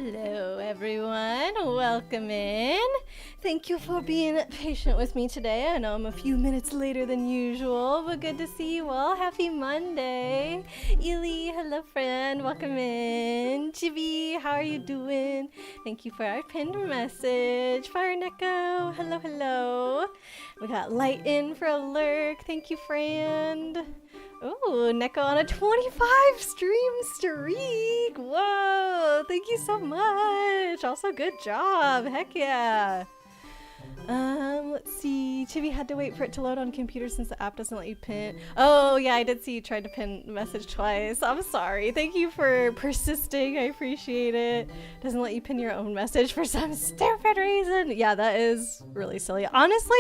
Hello everyone, welcome in. Thank you for being patient with me today. I know I'm a few minutes later than usual, but good to see you all. Happy Monday. Ely, hello friend, welcome in. Chibi, how are you doing? Thank you for our pinned message. Fire Neko, hello, hello. We got Light in for a lurk. Thank you, friend. Oh, Neko on a 25 stream streak. Whoa, thank you so much. Also, good job. Heck yeah. Let's see. Chibi had to wait for it to load on computer since the app doesn't let you pin. Oh, yeah, I did see you tried to pin the message twice. I'm sorry. Thank you for persisting. I appreciate it. Doesn't let you pin your own message for some stupid reason. Yeah, that is really silly. Honestly,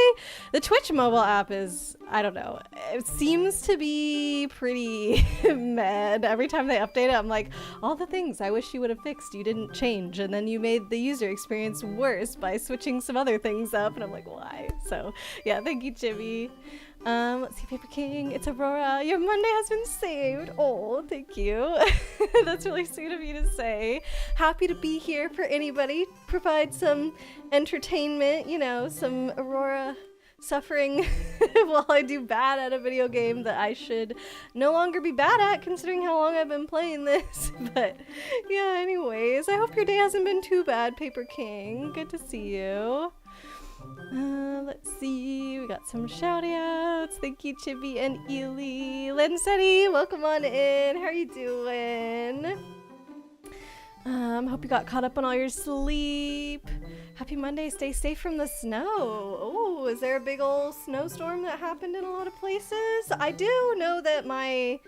the Twitch mobile app is, I don't know. It seems to be pretty mad. Every time they update it, I'm like, all the things I wish you would have fixed, you didn't change. And then you made the user experience worse by switching some other things up. And I'm like, why? So yeah, thank you, Jimmy. Let's see, Paper King, it's Aurora. Your Monday has been saved. Oh, thank you. That's really sweet of you to say. Happy to be here for anybody. Provide some entertainment, you know, some Aurora suffering while I do bad at a video game that I should no longer be bad at considering how long I've been playing this. But yeah, anyways, I hope your day hasn't been too bad, Paper King. Good to see you. Let's see, we got some shout outs. Thank you, Chibi and Ely. Lensetti, welcome on in. How are you doing? Hope you got caught up on all your sleep. Happy Monday, stay safe from the snow. Oh, is there a big old snowstorm that happened in a lot of places? I do know that my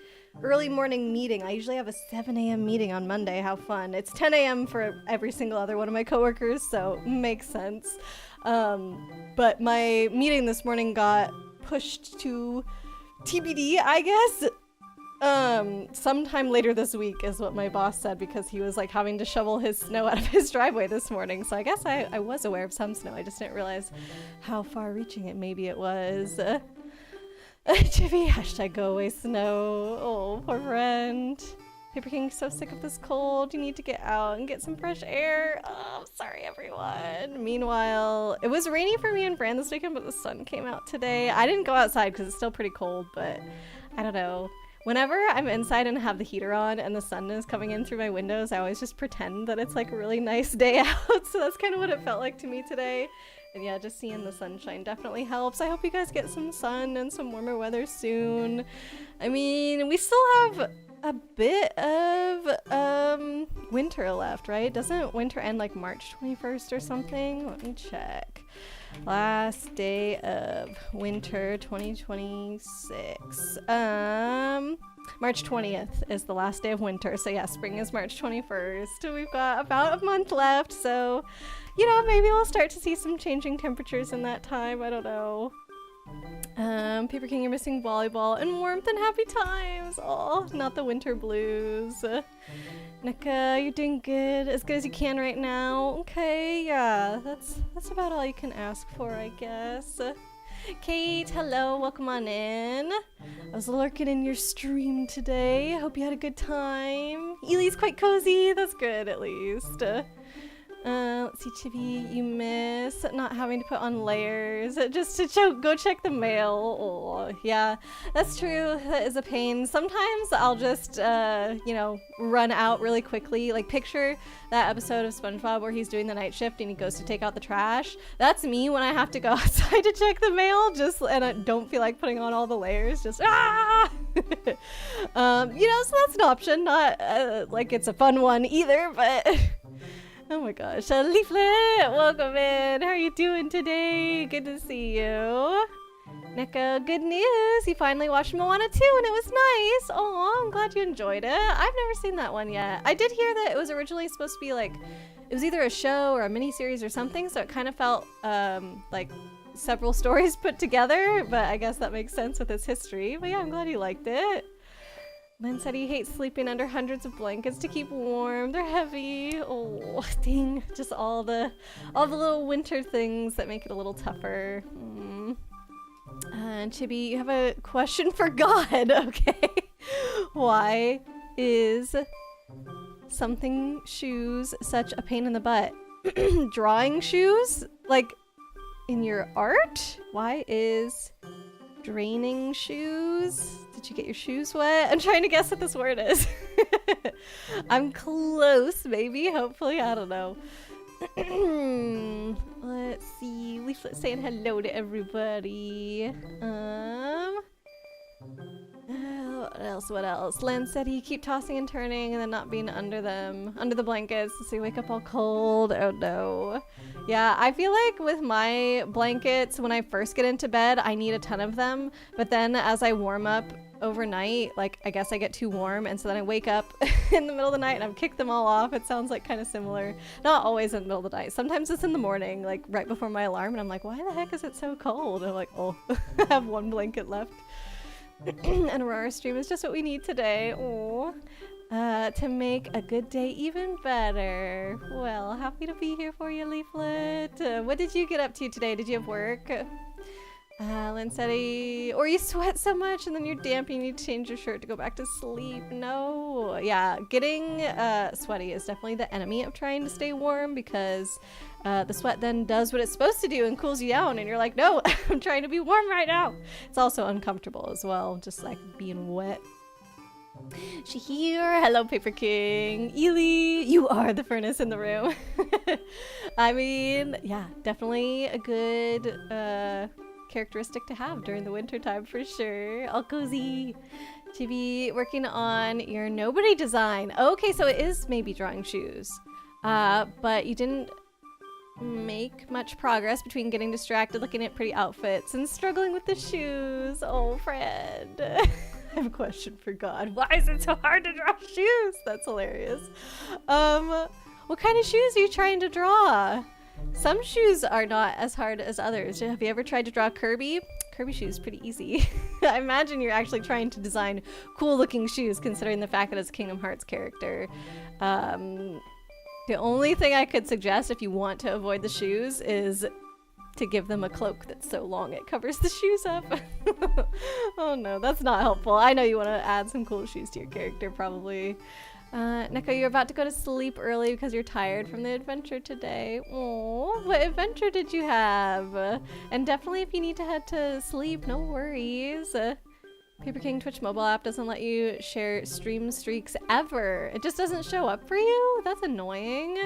early morning meeting, I usually have a 7 a.m. meeting on Monday. How fun. It's 10 a.m. for every single other one of my coworkers, so makes sense. But my meeting this morning got pushed to TBD, I guess. Sometime later this week is what my boss said, because he was like having to shovel his snow out of his driveway this morning. So I guess I was aware of some snow. I just didn't realize how far reaching it maybe it was. Chibi, hashtag go away snow. Oh, poor friend. Paper King's so sick of this cold. You need to get out and get some fresh air. Oh, I'm sorry, everyone. Meanwhile, it was rainy for me and Fran this weekend, but the sun came out today. I didn't go outside because it's still pretty cold, but I don't know. Whenever I'm inside and have the heater on and the sun is coming in through my windows, I always just pretend that it's like a really nice day out. So that's kind of what it felt like to me today. And yeah, just seeing the sunshine definitely helps. I hope you guys get some sun and some warmer weather soon. I mean, we still have a bit of winter left, right? Doesn't winter end like March 21st or something? Let me check. Last day of winter 2026. March 20th is the last day of winter. So yeah, spring is March 21st. We've got about a month left, so you know, maybe we'll start to see some changing temperatures in that time. I don't know. Paper King, you're missing volleyball and warmth and happy times. Oh, not the winter blues. Neka, you're doing good as you can right now. Okay, yeah, that's about all you can ask for, I guess. Kate, hello, welcome on in. I was lurking in your stream today. Hope you had a good time. Ely's quite cozy, that's good at least. Let's see, Chibi, you miss not having to put on layers just to go check the mail. Oh, yeah, that's true. That is a pain. Sometimes I'll just, you know, run out really quickly. Like, picture that episode of SpongeBob where he's doing the night shift and he goes to take out the trash. That's me when I have to go outside to check the mail, and I don't feel like putting on all the layers. Just, ah! You know, so that's an option. Not, like, it's a fun one either, but... Oh my gosh, Leaflet, welcome in. How are you doing today? Good to see you. Neko, good news. You finally watched Moana 2 and it was nice. Oh, I'm glad you enjoyed it. I've never seen that one yet. I did hear that it was originally supposed to be like, it was either a show or a mini-series or something, so it kind of felt like several stories put together, but I guess that makes sense with its history. But yeah, I'm glad you liked it. Lynn said he hates sleeping under hundreds of blankets to keep warm. They're heavy. Oh, dang. Just all the little winter things that make it a little tougher. And Chibi, you have a question for God. Okay. Why is something shoes such a pain in the butt? Drawing shoes? Like in your art? Why is draining shoes? Did you get your shoes wet? I'm trying to guess what this word is. I'm close, maybe, hopefully, I don't know. Let's see. Leaflet saying hello to everybody. What else? Lancetti, keep tossing and turning and then not being under the blankets so you wake up all cold. Oh no. Yeah, I feel like with my blankets, when I first get into bed, I need a ton of them. But then as I warm up overnight, like, I guess I get too warm, and so then I wake up in the middle of the night and I've kicked them all off. It sounds like kind of similar. Not always in the middle of the night. Sometimes it's in the morning, like right before my alarm, and I'm like, why the heck is it so cold? And I'm like, oh, I have one blanket left. An Aurora stream is just what we need today. Aww. To make a good day even better. Well, happy to be here for you, Leaflet. What did you get up to today? Did you have work? Lancetti, or you sweat so much and then you're damp, you need to change your shirt to go back to sleep. No. Yeah, getting sweaty is definitely the enemy of trying to stay warm, because the sweat then does what it's supposed to do and cools you down, and you're like, no, I'm trying to be warm right now. It's also uncomfortable as well, just like being wet. Shahir, hello Paper King. Ely, you are the furnace in the room. I mean, yeah, definitely a good characteristic to have during the winter time for sure. All cozy. To be working on your nobody design. Okay, so it is maybe drawing shoes. But you didn't make much progress between getting distracted looking at pretty outfits and struggling with the shoes. Oh, friend. I have a question for God. Why is it so hard to draw shoes? That's hilarious. What kind of shoes are you trying to draw? Some shoes are not as hard as others. Have you ever tried to draw Kirby? Kirby shoes pretty easy. I imagine you're actually trying to design cool looking shoes, considering the fact that it's a Kingdom Hearts character. The only thing I could suggest if you want to avoid the shoes is to give them a cloak that's so long it covers the shoes up. Oh no, that's not helpful. I know you want to add some cool shoes to your character, probably. Neko, you're about to go to sleep early because you're tired from the adventure today. Oh, what adventure did you have? And definitely if you need to head to sleep, no worries. Paper King Twitch mobile app doesn't let you share stream streaks ever. It just doesn't show up for you? That's annoying.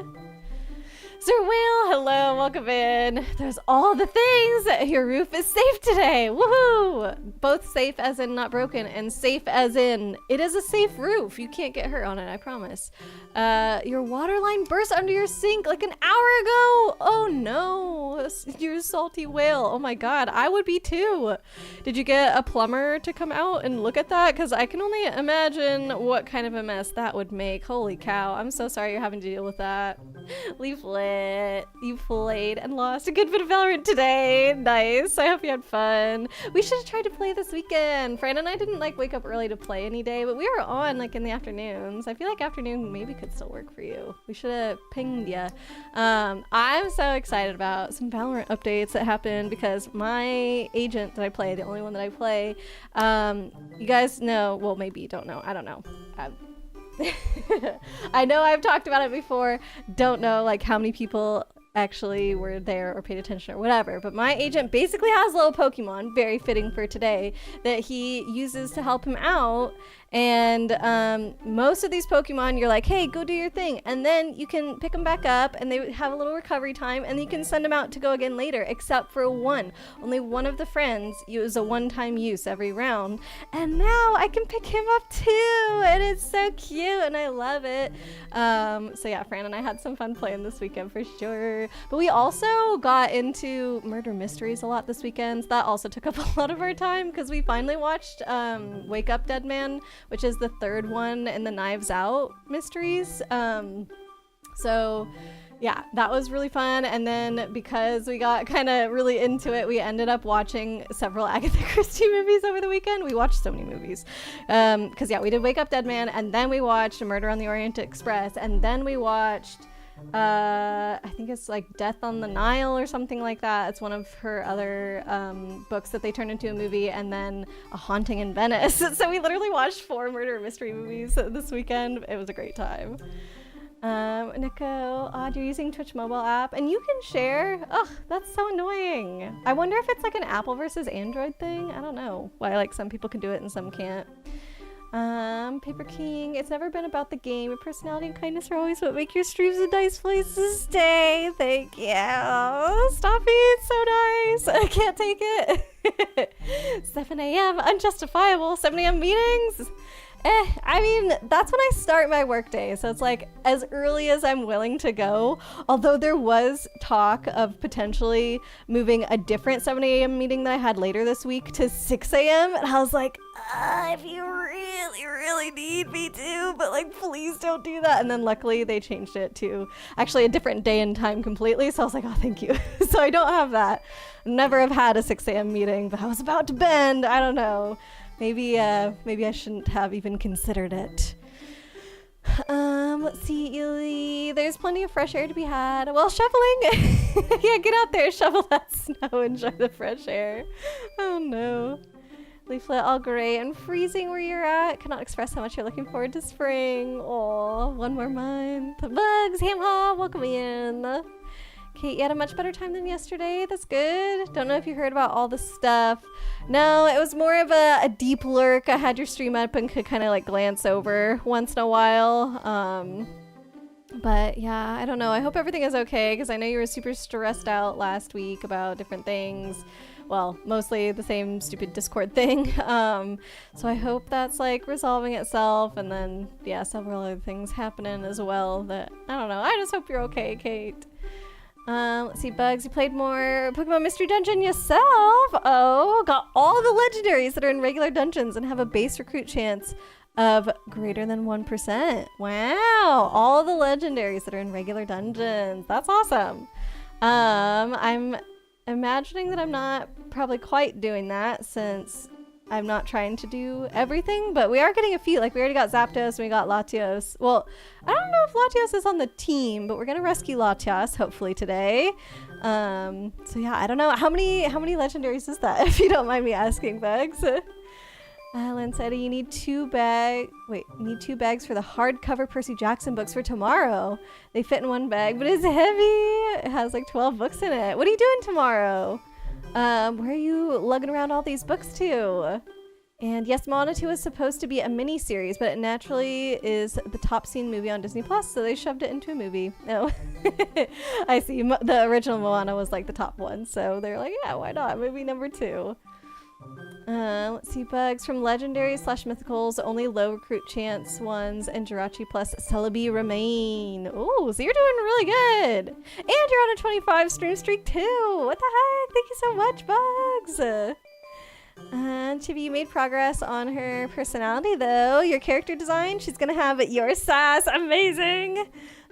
Sir Whale, hello, welcome in. There's all the things. Your roof is safe today. Woohoo! Both safe as in not broken and safe as in it is a safe roof. You can't get hurt on it, I promise. Your water line burst under your sink like an hour ago. Oh no, you salty whale. Oh my God, I would be too. Did you get a plumber to come out and look at that? Because I can only imagine what kind of a mess that would make. Holy cow, I'm so sorry you're having to deal with that. Leaflet. You played and lost a good bit of Valorant today. Nice. I hope you had fun. We should have tried to play this weekend. Fran and I didn't like wake up early to play any day, but we were on like in the afternoons. I feel like afternoon maybe could still work for you. We should have pinged ya. I'm so excited about some Valorant updates that happened because my agent that I play, the only one that I play, you guys know, well maybe you don't know, I don't know. I know I've talked about it before, don't know like how many people actually were there or paid attention or whatever, but my agent basically has little Pokemon, very fitting for today, that he uses to help him out. And most of these Pokemon, you're like, hey, go do your thing. And then you can pick them back up and they have a little recovery time and you can send them out to go again later, except for one. Only one of the friends use a one-time use every round. And now I can pick him up too. And it's so cute and I love it. So yeah, Fran and I had some fun playing this weekend for sure. But we also got into murder mysteries a lot this weekend. That also took up a lot of our time because we finally watched Wake Up Dead Man, which is the third one in the Knives Out mysteries. So yeah, that was really fun. And then because we got kind of really into it, we ended up watching several Agatha Christie movies over the weekend. We watched so many movies. Because yeah, we did Wake Up Dead Man, and then we watched Murder on the Orient Express, and then we watched I think it's like Death on the Nile or something like that. It's one of her other books that they turned into a movie, and then A Haunting in Venice. So we literally watched 4 murder mystery movies this weekend. It was a great time. Nico, odd you're using Twitch mobile app and you can share. Ugh, that's so annoying. I wonder if it's like an Apple versus Android thing. I don't know why like some people can do it and some can't. Paper King, it's never been about the game. Your personality and kindness are always what make your streams a nice place to stay. Thank you. Stop being so nice. I can't take it. 7 a.m. unjustifiable. 7 a.m. meetings. I mean, that's when I start my workday, so it's like as early as I'm willing to go. Although there was talk of potentially moving a different 7 a.m. meeting that I had later this week to 6 a.m. And I was like, if you really, really need me to, but like, please don't do that. And then luckily they changed it to actually a different day and time completely. So I was like, oh, thank you. So I don't have that. Never have had a 6 a.m. meeting, but I was about to bend. I don't know. Maybe I shouldn't have even considered it. Let's see, Ely. There's plenty of fresh air to be had. Well, shoveling. Yeah, get out there, shovel that snow, enjoy the fresh air. Oh no. Leaflet, all gray and freezing where you're at. Cannot express how much you're looking forward to spring. Oh, one more month. Bugs, ham haw, welcome in. Kate, you had a much better time than yesterday. That's good. Don't know if you heard about all the stuff. No, it was more of a deep lurk. I had your stream up and could kind of like glance over once in a while. But yeah, I don't know. I hope everything is okay because I know you were super stressed out last week about different things. Well, mostly the same stupid Discord thing. So I hope that's like resolving itself, and then yeah, several other things happening as well that I don't know. I just hope you're okay, Kate. Let's see, Bugs, you played more Pokemon Mystery Dungeon yourself? Oh, got all the legendaries that are in regular dungeons and have a base recruit chance of greater than 1%. Wow, all the legendaries that are in regular dungeons. That's awesome. I'm imagining that I'm not probably quite doing that since I'm not trying to do everything, but we are getting a few. Like we already got Zapdos and we got Latias. Well, I don't know if Latias is on the team, but we're gonna rescue Latias hopefully today. So yeah, I don't know how many legendaries is that, if you don't mind me asking, Bugs. Lynn said you need two bags for the hardcover Percy Jackson books for tomorrow. They fit in one bag, but it's heavy. It has like 12 books in it. What are you doing tomorrow? Where are you lugging around all these books to? And yes, Moana 2 was supposed to be a mini-series, but it naturally is the top-seen movie on Disney+, so they shoved it into a movie. No. I see. The original Moana was like the top one, so they're like, yeah, why not? Movie number 2. Let's see, Bugs. From Legendary / Mythicals, only low recruit chance ones and Jirachi plus Celebi remain. Ooh, so you're doing really good. And you're on a 25 stream streak too. What the heck? Thank you so much, Bugs. Chibi, you made progress on her personality though. Your character design, she's gonna have your sass. Amazing.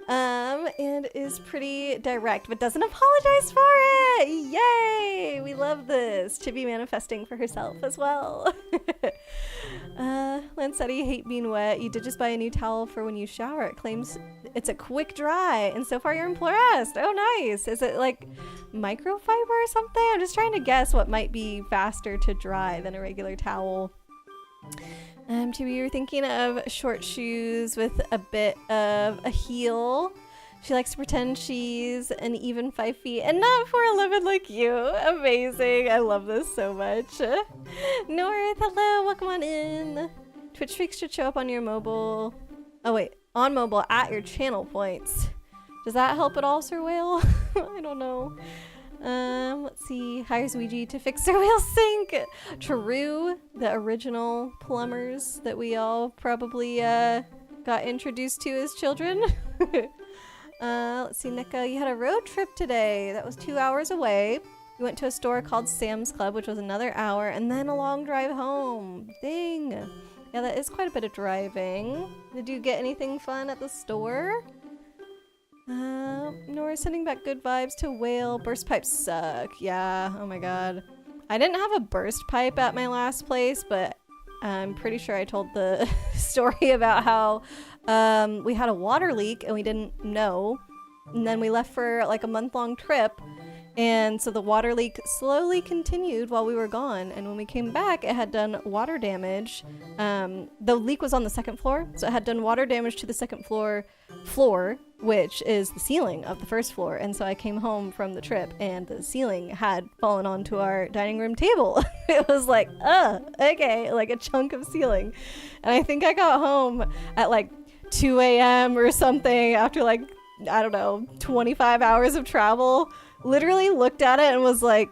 And is pretty direct, but doesn't apologize for it. Yay! We love this. Chibi manifesting for herself as well. Lance said you hate being wet. You did just buy a new towel for when you shower. It claims it's a quick dry, and so far you're impressed. Oh, nice. Is it like microfiber or something? I'm just trying to guess what might be faster to dry than a regular towel. Chibi, you were thinking of short shoes with a bit of a heel. She likes to pretend she's an even 5 feet and not 4'11" like you. Amazing. I love this so much. North, hello. Welcome on in. Twitch streaks should show up on your mobile. Oh, wait. On mobile at your channel points. Does that help at all, Sir Whale? I don't know. Let's see. Hires Ouija to fix Sir Whale's sink. True. The original plumbers that we all probably got introduced to as children. Let's see, Nika. You had a road trip today. That was 2 hours away. You went to a store called Sam's Club, which was another hour, and then a long drive home. Dang. Yeah, that is quite a bit of driving. Did you get anything fun at the store? Nora sending back good vibes to Whale. Burst pipes suck. Yeah, oh my god. I didn't have a burst pipe at my last place, but I'm pretty sure I told the story about how we had a water leak and we didn't know. And then we left for like a month-long trip And so the water leak slowly continued while we were gone. And when we came back, it had done water damage. The leak was on the second floor, so it had done water damage to the second floor, which is the ceiling of the first floor. And so I came home from the trip and the ceiling had fallen onto our dining room table. It was like, okay, like a chunk of ceiling. And I think I got home at like 2 a.m. or something after like, I don't know, 25 hours of travel. Literally looked at it and was like,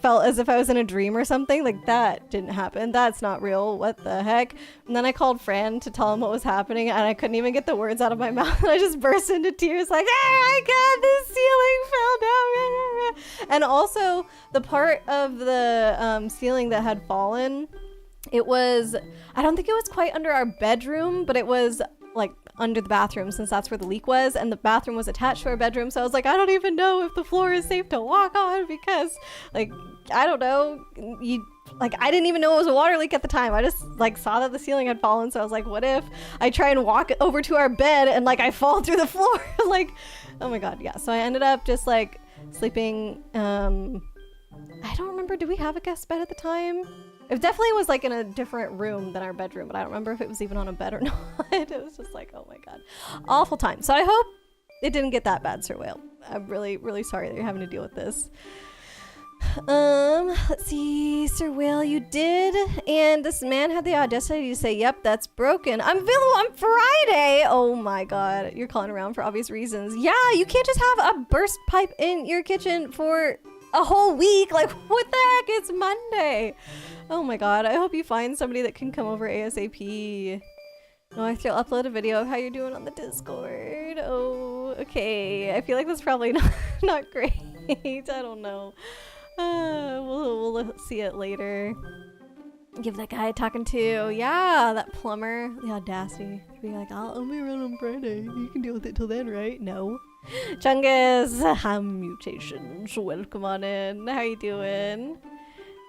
felt as if I was in a dream or something. Like, that didn't happen. That's not real. What the heck? And then I called Fran to tell him what was happening, and I couldn't even get the words out of my mouth. I just burst into tears like, oh my god, this ceiling fell down. And also, the part of the ceiling that had fallen, it was, I don't think it was quite under our bedroom, but it was like under the bathroom, since that's where the leak was, and the bathroom was attached to our bedroom. So I was like, I don't even know if the floor is safe to walk on, because like, I don't know, I didn't even know it was a water leak at the time. I just like saw that the ceiling had fallen, so I was like, what if I try and walk over to our bed and like I fall through the floor? Like, oh my god. Yeah, so I ended up just like sleeping, I don't remember, did we have a guest bed at the time? It definitely was like in a different room than our bedroom, but I don't remember if it was even on a bed or not. It was just like, oh my god, awful time. So I hope it didn't get that bad, Sir Whale. I'm really, really sorry that you're having to deal with this. Let's see, Sir Whale, you did, and this man had the audacity to say, yep, that's broken. I'm available on Friday. Oh my god, you're calling around for obvious reasons. Yeah, you can't just have a burst pipe in your kitchen for a whole week. Like, what the heck? It's Monday. Oh my god, I hope you find somebody that can come over ASAP. Oh, I feel upload a video of how you're doing on the Discord. Oh, okay. I feel like that's probably not great. I don't know. We'll see it later. Give that guy talking to, yeah, that plumber, the audacity to be like, I'll be around on Friday. You can deal with it till then, right? No. Chungus, mutations, welcome on in. How you doing?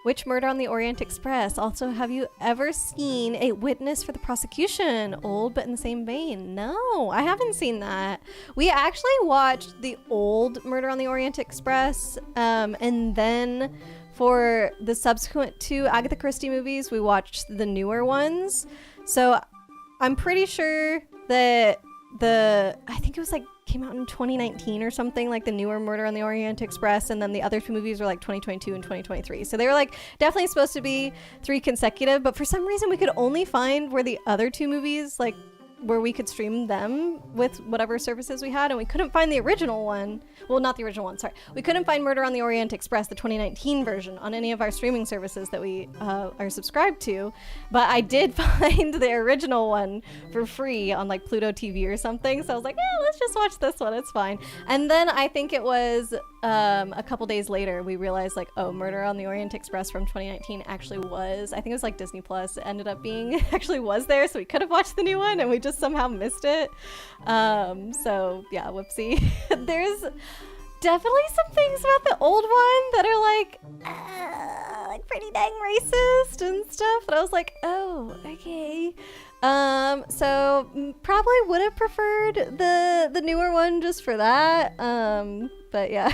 Which Murder on the Orient Express? Also, have you ever seen A Witness for the Prosecution? Old but in the same vein. No, I haven't seen that. We actually watched the old Murder on the Orient Express, and then for the subsequent 2 Agatha Christie movies, we watched the newer ones. So I'm pretty sure that I think it was like came out in 2019 or something, like the newer Murder on the Orient Express, and then the other 2 movies were like 2022 and 2023. So they were like definitely supposed to be 3 consecutive, but for some reason we could only find where the other 2 movies, like where we could stream them with whatever services we had, and we couldn't find the original one. Well, not the original one, sorry. We couldn't find Murder on the Orient Express, the 2019 version, on any of our streaming services that we are subscribed to, but I did find the original one for free on like Pluto TV or something, so I was like, yeah, let's just watch this one, it's fine. And then I think it was a couple days later we realized like, oh, Murder on the Orient Express from 2019 actually was, I think it was like Disney Plus, it ended up being, actually was there, so we could have watched the new one and we just somehow missed it. So yeah, whoopsie. There's definitely some things about the old one that are like pretty dang racist and stuff, but I was like, oh, okay. So probably would have preferred the newer one just for that. But yeah.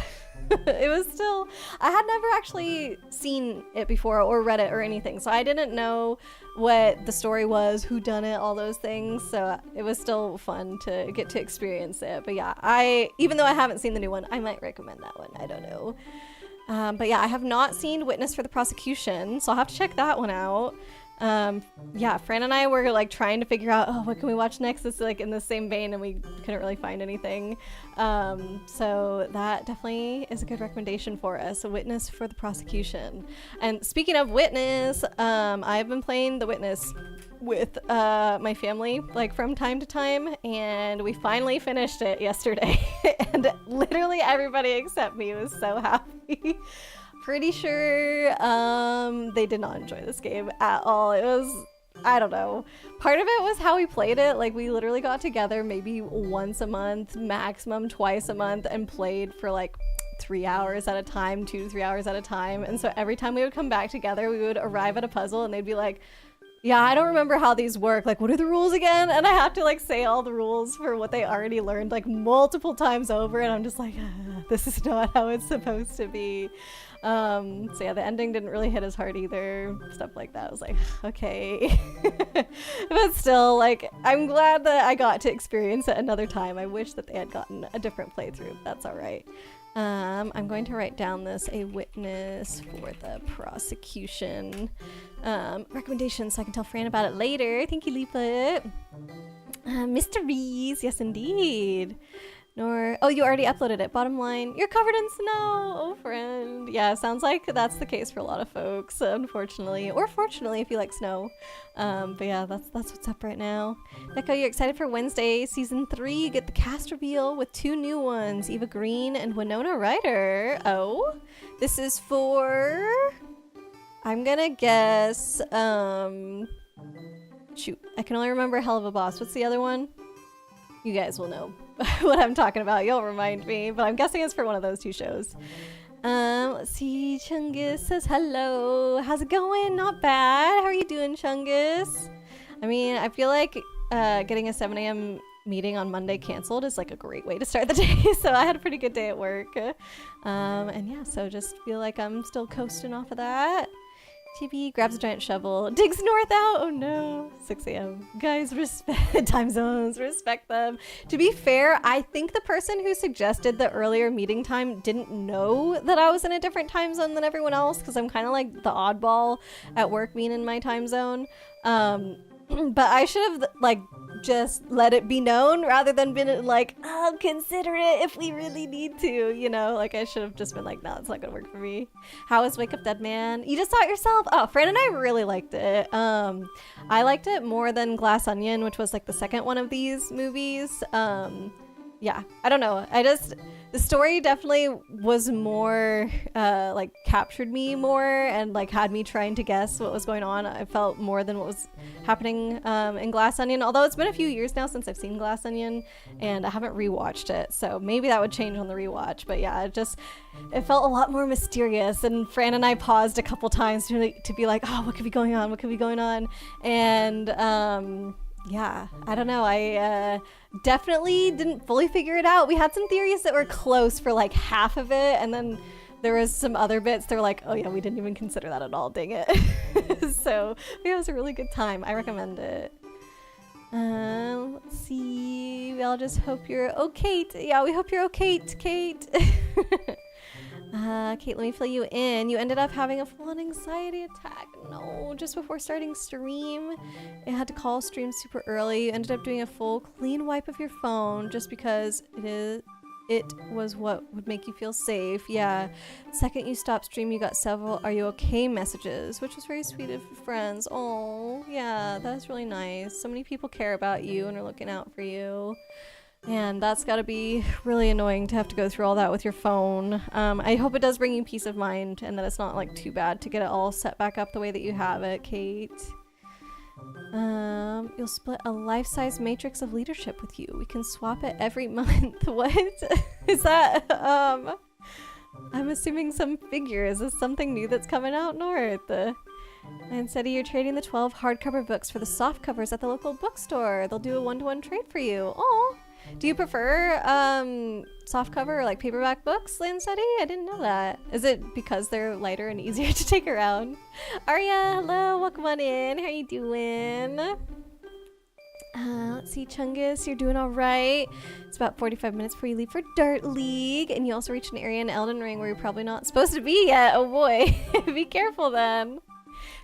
It was still, I had never actually seen it before or read it or anything, so I didn't know what the story was, who done it, all those things, so it was still fun to get to experience it. But yeah, even though I haven't seen the new one, I might recommend that one, I don't know. But yeah, I have not seen Witness for the Prosecution, so I'll have to check that one out. Yeah, Fran and I were like trying to figure out, oh, what can we watch next? It's like in the same vein, and we couldn't really find anything. So that definitely is a good recommendation for us, A Witness for the Prosecution. And speaking of Witness, I've been playing The Witness with my family like from time to time, and we finally finished it yesterday. And literally everybody except me was so happy. Pretty sure they did not enjoy this game at all. It was, I don't know. Part of it was how we played it. Like, we literally got together maybe once a month, maximum twice a month, and played for like 3 hours at a time, 2 to 3 hours at a time. And so every time we would come back together, we would arrive at a puzzle and they'd be like, Yeah, I don't remember how these work. Like, what are the rules again? And I have to like say all the rules for what they already learned like multiple times over, and I'm just like, this is not how it's supposed to be. So yeah, the ending didn't really hit as hard either. Stuff like that. I was like, okay. But still, like, I'm glad that I got to experience it another time. I wish that they had gotten a different playthrough. That's all right. I'm going to write down this a witness for the prosecution recommendation so I can tell Fran about it later. Thank you, Leaflet. Mysteries, yes indeed. Oh, you already uploaded it. Bottom line, you're covered in snow. Oh, friend. Yeah, sounds like that's the case for a lot of folks, unfortunately. Or fortunately, if you like snow. But yeah, that's what's up right now. Neko, you're excited for Wednesday, season 3. You get the cast reveal with 2 new ones, Eva Green and Winona Ryder. Oh, this is for... I'm gonna guess... Shoot, I can only remember Hell of a Boss. What's the other one? You guys will know what I'm talking about. You'll remind me, but I'm guessing it's for one of those 2 shows. Let's see. Chungus says hello. How's it going? Not bad. How are you doing, Chungus? I mean, I feel like getting a 7 a.m. meeting on Monday canceled is like a great way to start the day. So I had a pretty good day at work. And yeah, so just feel like I'm still coasting off of that. TB grabs a giant shovel, digs north out. Oh no, 6 a.m. Guys, respect time zones, respect them. To be fair, I think the person who suggested the earlier meeting time didn't know that I was in a different time zone than everyone else, because I'm kind of like the oddball at work being in my time zone. But I should have like just let it be known rather than been like, I'll consider it if we really need to, you know? Like I should have just been like, no, it's not gonna work for me. How was Wake Up Dead Man? You just saw it yourself? Oh, Fran and I really liked it. I liked it more than Glass Onion, which was like the second one of these movies. Yeah, I don't know. The story definitely was more, like captured me more and like had me trying to guess what was going on. I felt more than what was happening in Glass Onion, although it's been a few years now since I've seen Glass Onion and I haven't rewatched it. So maybe that would change on the rewatch, but yeah, it felt a lot more mysterious, and Fran and I paused a couple times to be like, oh, what could be going on? What could be going on? And, yeah, I don't know. I definitely didn't fully figure it out. We had some theories that were close for like half of it, and then there was some other bits that were like, oh yeah, we didn't even consider that at all, dang it. So yeah, it was a really good time. I recommend it. Let's see. We all just hope you're okay. Yeah, we hope you're okay, Kate. Kate, let me fill you in. You ended up having a full-on anxiety attack. No, just before starting stream. I had to call stream super early. You ended up doing a full clean wipe of your phone just because it was what would make you feel safe. Yeah. Second you stopped stream, you got several "Are you okay?" messages, which was very sweet of your friends. Oh, yeah, that's really nice. So many people care about you and are looking out for you. And that's gotta be really annoying to have to go through all that with your phone. I hope it does bring you peace of mind and that it's not like too bad to get it all set back up the way that you have it, Kate. You'll split a life-size matrix of leadership with you. We can swap it every month. What? Is that, I'm assuming some figure. Is this something new that's coming out north? And said you're trading the 12 hardcover books for the soft covers at the local bookstore. They'll do a 1-to-1 trade for you. Oh. Do you prefer softcover or like paperback books, Lancetti? I didn't know that. Is it because they're lighter and easier to take around? Arya, hello, welcome on in. How are you doing? Let's see, Chungus, you're doing all right. It's about 45 minutes before you leave for Dart League, and you also reach an area in Elden Ring where you're probably not supposed to be yet. Oh boy, be careful then.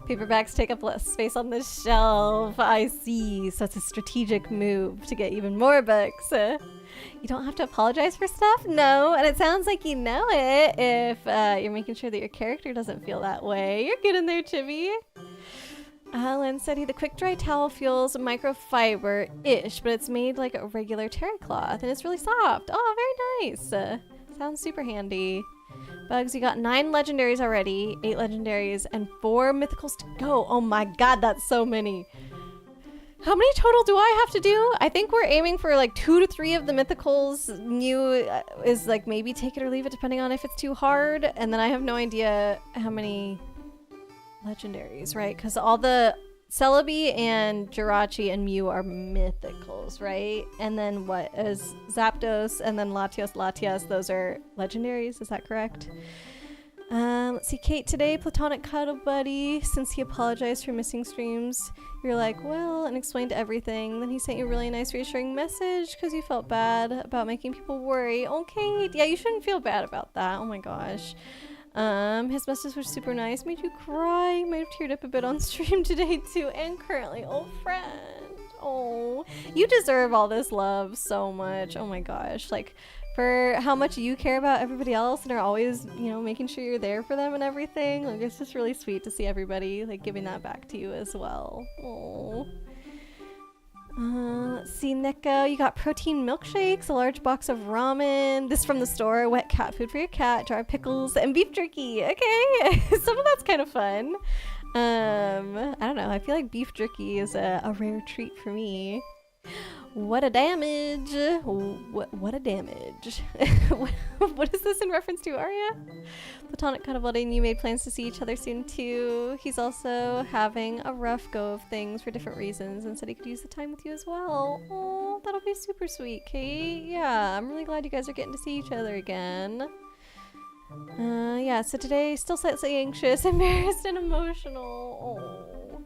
Paperbacks take up less space on the shelf. I see. So it's a strategic move to get even more books. You don't have to apologize for stuff? No. And it sounds like you know it if you're making sure that your character doesn't feel that way. You're good in there, Chibi. Alan said the quick dry towel feels microfiber-ish, but it's made like a regular terry cloth and it's really soft. Oh, very nice. Sounds super handy. Bugs, you got 9 legendaries already, 8 legendaries, and 4 mythicals to go. Oh my god, that's so many. How many total do I have to do? I think we're aiming for like 2 to 3 of the mythicals. New is like maybe take it or leave it depending on if it's too hard. And then I have no idea how many legendaries, right? Because all the Celebi and Jirachi and Mew are mythicals, right? And then what is Zapdos and then Latias, those are legendaries, is that correct? Let's see, Kate, today, Platonic Cuddle Buddy, since he apologized for missing streams, you're like, well, and explained everything. Then he sent you a really nice reassuring message because you felt bad about making people worry. Oh, Kate, yeah, you shouldn't feel bad about that. Oh my gosh. His message was super nice, made you cry, might have teared up a bit on stream today too, and currently, oh friend, oh, you deserve all this love so much. Oh my gosh, like, for how much you care about everybody else and are always, you know, making sure you're there for them and everything. Like, it's just really sweet to see everybody, like, giving that back to you as well. Oh. Let's see, Neko, you got protein milkshakes, a large box of ramen, this from the store, wet cat food for your cat, jar of pickles, and beef jerky. Okay, some of that's kind of fun. I don't know, I feel like beef jerky is a rare treat for me. What a damage! What a damage! What is this in reference to, Arya? Platonic Cuddle Buddy and you made plans to see each other soon too. He's also having a rough go of things for different reasons and said he could use the time with you as well. Oh, that'll be super sweet, Kate. Yeah, I'm really glad you guys are getting to see each other again. Yeah, so today, still slightly anxious, embarrassed, and emotional. Oh.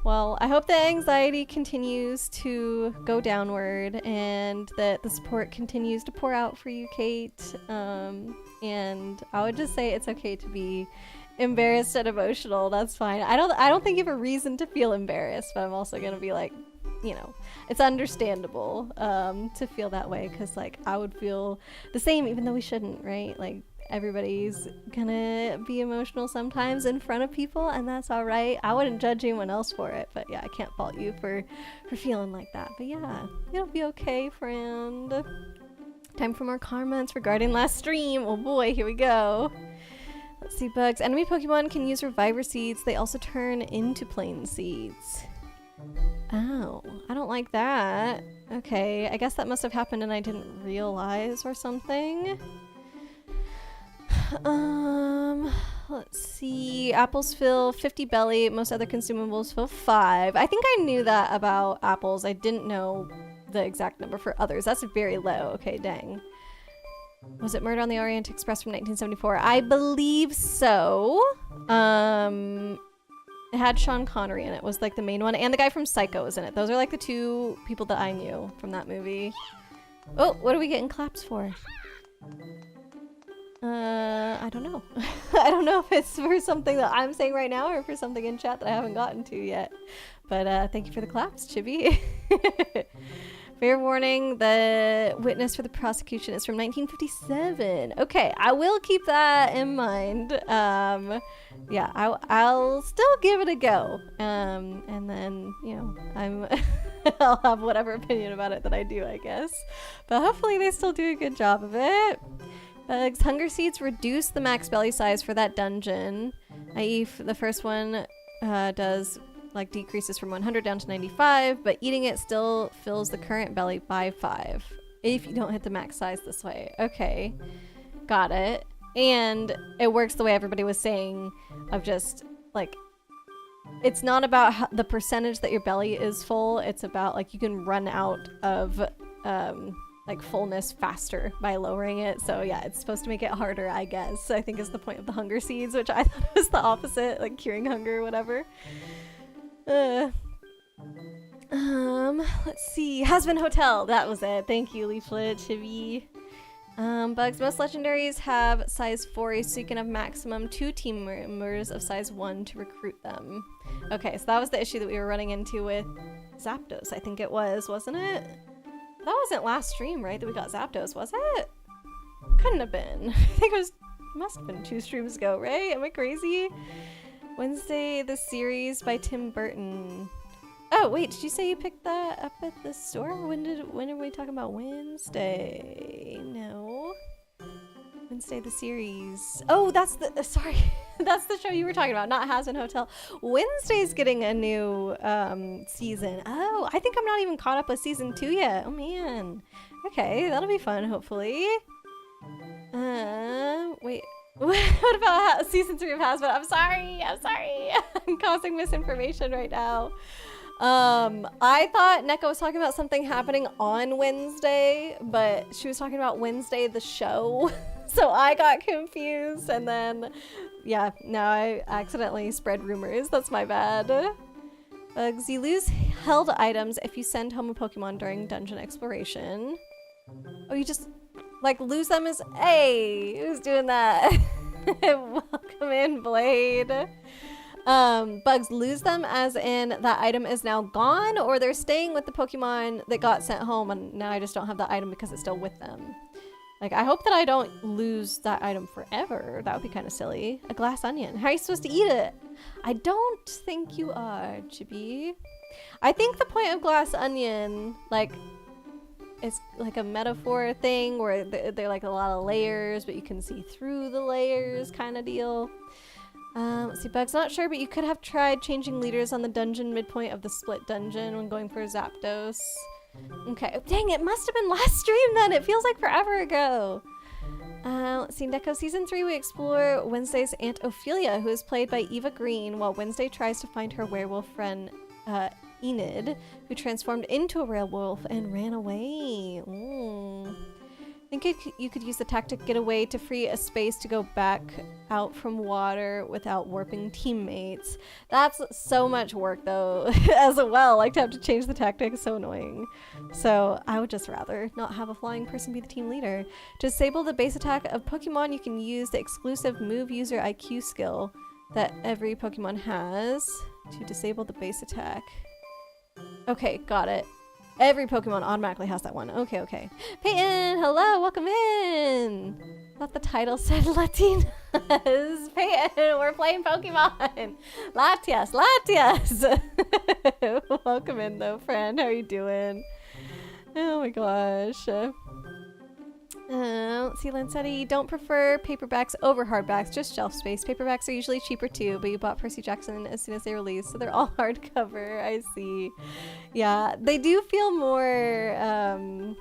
Well, I hope the anxiety continues to go downward and that the support continues to pour out for you, Kate. And I would just say it's okay to be embarrassed and emotional. That's fine. I don't think you have a reason to feel embarrassed, but I'm also gonna be like, you know, it's understandable to feel that way because, like, I would feel the same even though we shouldn't, right? Like, everybody's gonna be emotional sometimes in front of people, and that's all right. I wouldn't judge anyone else for it, but yeah, I can't fault you for feeling like that. But yeah, it'll be okay, friend. Time for more comments regarding last stream. Oh boy, here we go. Let's see, Bugs. Enemy Pokemon can use Reviver Seeds. They also turn into plain seeds. Oh, I don't like that. Okay, I guess that must have happened and I didn't realize or something. Let's see. Apples fill 50 belly. Most other consumables fill 5. I think I knew that about apples. I didn't know the exact number for others. That's very low. Okay, dang. Was it Murder on the Orient Express from 1974? I believe so. It had Sean Connery in it. Was like the main one, and the guy from Psycho was in it. Those are like the two people that I knew from that movie. Oh, what are we getting claps for? I don't know. I don't know if it's for something that I'm saying right now or for something in chat that I haven't gotten to yet. But thank you for the claps, Chibi. Fair warning, the witness for the prosecution is from 1957. Okay, I will keep that in mind. Yeah, I'll still give it a go. And then, you know, I'll have whatever opinion about it that I do, I guess. But hopefully they still do a good job of it. Bugs, Hunger Seeds reduce the max belly size for that dungeon. i.e. the first one does like decreases from 100 down to 95, but eating it still fills the current belly by 5 if you don't hit the max size this way. Okay, got it. And it works the way everybody was saying, of just like, it's not about the percentage that your belly is full, it's about like you can run out of like fullness faster by lowering it. So yeah, it's supposed to make it harder, I guess. I think is the point of the Hunger Seeds, which I thought was the opposite, like curing hunger or whatever. Let's see. Husband Hotel, that was it. Thank you, Leaflet, Chibi. Bugs, most legendaries have size 4, so you can have maximum 2 team members of size 1 to recruit them. Okay, so that was the issue that we were running into with Zapdos, I think it was, wasn't it? That wasn't last stream, right, that we got Zapdos, was it? Couldn't have been. I think it was, must have been 2 streams ago, right? Am I crazy? Wednesday, the series by Tim Burton. Oh, wait, did you say you picked that up at the store? When are we talking about Wednesday? No. Wednesday, the series. Oh, that's the, sorry. That's the show you were talking about, not Has Been Hotel. Wednesday's getting a new season. Oh, I think I'm not even caught up with season 2 yet. Oh, man. Okay, that'll be fun, hopefully. Wait. What about season 3 of Hazbin? I'm sorry. I'm causing misinformation right now. I thought Neko was talking about something happening on Wednesday, but she was talking about Wednesday the show. So I got confused, and then, yeah, now I accidentally spread rumors. That's my bad. Bugs, you lose held items if you send home a Pokemon during dungeon exploration. Oh, you just, like, lose them as... Hey, who's doing that? Welcome in, Blade. Bugs, lose them as in that item is now gone, or they're staying with the Pokemon that got sent home and now I just don't have the item because it's still with them. Like, I hope that I don't lose that item forever. That would be kind of silly. A glass onion. How are you supposed to eat it? I don't think you are, Chibi. I think the point of glass onion, like, it's like a metaphor thing where they're like a lot of layers, but you can see through the layers kind of deal. Let's see, Bug's not sure, but you could have tried changing leaders on the dungeon midpoint of the split dungeon when going for Zapdos. Okay. Oh, dang, it must have been last stream then. It feels like forever ago. Let's see, Neko Season 3, we explore Wednesday's Aunt Ophelia, who is played by Eva Green, while Wednesday tries to find her werewolf friend, Enid, who transformed into a werewolf and ran away. I think you could use the tactic get away to free a space to go back out from water without warping teammates. That's so much work though as well. Like to have to change the tactic is so annoying. So I would just rather not have a flying person be the team leader. To disable the base attack of Pokemon, you can use the exclusive move user IQ skill that every Pokemon has to disable the base attack. Okay, got it. Every Pokemon automatically has that one. Okay, okay. Peyton, hello, welcome in. Thought the title said Latinas. Peyton, we're playing Pokemon. Latias, Latias. Welcome in though, friend. How are you doing? Oh my gosh. Let's see, Lancetti, don't prefer paperbacks over hardbacks, just shelf space. Paperbacks are usually cheaper too, but you bought Percy Jackson as soon as they released, so they're all hardcover. I see. Yeah, they do feel more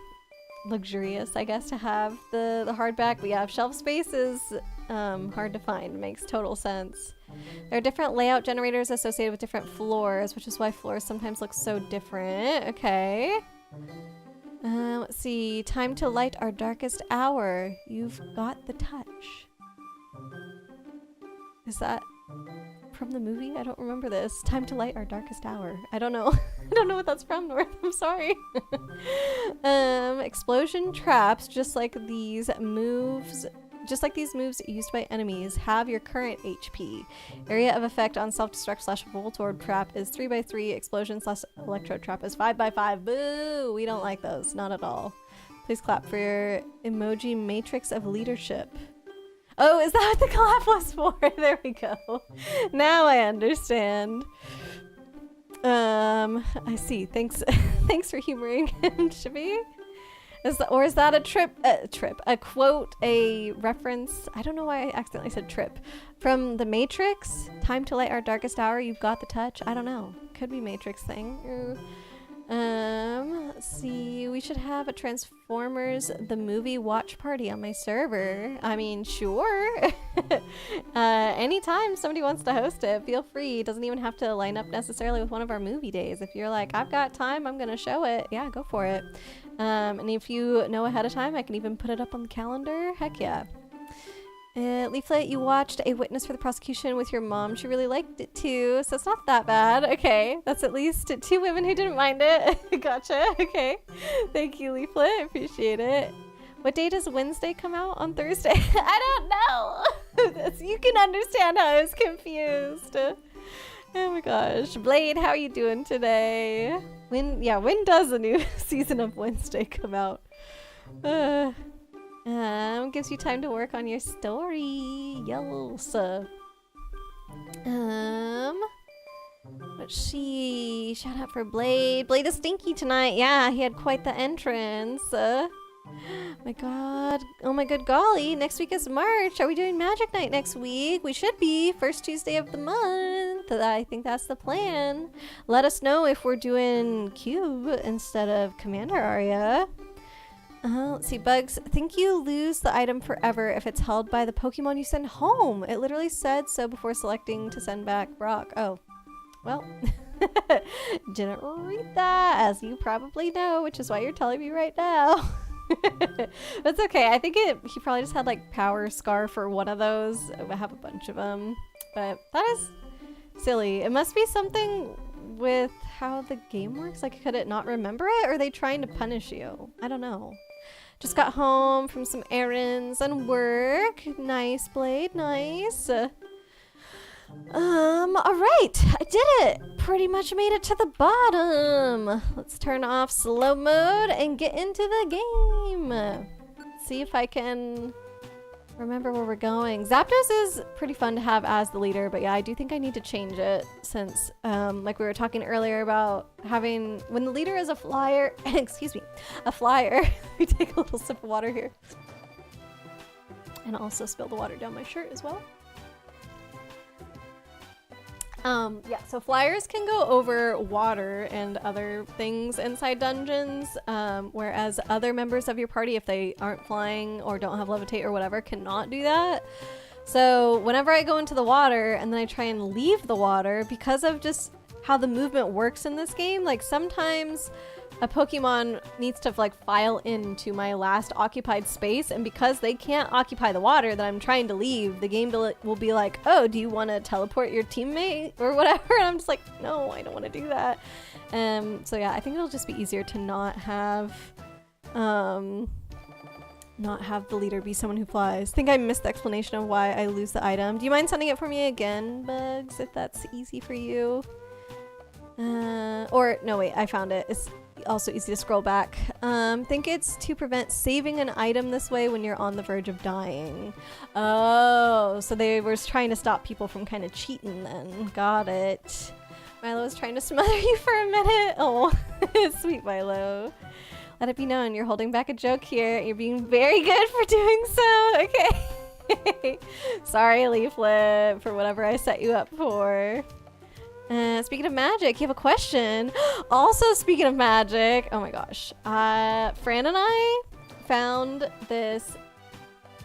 luxurious, I guess, to have the hardback, but yeah, shelf space is hard to find. Makes total sense. There are different layout generators associated with different floors, which is why floors sometimes look so different. Okay. Let's see. Time to light our darkest hour. You've got the touch. Is that from the movie? I don't remember this. Time to light our darkest hour. I don't know. I don't know what that's from, North. I'm sorry. Explosion traps, just like these moves used by enemies, have your current HP. Area of effect on self-destruct / Voltorb trap is 3x3. Explosion / electro trap is 5x5. Boo! We don't like those. Not at all. Please clap for your emoji matrix of leadership. Oh, is that what the clap was for? There we go. Now I understand. I see. Thanks. Thanks for humoring him, Chibi. Is that a quote, a reference? I don't know why I accidentally said trip. From the Matrix, time to light our darkest hour, you've got the touch. I don't know. Could be Matrix thing. Let's see. We should have a Transformers the movie watch party on my server. I mean, sure. Anytime somebody wants to host it, feel free. It doesn't even have to line up necessarily with one of our movie days. If you're like, I've got time, I'm gonna show it. Yeah, go for it. And if you know ahead of time, I can even put it up on the calendar. Heck yeah. Leaflet, you watched A Witness for the Prosecution with your mom. She really liked it too, so it's not that bad. Okay, that's at least 2 women who didn't mind it. Gotcha. Okay. Thank you, Leaflet. I appreciate it. What day does Wednesday come out? On Thursday? I don't know. You can understand how I was confused. Oh my gosh. Blade, how are you doing today? When does the new season of Wednesday come out? Gives you time to work on your story. Yes. Let's see. Shout out for Blade. Blade is stinky tonight. Yeah, he had quite the entrance. My god. Oh my good golly. Next week is March. Are we doing Magic Night next week? We should be. First Tuesday of the month. I think that's the plan. Let us know if we're doing Cube instead of Commander Aria. Let's see, Bugs. Think you lose the item forever if it's held by the Pokemon you send home. It literally said so before selecting to send back Brock. Oh, well, didn't read that, as you probably know, which is why you're telling me right now. That's okay. I think he probably just had like Power Scarf for one of those. I have a bunch of them, but that is silly. It must be something with how the game works. Like, could it not remember it, or are they trying to punish you? I don't know. Just got home from some errands and work. Nice, Blade, nice. Alright, I did it! Pretty much made it to the bottom! Let's turn off slow mode and get into the game! See if I can remember where we're going. Zapdos is pretty fun to have as the leader, but yeah, I do think I need to change it since, like we were talking earlier about having, when the leader is a flyer, excuse me, a flyer. Let me take a little sip of water here. And also spill the water down my shirt as well. Yeah, so flyers can go over water and other things inside dungeons, whereas other members of your party, if they aren't flying or don't have levitate or whatever, cannot do that. So whenever I go into the water and then I try and leave the water, because of just how the movement works in this game, like sometimes a Pokemon needs to like file into my last occupied space, and because they can't occupy the water that I'm trying to leave, the game will be like, oh, do you want to teleport your teammate or whatever? And I'm just like, no, I don't want to do that. So yeah, I think it'll just be easier to not have the leader be someone who flies. I think I missed the explanation of why I lose the item. Do you mind sending it for me again, Bugs, if that's easy for you? Or no, wait, I found it. It's also easy to scroll back. Think it's to prevent saving an item this way when you're on the verge of dying. Oh, so they were trying to stop people from kind of cheating then. Got it. Milo was trying to smother you for a minute. Oh, sweet Milo. Let it be known you're holding back a joke here. You're being very good for doing so. Okay. Sorry, Leaflet, for whatever I set you up for. Speaking of magic, you have a question. Also, speaking of magic, oh my gosh. Fran and I found this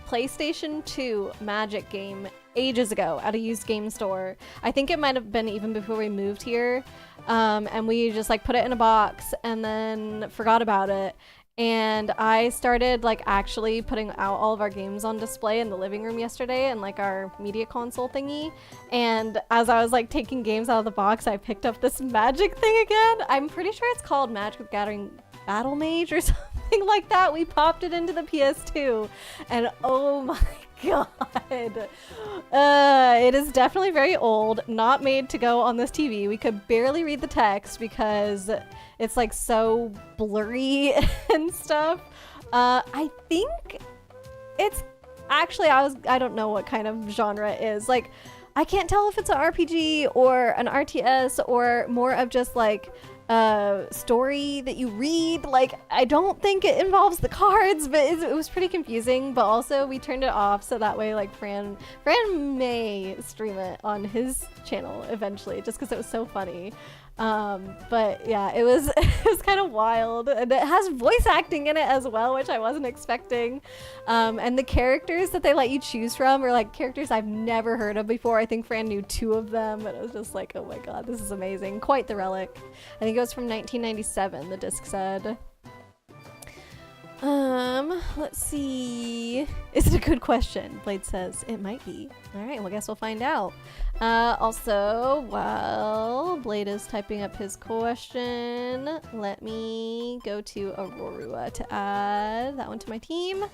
PlayStation 2 magic game ages ago at a used game store. I think it might have been even before we moved here. And we just like put it in a box and then forgot about it. And I started like actually putting out all of our games on display in the living room yesterday and like our media console thingy. And as I was like taking games out of the box, I picked up this magic thing again. I'm pretty sure it's called Magic the Gathering Battle Mage or something like that. We popped it into the PS2 and oh my god. It is definitely very old, not made to go on this TV. We could barely read the text because it's like so blurry and stuff. I think it's actually, I don't know what kind of genre it is. Like, I can't tell if it's an RPG or an RTS or more of just like a story that you read. Like, I don't think it involves the cards, but it was pretty confusing. But also we turned it off so that way like Fran may stream it on his channel eventually, just because it was so funny. But yeah, it was kind of wild, and it has voice acting in it as well, which I wasn't expecting. And the characters that they let you choose from are like characters I've never heard of before. I think Fran knew 2 of them, and it was just like, oh my god, this is amazing. Quite the relic. I think it was from 1997, the disc said. Let's see. Is it a good question? Blade says it might be. All right, well, I guess we'll find out. Also, while Blade is typing up his question, let me go to Aurorua to add that one to my team.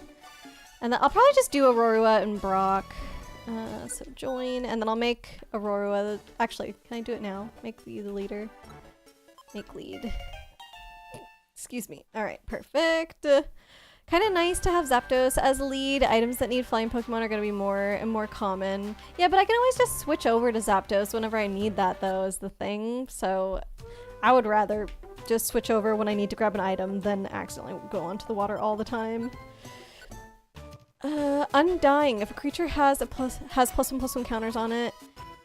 And then I'll probably just do Aurorua and Brock. So join, and then I'll make Aurorua. Actually, can I do it now? Make you the leader. Make lead. Excuse me. All right, perfect. Kind of nice to have Zapdos as lead. Items that need flying Pokemon are going to be more and more common. Yeah, but I can always just switch over to Zapdos whenever I need that, though, is the thing. So I would rather just switch over when I need to grab an item than accidentally go onto the water all the time. Undying. If a creature has +1/+1 counters on it,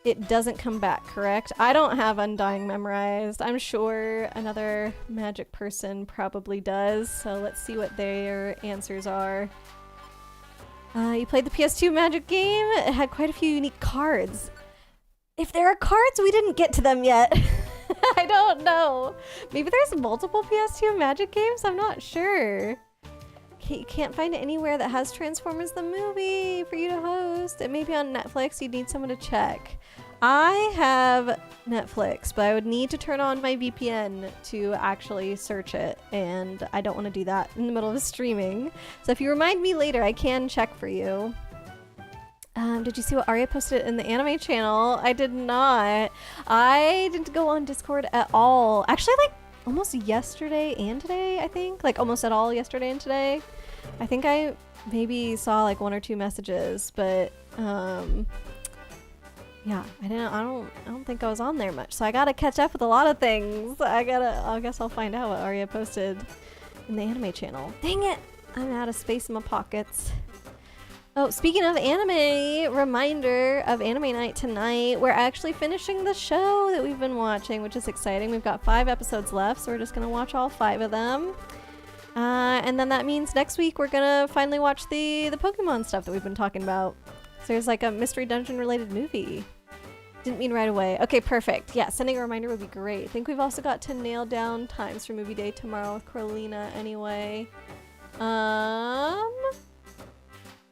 it doesn't come back, correct? I don't have Undying memorized. I'm sure another magic person probably does, so let's see what their answers are. You played the PS2 magic game? It had quite a few unique cards. If there are cards, we didn't get to them yet. I don't know. Maybe there's multiple PS2 magic games? I'm not sure. Okay, you can't find it anywhere that has Transformers the movie for you to host. It may be on Netflix. You need someone to check. I have Netflix, but I would need to turn on my VPN to actually search it, and I don't want to do that in the middle of streaming. So if you remind me later, I can check for you. Did you see what Arya posted in the anime channel? I did not. I didn't go on Discord at all. Actually, like, almost yesterday and today, I think. Like, almost at all yesterday and today. I think I maybe saw, like, 1 or 2 messages, but, yeah, I don't think I was on there much. So I gotta catch up with a lot of things. I guess I'll find out what Arya posted in the anime channel. Dang it! I'm out of space in my pockets. Oh, speaking of anime, reminder of anime night tonight. We're actually finishing the show that we've been watching, which is exciting. We've got 5 episodes left, so we're just gonna watch all 5 of them. And then that means next week we're gonna finally watch the Pokemon stuff that we've been talking about. So there's like a Mystery Dungeon related movie. Didn't mean right away. Okay, perfect. Yeah, sending a reminder would be great. I think we've also got to nail down times for movie day tomorrow with Carolina anyway.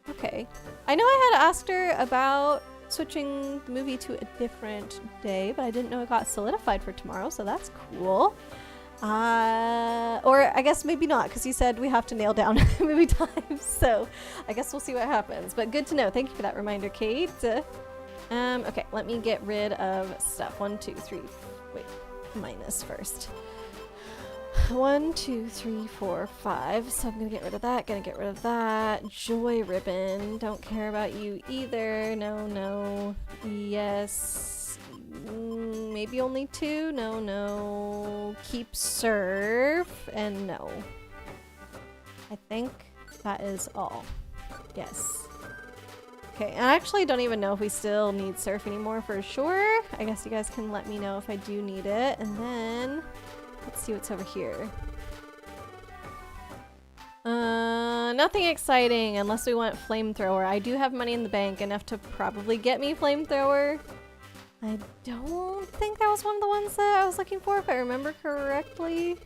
Okay. I know I had asked her about switching the movie to a different day, but I didn't know it got solidified for tomorrow, so that's cool. Or I guess maybe not, because you said we have to nail down movie times, so I guess we'll see what happens. But good to know. Thank you for that reminder, Kate. Okay, let me get rid of stuff. 1, 2, 3. Wait, minus first. 1, 2, 3, 4, 5. So I'm gonna get rid of that, gonna get rid of that. Joy ribbon. Don't care about you either. No, no. Yes. Maybe only 2. No, no. Keep surf. And no. I think that is all. Yes. Okay, I actually don't even know if we still need surf anymore for sure. I guess you guys can let me know if I do need it. And then let's see what's over here. Nothing exciting unless we want flamethrower. I do have money in the bank, enough to probably get me flamethrower. I don't think that was one of the ones that I was looking for, if I remember correctly.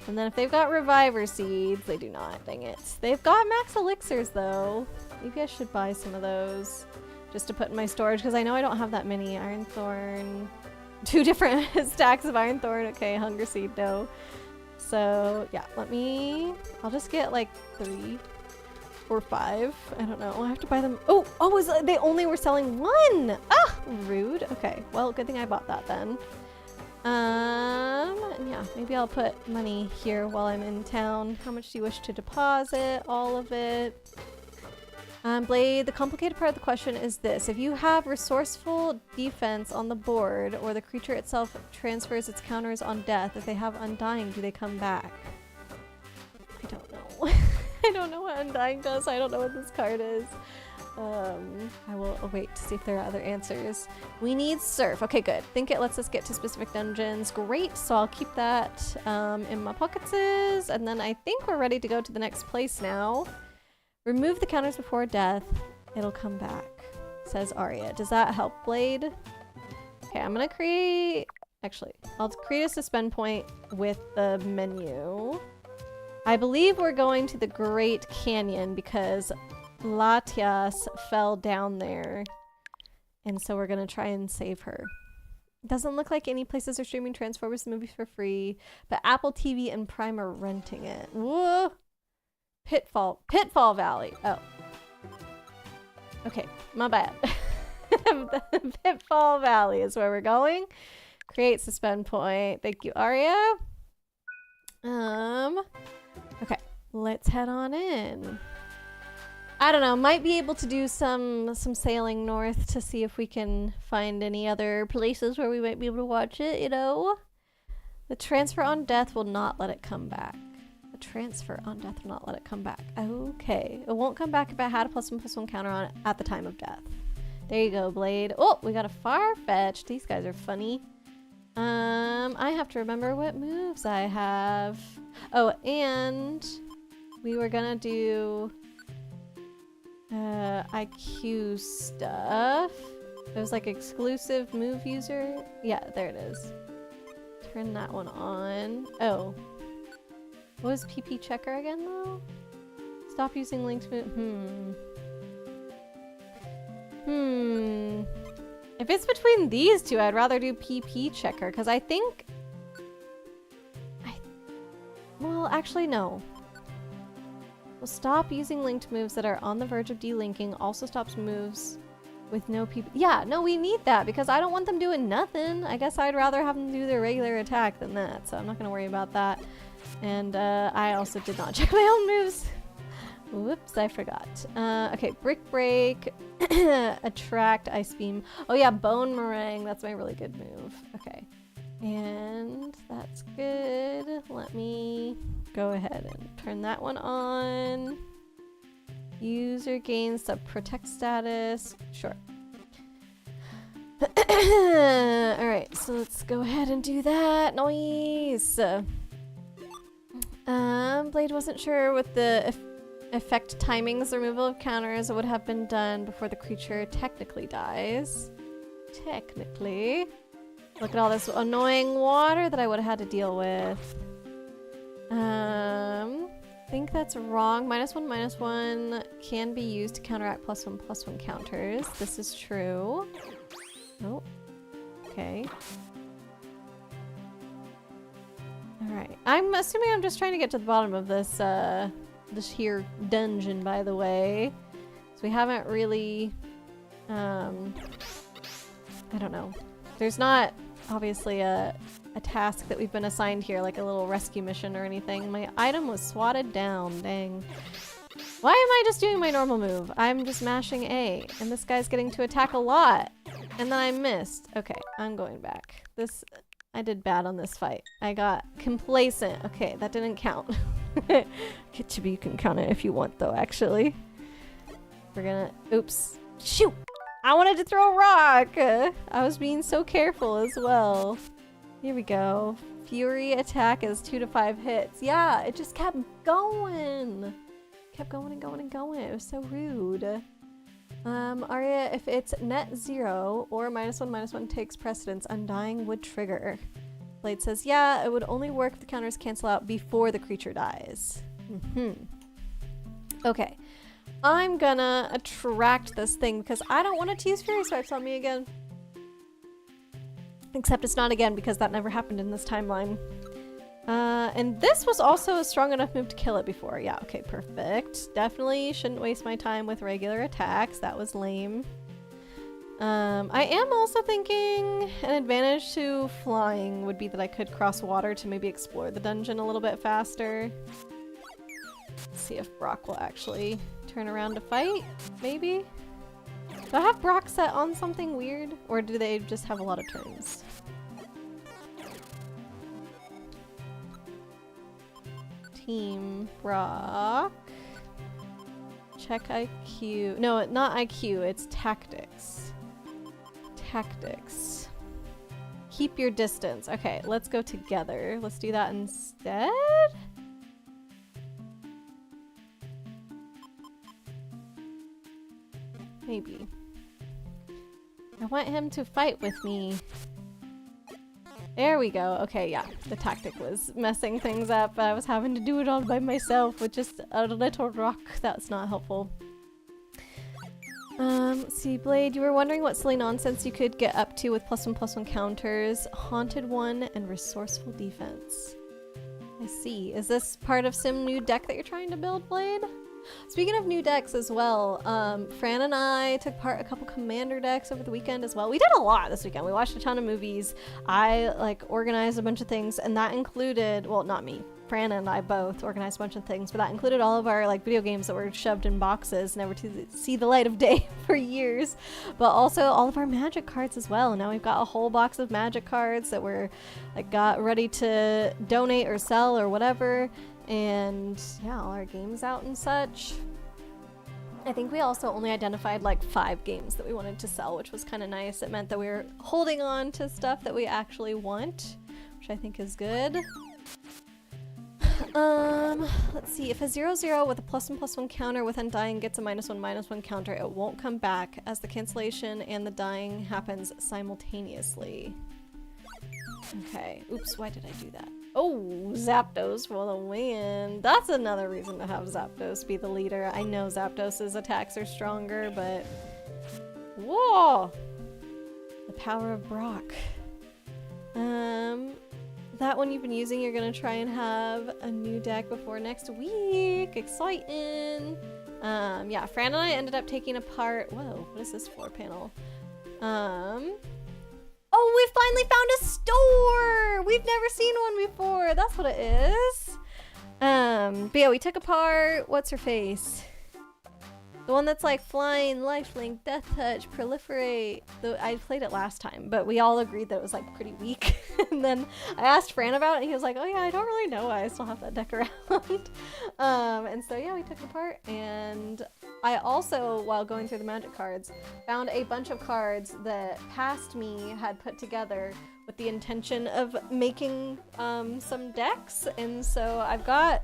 And then if they've got reviver seeds, they do not, dang it. They've got max elixirs though. Maybe I should buy some of those just to put in my storage, because I know I don't have that many. Ironthorn. 2 different stacks of Ironthorn. Okay, Hunger Seed, no. So, yeah, I'll just get like 3 or 5. I don't know. I have to buy them. Oh, they only were selling 1! Ah, rude. Okay, well, good thing I bought that then. Yeah, maybe I'll put money here while I'm in town. How much do you wish to deposit? All of it. Blade, the complicated part of the question is this. If you have resourceful defense on the board, or the creature itself transfers its counters on death, if they have Undying, do they come back? I don't know. I don't know what Undying does. I don't know what this card is. I will wait to see if there are other answers. We need surf. Okay, good. Think it lets us get to specific dungeons. Great. So I'll keep that in my pockets. And then I think we're ready to go to the next place now. Remove the counters before death. It'll come back, says Arya. Does that help, Blade? Okay, I'm gonna create... Actually, I'll create a suspend point with the menu. I believe we're going to the Great Canyon because Latias fell down there. And so we're gonna try and save her. Doesn't look like any places are streaming Transformers movies for free, but Apple TV and Prime are renting it. Whoa! Pitfall Valley. Oh. Okay, my bad. Pitfall Valley is where we're going. Create suspend point. Thank you, Arya. Okay, let's head on in. I don't know, might be able to do some sailing north to see if we can find any other places where we might be able to watch it, you know? The transfer on death will not let it come back. The transfer on death will not let it come back. Okay. It won't come back if I had a +1/+1 counter on it at the time of death. There you go, Blade. Oh, we got a Farfetch. These guys are funny. I have to remember what moves I have. Oh, and we were gonna do IQ stuff. It was like exclusive move user. Yeah, there it is. Turn that one on. Oh. What was PP checker again though? Stop using linked move. If it's between these two, I'd rather do PP checker, because I think... Well, actually, no. We'll stop using linked moves that are on the verge of delinking. Also stops moves with no PP... Yeah, no, we need that, because I don't want them doing nothing. I guess I'd rather have them do their regular attack than that, so I'm not going to worry about that. And I also did not check my own moves. Whoops, I forgot. Okay, Brick Break, Attract, Ice Beam. Oh yeah, Bone Meringue, that's my really good move. Okay, and that's good. Let me go ahead and turn that one on. User gains sub protect status. Sure. Alright, so let's go ahead and do that. Nice! Blade wasn't sure with the effect timings. The removal of counters would have been done before the creature technically dies. Technically. Look at all this annoying water that I would have had to deal with. I think that's wrong. -1/-1 can be used to counteract +1/+1 counters. This is true. Oh. Okay. Alright. I'm assuming I'm just trying to get to the bottom of this, this here dungeon, by the way. So we haven't really, I don't know. There's not, obviously, a task that we've been assigned here, like a little rescue mission or anything. My item was swatted down, dang. Why am I just doing my normal move? I'm just mashing A, and this guy's getting to attack a lot. And then I missed. Okay, I'm going back. I did bad on this fight. I got complacent. Okay, that didn't count. You can count it if you want, though, actually. We're gonna... Oops. Shoot! I wanted to throw a rock! I was being so careful as well. Here we go. Fury attack is 2 to 5 hits. Yeah, it just kept going! Kept going and going and going. It was so rude. Aria, if it's net 0 or -1/-1 takes precedence, Undying would trigger. Blade says, yeah, it would only work if the counters cancel out before the creature dies. Okay. I'm gonna attract this thing because I don't want it to use Fury Swipes on me again. Except it's not again because that never happened in this timeline. And this was also a strong enough move to kill it before. Yeah, okay, perfect. Definitely shouldn't waste my time with regular attacks. That was lame. I am also thinking an advantage to flying would be that I could cross water to maybe explore the dungeon a little bit faster. Let's see if Brock will actually turn around to fight, maybe? Do I have Brock set on something weird? Or do they just have a lot of turns? Team Brock. Check IQ. No, not IQ, it's tactics. Tactics. Keep your distance. Okay, let's go together. Let's do that instead. Maybe. I want him to fight with me. There we go. Okay, yeah. The tactic was messing things up. I was having to do it all by myself with just a little rock. That's not helpful. Let's see, Blade, you were wondering what silly nonsense you could get up to with +1/+1 counters. Haunted One and Resourceful Defense. I see. Is this part of some new deck that you're trying to build, Blade? Speaking of new decks as well, Fran and I took part a couple commander decks over the weekend as well. We did a lot this weekend. We watched a ton of movies. I organized a bunch of things, and that included, well, not me. Fran and I both organized a bunch of things, but that included all of our video games that were shoved in boxes, never to see the light of day for years, but also all of our Magic cards as well. Now we've got a whole box of Magic cards that we're got ready to donate or sell or whatever. And yeah, all our games out and such. I think we also only identified like 5 games that we wanted to sell, which was kind of nice. It meant that we were holding on to stuff that we actually want, which I think is good. Let's see. If a 0/0 with a +1/+1 counter with undying gets a -1/-1 counter, it won't come back as the cancellation and the dying happens simultaneously. Okay. Oops, why did I do that? Oh, Zapdos for the win. That's another reason to have Zapdos be the leader. I know Zapdos's attacks are stronger, but... Whoa! The power of Brock. That one you've been using, you're gonna try and have a new deck before next week. Exciting! Yeah, Fran and I ended up taking apart... Whoa, what is this floor panel? Oh, we finally found a store! We've never seen one before. That's what it is. But yeah, we took apart... What's her face? The one that's like flying, lifelink, death touch, proliferate. I played it last time, but we all agreed that it was like pretty weak. And then I asked Fran about it and he was like, oh yeah, I don't really know why I still have that deck around. And so yeah, we took it apart, and I also, while going through the magic cards, found a bunch of cards that Past Me had put together with the intention of making some decks. And so I've got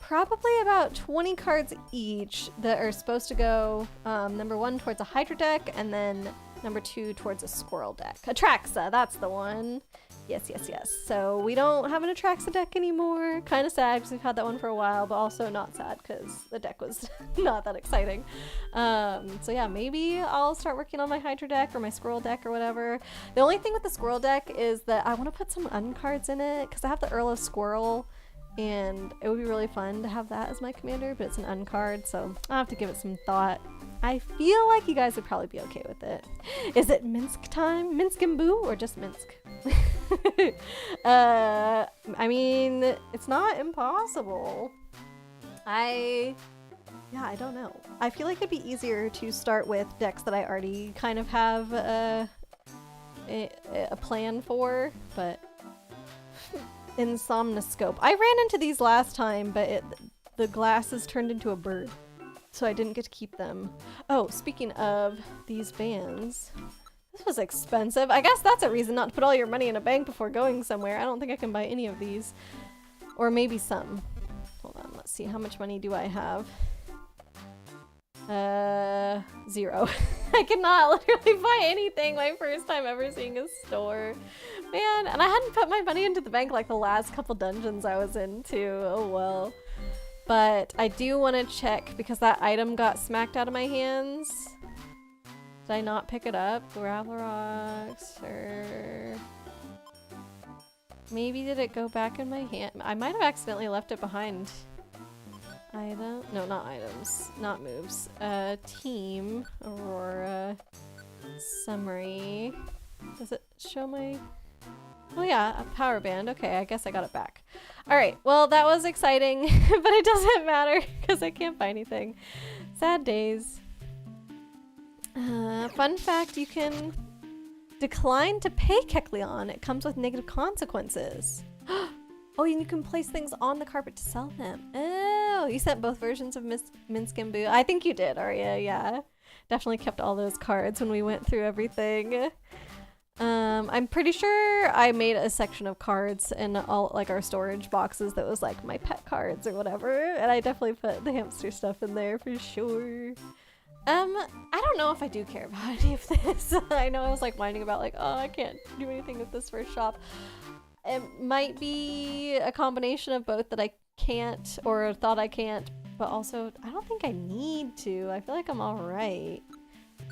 probably about 20 cards each that are supposed to go number 1 towards a Hydra deck, and then number 2 towards a Squirrel deck. Atraxa, that's the one. Yes, yes, yes. So we don't have an Atraxa deck anymore. Kind of sad because we've had that one for a while, but also not sad because the deck was not that exciting. So yeah, maybe I'll start working on my Hydra deck or my Squirrel deck or whatever. The only thing with the Squirrel deck is that I want to put some uncards in it because I have the Earl of Squirrel, and it would be really fun to have that as my commander, but it's an uncard, so I'll have to give it some thought. I feel like you guys would probably be okay with it. Is it Minsk time? Minsk and Boo, or just Minsk? I mean, it's not impossible. Yeah, I don't know. I feel like it'd be easier to start with decks that I already kind of have a plan for, but... Insomnoscope. I ran into these last time, but the glasses turned into a bird, so I didn't get to keep them. Oh, speaking of these bands, this was expensive. I guess that's a reason not to put all your money in a bank before going somewhere. I don't think I can buy any of these. Or maybe some. Hold on, let's see. How much money do I have? 0. I cannot literally buy anything. My first time ever seeing a store. Man, and I hadn't put my money into the bank like the last couple dungeons I was in too. Oh well. But I do want to check because that item got smacked out of my hands. Did I not pick it up? Gravel rocks, or... Maybe did it go back in my hand? I might have accidentally left it behind. Item? No, not items. Not moves. Team. Aurora. Summary. Does it show my... Oh yeah, a power band. Okay, I guess I got it back. Alright, well that was exciting, but it doesn't matter because I can't buy anything. Sad days. Fun fact, you can decline to pay Kecleon. It comes with negative consequences. Oh, and you can place things on the carpet to sell them. Oh, you sent both versions of Minsk and Boo. I think you did, Arya, yeah. Definitely kept all those cards when we went through everything. I'm pretty sure I made a section of cards in all like our storage boxes that was like my pet cards or whatever, and I definitely put the hamster stuff in there for sure. I don't know if I do care about any of this. I know I was like whining about like, oh, I can't do anything with this first shop. It might be a combination of both that I can't or thought I can't, but also I don't think I need to. I feel like I'm all right.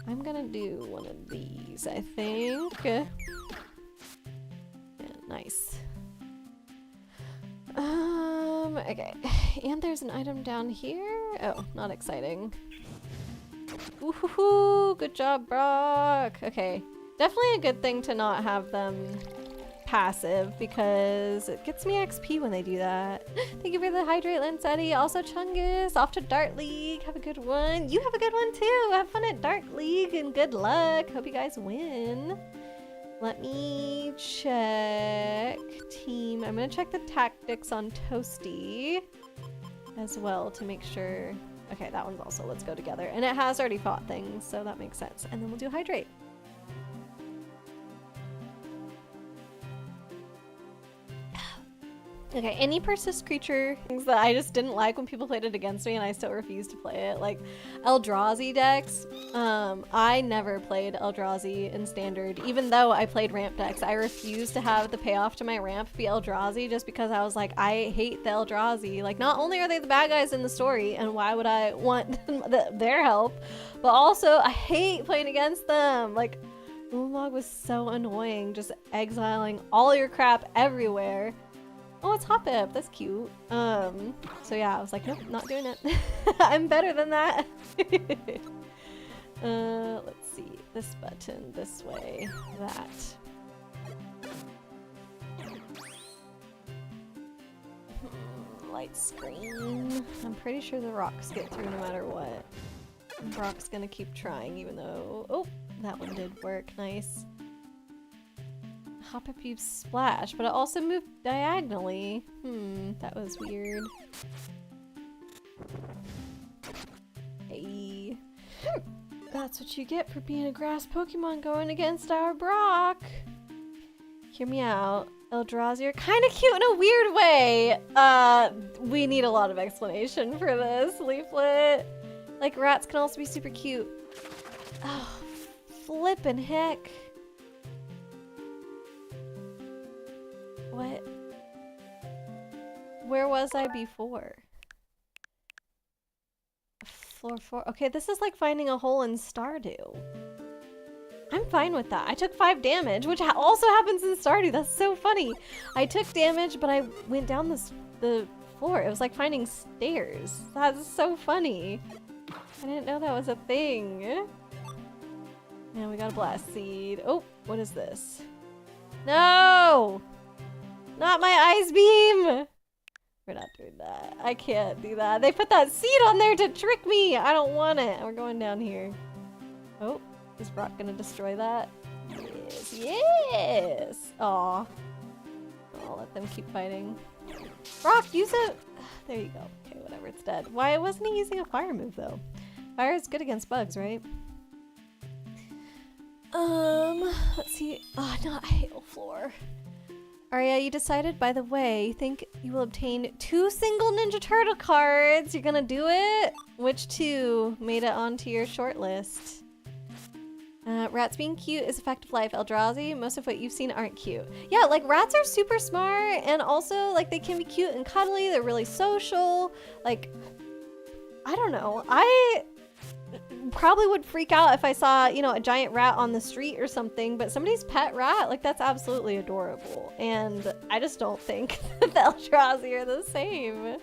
I'm gonna do one of these, I think. Yeah, nice. Okay. And there's an item down here. Oh, not exciting. Woohoo! Good job, Brock! Okay. Definitely a good thing to not have them passive because it gets me XP when they do that. Thank you for the hydrate, Lancetti. Also Chungus, off to Dart League. Have a good one. You have a good one too. Have fun at Dart League and good luck. Hope you guys win. Let me check team. I'm gonna check the tactics on Toasty as well to make sure Okay, that one's also let's go together. And it has already fought things, so that makes sense. And then we'll do hydrate. Okay, any persist creature, things that I just didn't like when people played it against me and I still refuse to play it. Like Eldrazi decks, I never played Eldrazi in standard. Even though I played ramp decks, I refused to have the payoff to my ramp be Eldrazi just because I was like, I hate the Eldrazi. Like, not only are they the bad guys in the story and why would I want their help, but also I hate playing against them. Like, Ulamog was so annoying, just exiling all your crap everywhere. Oh, it's Hoppip. That's cute. So yeah, I was like, nope, not doing it. I'm better than that. Let's see. This button, this way, that. Light screen. I'm pretty sure the rocks get through no matter what. Brock's gonna keep trying even though... Oh, that one did work. Nice. Hoppip used splash, but it also moved diagonally. That was weird. Hey. That's what you get for being a grass Pokemon going against our Brock. Hear me out. Eldrazi are kind of cute in a weird way. We need a lot of explanation for this, Leaflet. Like, rats can also be super cute. Oh, flippin' heck. What? Where was I before? Floor 4. Okay, this is like finding a hole in Stardew. I'm fine with that. I took 5 damage, which also happens in Stardew. That's so funny. I took damage, but I went down the floor. It was like finding stairs. That's so funny. I didn't know that was a thing. Now we got a blast seed. Oh, what is this? No! Not my ice beam! We're not doing that. I can't do that. They put that seed on there to trick me! I don't want it. We're going down here. Oh, is Brock gonna destroy that? Yes, yes! Aw. I'll let them keep fighting. Brock, use it! There you go. Okay, whatever, it's dead. Why wasn't he using a fire move, though? Fire is good against bugs, right? Let's see. Oh, not Hail Floor. Arya, you decided, by the way, you think you will obtain 2 single Ninja Turtle cards. You're gonna do it? Which 2 made it onto your shortlist? Rats being cute is a fact of life. Eldrazi, most of what you've seen aren't cute. Yeah, like, rats are super smart, and also, like, they can be cute and cuddly. They're really social. Like, I don't know. I probably would freak out if I saw, you know, a giant rat on the street or something, but somebody's pet rat, like, that's absolutely adorable. And I just don't think that the Eldrazi are the same.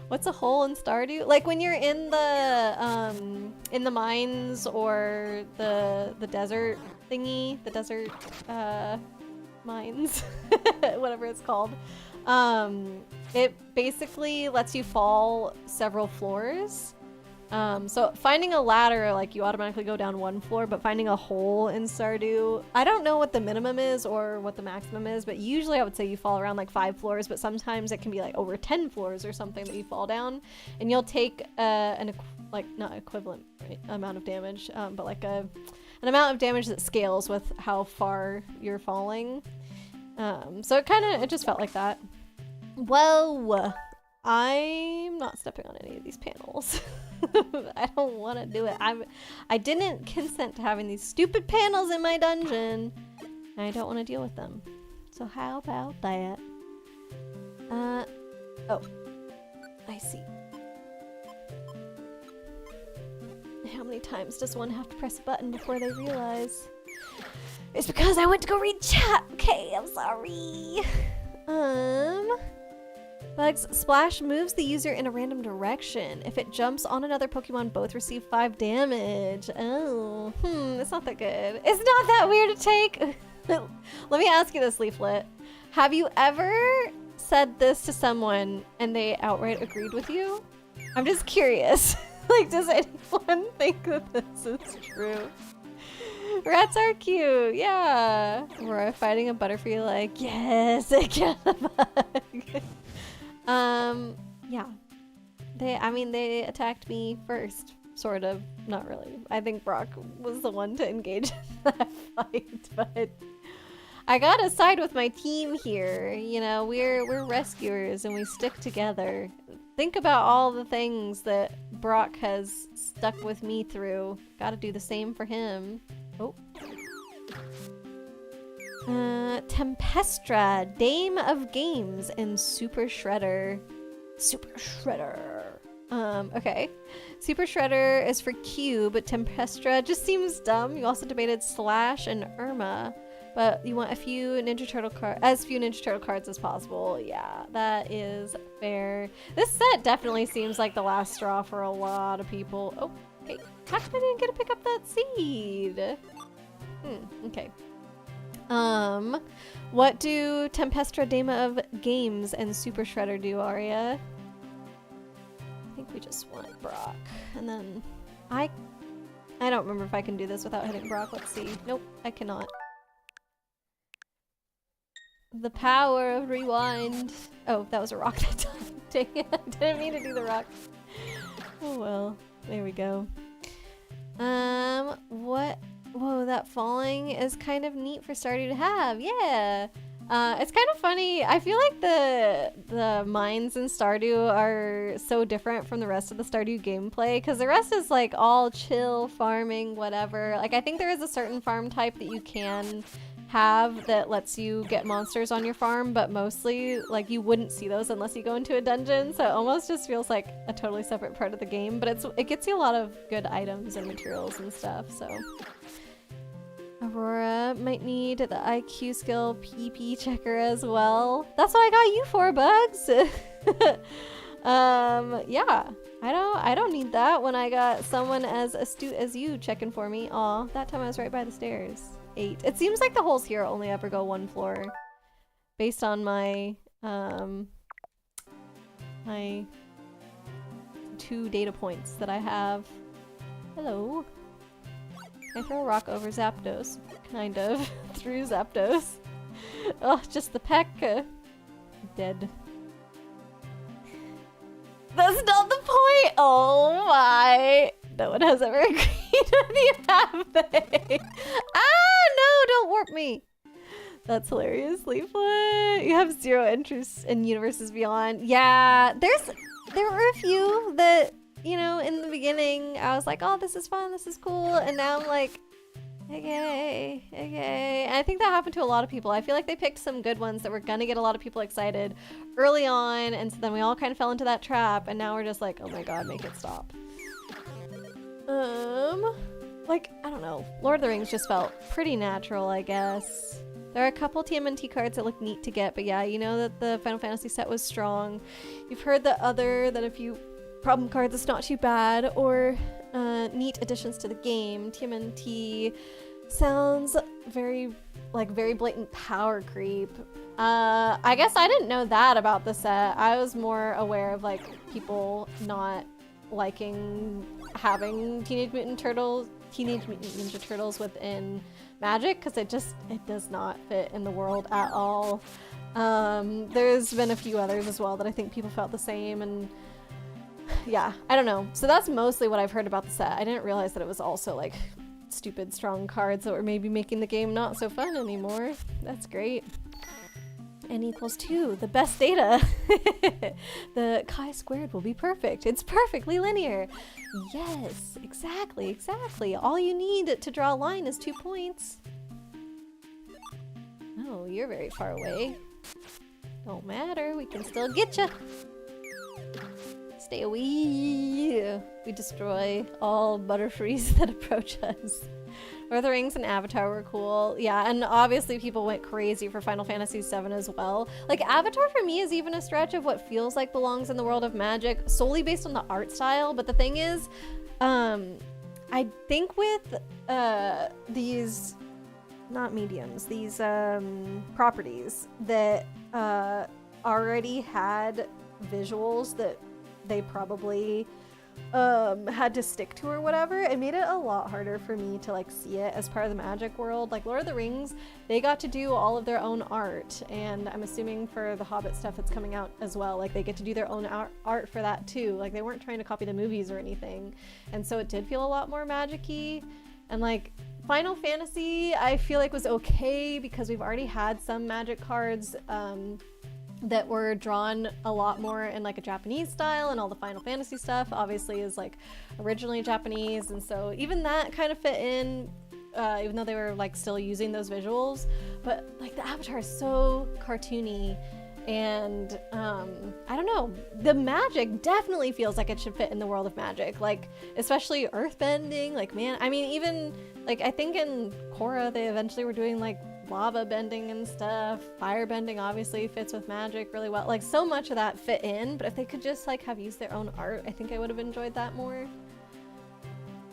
What's a hole in Stardew? Like when you're in the mines or the desert thingy, the desert mines, whatever it's called. It basically lets you fall several floors. So finding a ladder, like, you automatically go down 1 floor, but finding a hole in Stardew, I don't know what the minimum is or what the maximum is, but usually I would say you fall around like 5 floors, but sometimes it can be like over 10 floors or something that you fall down, and you'll take not equivalent, right, amount of damage, but like an amount of damage that scales with how far you're falling. So it just felt like that. Whoa! I'm not stepping on any of these panels. I don't want to do it. I didn't consent to having these stupid panels in my dungeon, and I don't want to deal with them. So how about that? Oh, I see. How many times does one have to press a button before they realize? It's because I went to go read chat. Okay, I'm sorry. Bugs, Splash moves the user in a random direction. If it jumps on another Pokemon, both receive 5 damage. Oh, it's not that good. It's not that weird to take. Let me ask you this, Leaflet. Have you ever said this to someone and they outright agreed with you? I'm just curious. Like, does anyone think that this is true? Rats are cute, yeah. We're fighting a Butterfree like, yes, I got a bug. Yeah. They attacked me first, sort of. Not really. I think Brock was the one to engage in that fight, but I gotta side with my team here. You know, we're rescuers and we stick together. Think about all the things that Brock has stuck with me through. Gotta do the same for him. Oh. Tempestra, Dame of Games, and Super Shredder. Super Shredder. Okay. Super Shredder is for Q, but Tempestra just seems dumb. You also debated Slash and Irma, but you want a few Ninja Turtle cards as possible. Yeah, that is fair. This set definitely seems like the last straw for a lot of people. Oh, hey, how come I didn't get to pick up that seed? Okay. What do Tempestra, Dame of Games, and Super Shredder do, Aria? I think we just want Brock. And then I don't remember if I can do this without hitting Brock. Let's see. Nope, I cannot. The power of rewind. Oh, that was a rock that time. Dang it, I didn't mean to do the rock. Oh well, there we go. What? Whoa, that falling is kind of neat for Stardew to have. Yeah. It's kind of funny. I feel like the mines in Stardew are so different from the rest of the Stardew gameplay, because the rest is like all chill farming, whatever. Like I think there is a certain farm type that you can have that lets you get monsters on your farm, but mostly like you wouldn't see those unless you go into a dungeon, so it almost just feels like a totally separate part of the game, but it gets you a lot of good items and materials and stuff, so. Aurora might need the IQ skill PP checker as well. That's what I got you for, Bugs. Yeah, I don't need that when I got someone as astute as you checking for me. Aw, that time I was right by the stairs. 8. It seems like the holes here only ever go 1 floor, based on my my 2 data points that I have. Hello. I throw a rock over Zapdos. Kind of. Through Zapdos. Oh, just the peck. Dead. That's not the point! Oh my! No one has ever agreed with me, have they? Ah, no! Don't warp me! That's hilarious, Leaflet. You have 0 interest in Universes Beyond. Yeah, there were a few that, you know, in the beginning, I was like, oh, this is fun, this is cool, and now I'm like, okay. And I think that happened to a lot of people. I feel like they picked some good ones that were gonna get a lot of people excited early on, and so then we all kind of fell into that trap, and now we're just like, oh my god, make it stop. Like, I don't know. Lord of the Rings just felt pretty natural, I guess. There are a couple TMNT cards that look neat to get, but yeah, you know that the Final Fantasy set was strong. You've heard that a few problem cards is not too bad, or neat additions to the game. TMNT sounds very blatant power creep. I guess I didn't know that about the set. I was more aware of like people not liking having Teenage Mutant Ninja Turtles within Magic, because it does not fit in the world at all. There's been a few others as well that I think people felt the same, and yeah, I don't know. So that's mostly what I've heard about the set. I didn't realize that it was also like stupid strong cards that were maybe making the game not so fun anymore. That's great. N equals 2, the best data. The chi-squared will be perfect. It's perfectly linear. Yes, exactly. All you need to draw a line is 2 points. Oh, you're very far away. Don't matter, we can still get you. Stay away. We destroy all Butterfrees that approach us. Lord of the Rings and Avatar were cool. Yeah, and obviously people went crazy for Final Fantasy VII as well. Like, Avatar for me is even a stretch of what feels like belongs in the world of Magic, solely based on the art style. But the thing is, I think with these, not mediums, these properties that already had visuals that they probably had to stick to or whatever, it made it a lot harder for me to like see it as part of the magic world. Like Lord of the Rings, they got to do all of their own art, and I'm assuming for the Hobbit stuff that's coming out as well, like they get to do their own art for that too. Like they weren't trying to copy the movies or anything, and so it did feel a lot more magic-y. And like Final Fantasy, I feel like was okay because we've already had some magic cards that were drawn a lot more in like a Japanese style, and all the Final Fantasy stuff obviously is like originally Japanese, and so even that kind of fit in, even though they were like still using those visuals. But like the avatar is so cartoony, and I don't know, the magic definitely feels like it should fit in the world of magic, like especially earthbending. Like man, I mean, even like I think in Korra they eventually were doing like lava bending and stuff. Fire bending obviously fits with magic really well. Like so much of that fit in, but if they could just like have used their own art, I think I would have enjoyed that more.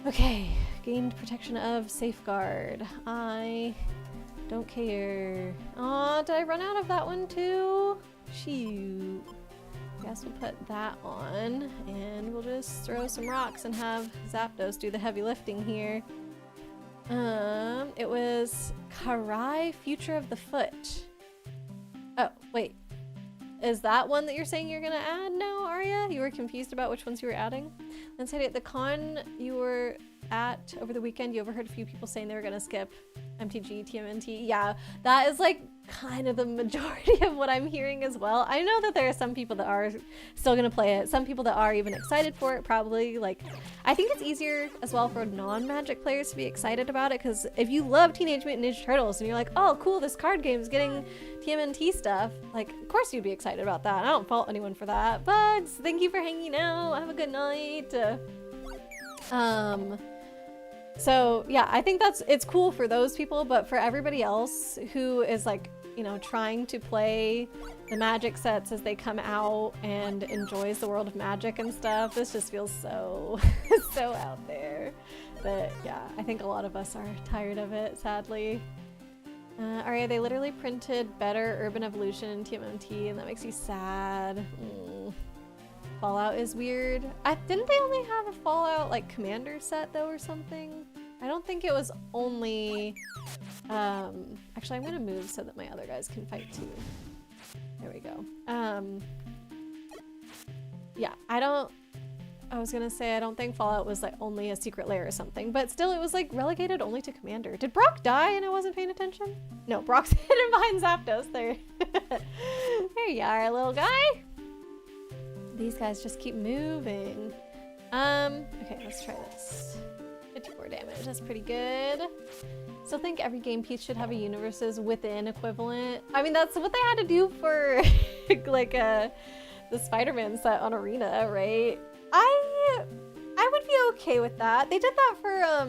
Okay, gained protection of safeguard. I don't care. Aw, did I run out of that one too? Shoot. Guess we'll put that on, and we'll just throw some rocks and have Zapdos do the heavy lifting here. It was Karai, Future of the Foot. Oh, wait. Is that one that you're saying you're gonna add now, Arya? You were confused about which ones you were adding? Then said at the con you were at over the weekend, you overheard a few people saying they were gonna skip MTG, TMNT. Yeah, that is like kind of the majority of what I'm hearing as well. I know that there are some people that are still gonna play it, some people that are even excited for it probably. Like, I think it's easier as well for non-Magic players to be excited about it, because if you love Teenage Mutant Ninja Turtles and you're like, oh cool, this card game is getting TMNT stuff, like of course you'd be excited about that. I don't fault anyone for that. Bugs, thank you for hanging out. Have a good night. So yeah, I think it's cool for those people, but for everybody else who is like, you know, trying to play the Magic sets as they come out and enjoys the world of Magic and stuff, this just feels so so out there that yeah, I think a lot of us are tired of it, sadly. Aria, they literally printed better Urban Evolution in TMNT, and that makes you sad. Fallout is weird. Didn't they only have a Fallout like Commander set though or something? I don't think it was only... actually, I'm gonna move so that my other guys can fight too. There we go. Yeah, I was gonna say I don't think Fallout was like only a secret lair or something, but still it was like relegated only to Commander. Did Brock die and I wasn't paying attention? No, Brock's hidden behind Zapdos there. There you are, little guy. These guys just keep moving. Okay, let's try this. 54 damage, that's pretty good. Still think every game piece should have a universes within equivalent. I mean, that's what they had to do for like the Spider-Man set on Arena, right? I would be okay with that. They did that for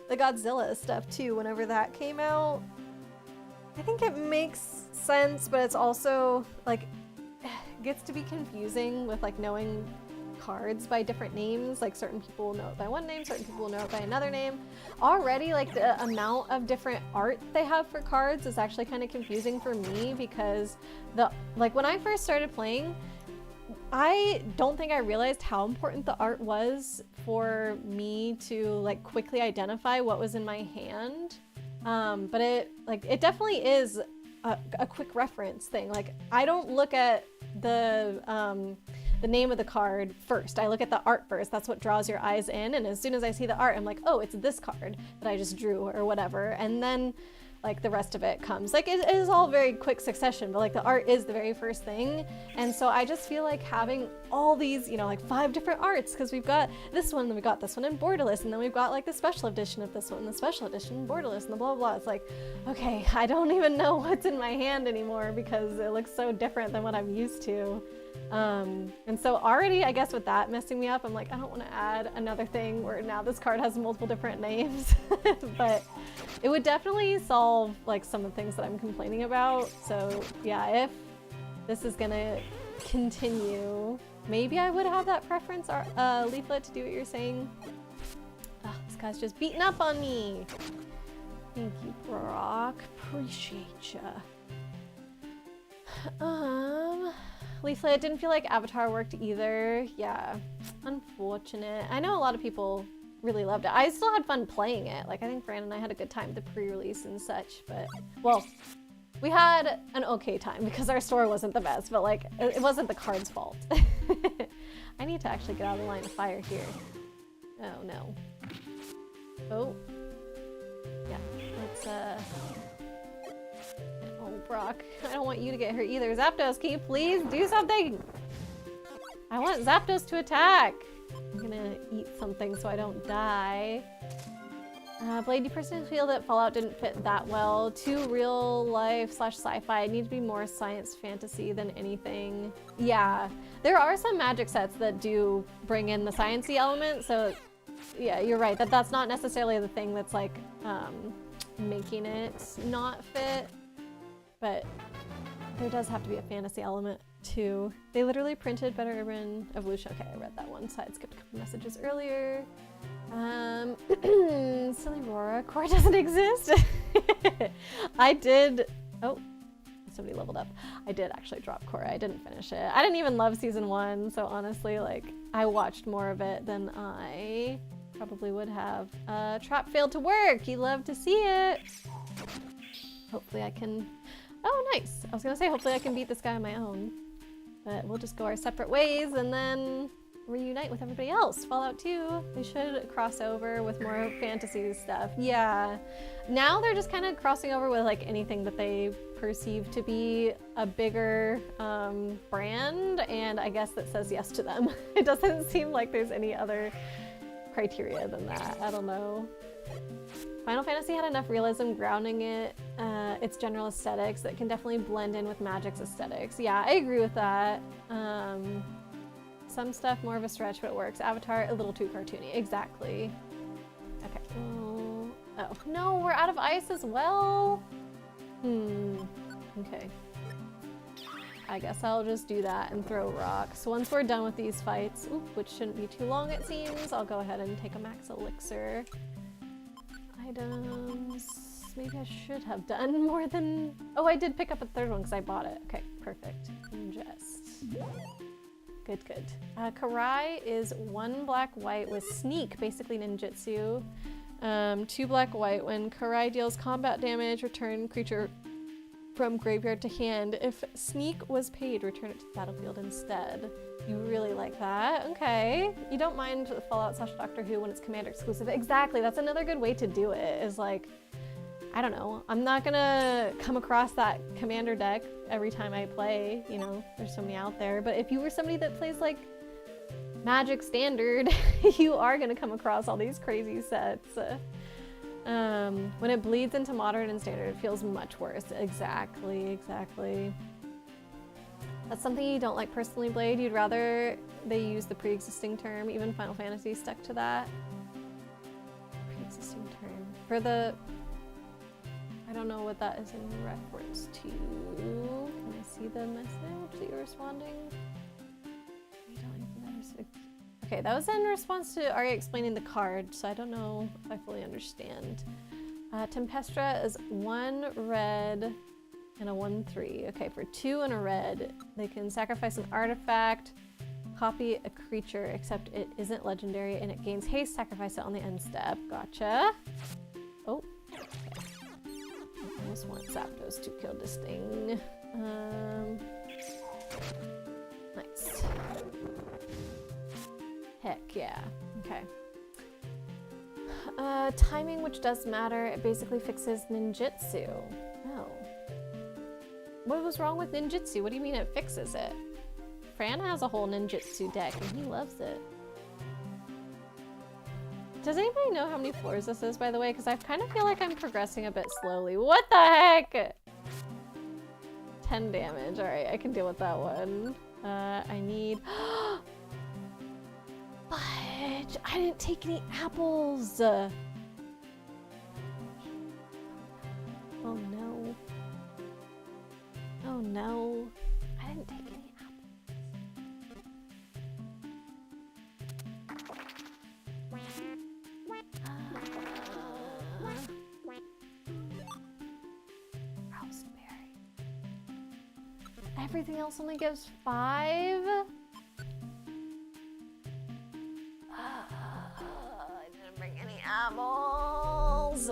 the Godzilla stuff too, whenever that came out. I think it makes sense, but it's also like gets to be confusing with like knowing cards by different names. Like certain people will know it by one name, certain people will know it by another name. Already like the amount of different art they have for cards is actually kind of confusing for me, because when I first started playing, I don't think I realized how important the art was for me to like quickly identify what was in my hand. But it definitely is a quick reference thing. Like I don't look at the name of the card first. I look at the art first. That's what draws your eyes in. And as soon as I see the art, I'm like, oh, it's this card that I just drew or whatever. And then like the rest of it comes. Like it is all very quick succession, but like the art is the very first thing. And so I just feel like having all these, you know, like 5 different arts, because we've got this one, then we got this one in borderless, and then we've got like the special edition of this one, the special edition in borderless, and the blah, blah, blah. It's like, okay, I don't even know what's in my hand anymore because it looks so different than what I'm used to. And so already, I guess with that messing me up, I'm like, I don't want to add another thing where now this card has multiple different names, but it would definitely solve like some of the things that I'm complaining about. So yeah, if this is gonna continue, maybe I would have that preference leaflet to do what you're saying. Oh, this guy's just beating up on me. Thank you, Brock. Appreciate ya. Leaflet, it didn't feel like Avatar worked either. Yeah, unfortunate. I know a lot of people really loved it. I still had fun playing it. Like, I think Fran and I had a good time with the pre-release and such, but, well, we had an okay time because our store wasn't the best, but like, it wasn't the card's fault. I need to actually get out of the line of fire here. Oh no. Oh. Yeah, let's oh, Brock, I don't want you to get hurt either. Zapdos, can you please do something? I want Zapdos to attack. I'm gonna eat something so I don't die. Blade, you personally feel that Fallout didn't fit that well. Too real life / sci-fi. It needs to be more science fantasy than anything. Yeah, there are some magic sets that do bring in the sciencey element, so yeah, you're right. That's not necessarily the thing that's like making it not fit, but there does have to be a fantasy element too. They literally printed Better Urban Evolution. Okay, I read that one, so I skipped a couple messages earlier. Silly Rora, core doesn't exist. I did, oh, somebody leveled up. I did actually drop Korra. I didn't finish it. I didn't even love season 1, so honestly, like, I watched more of it than I probably would have. Trap failed to work. You love to see it. Hopefully I can, oh, nice. I was gonna say hopefully I can beat this guy on my own, but we'll just go our separate ways and then reunite with everybody else. Fallout 2, they should cross over with more fantasy stuff. Yeah, now they're just kind of crossing over with like anything that they perceive to be a bigger brand, and I guess that says yes to them. It doesn't seem like there's any other criteria than that. I don't know. Final Fantasy had enough realism grounding its general aesthetics that can definitely blend in with Magic's aesthetics. Yeah, I agree with that. Some stuff more of a stretch, but it works. Avatar, a little too cartoony. Exactly. Okay. Oh, no, we're out of ice as well? Okay. I guess I'll just do that and throw rocks. Once we're done with these fights, which shouldn't be too long it seems, I'll go ahead and take a max elixir. Items. Maybe I should have done more than... Oh, I did pick up a third one because I bought it. Okay, perfect. Ingest. Good, good. Karai is 1 black white with sneak, basically ninjutsu. 2 black white. When Karai deals combat damage, return creature from graveyard to hand. If sneak was paid, return it to the battlefield instead. You really like that? Okay. You don't mind Fallout / Doctor Who when it's Commander exclusive. Exactly, that's another good way to do it, is like, I don't know, I'm not gonna come across that Commander deck every time I play, you know, there's so many out there, but if you were somebody that plays like Magic Standard, you are gonna come across all these crazy sets. When it bleeds into Modern and Standard, it feels much worse. Exactly, exactly. That's something you don't like personally, Blade. You'd rather they use the pre-existing term. Even Final Fantasy stuck to that. Pre-existing term. For the... I don't know what that is in reference to. Can I see the message that you're responding? Okay, that was in response to Arya explaining the card, so I don't know if I fully understand. Tempestra is 1 red and a 1/3. Okay, for 2 and a red, they can sacrifice an artifact, copy a creature, except it isn't legendary, and it gains haste, sacrifice it on the end step. Gotcha. Oh. I almost want Zapdos to kill this thing. Nice. Heck yeah. Okay. Timing, which does matter. It basically fixes ninjutsu. Oh. What was wrong with ninjutsu? What do you mean it fixes it? Fran has a whole ninjutsu deck and he loves it. Does anybody know how many floors this is, by the way? Because I kind of feel like I'm progressing a bit slowly. What the heck? 10 damage. Alright, I can deal with that one. I need... Fudge! I didn't take any apples! Oh no. Oh no. I didn't take any apples. Raspberry. Everything else only gives 5? I didn't bring any apples.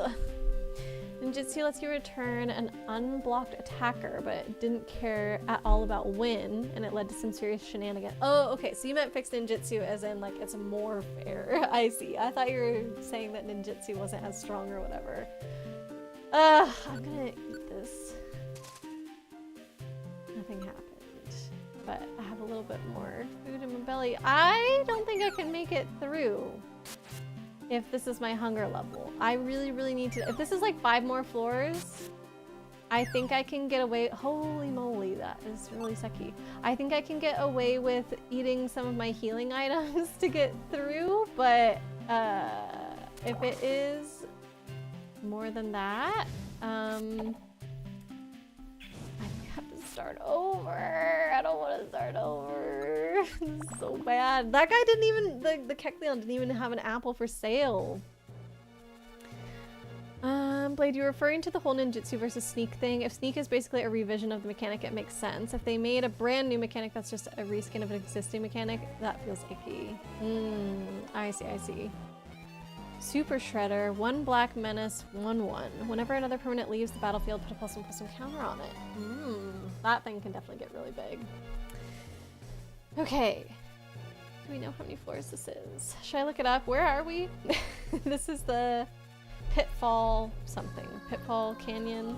Ninjutsu lets you return an unblocked attacker, but it didn't care at all about when, and it led to some serious shenanigans. Oh, okay, so you meant fixed ninjutsu as in, like, it's more fair. I see. I thought you were saying that ninjutsu wasn't as strong or whatever. I'm gonna eat this. Nothing happened. But I have a little bit more food in my belly. I don't think I can make it through if this is my hunger level. I really, really need to. If this is like 5 more floors, I think I can get away. Holy moly, that is really sucky. I think I can get away with eating some of my healing items to get through, but if it is more than that, I have to start over. I don't want to start over. This is so bad. That guy didn't even, the Kecleon didn't even have an apple for sale. Blade, you're referring to the whole ninjutsu versus sneak thing. If sneak is basically a revision of the mechanic, it makes sense. If they made a brand new mechanic that's just a reskin of an existing mechanic, that feels icky. I see, I see. Super Shredder, 1 Black Menace, 1/1. Whenever another permanent leaves the battlefield, put a +1/+1 counter on it. That thing can definitely get really big. Okay. Do we know how many floors this is? Should I look it up? Where are we? This is the Pitfall something. Pitfall Canyon.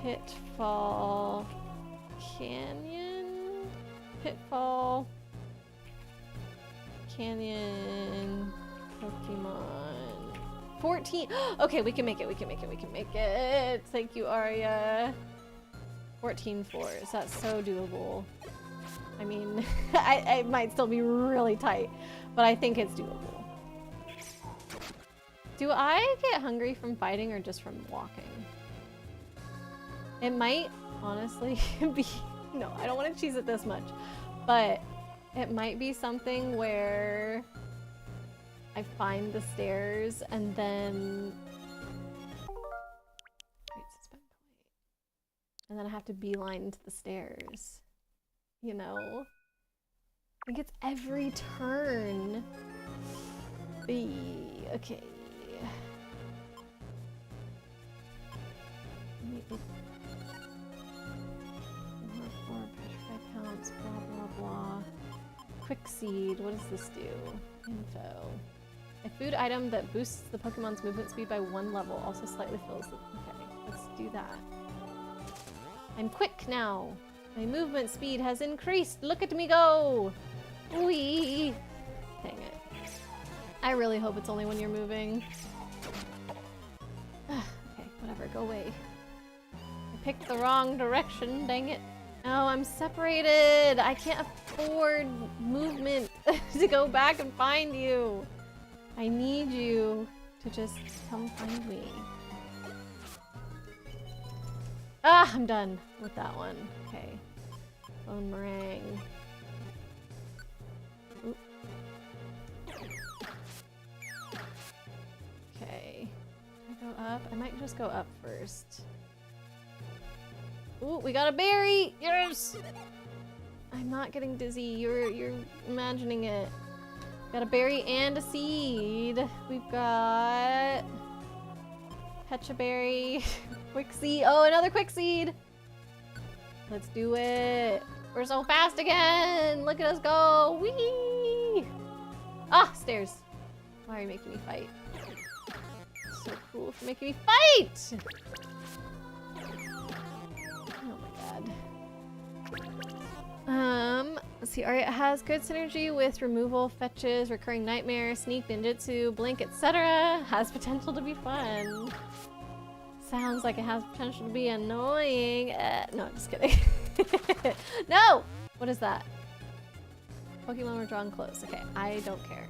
Pitfall Canyon? Pitfall Canyon. Pokemon 14. Okay, we can make it. We can make it. We can make it. Thank you, Arya. 14 floors. That's so doable. I mean, it might still be really tight, but I think it's doable. Do I get hungry from fighting or just from walking? It might honestly be. No, I don't want to cheese it this much, but it might be something where I find the stairs and then and then I have to beeline to the stairs. You know? I think it's every turn. Okay. More petrified pounce, blah blah blah. Quick seed, what does this do? Info. A food item that boosts the Pokemon's movement speed by 1 level, also slightly fills the... Okay, let's do that. I'm quick now! My movement speed has increased! Look at me go! Whee! Dang it. I really hope it's only when you're moving. Okay, whatever, go away. I picked the wrong direction, dang it. Oh, I'm separated! I can't afford movement to go back and find you! I need you to just come find me. Ah, I'm done with that one. Okay. Bone meringue. Oop. Okay. Can I go up? I might just go up first. Ooh, we got a berry! Yes! I'm not getting dizzy. You're imagining it. Got a berry and a seed. We've got Pecha berry, quick seed. Oh, another quick seed. Let's do it. We're so fast again. Look at us go. Whee! Ah, stairs. Why are you making me fight? So cool for making me fight. Oh my god. Let's see. Alright, it has good synergy with removal, fetches, recurring nightmare, sneak, ninjutsu, blink, etc. Has potential to be fun. Sounds like it has potential to be annoying. No, I'm just kidding. No! What is that? Pokemon were drawn close. Okay, I don't care.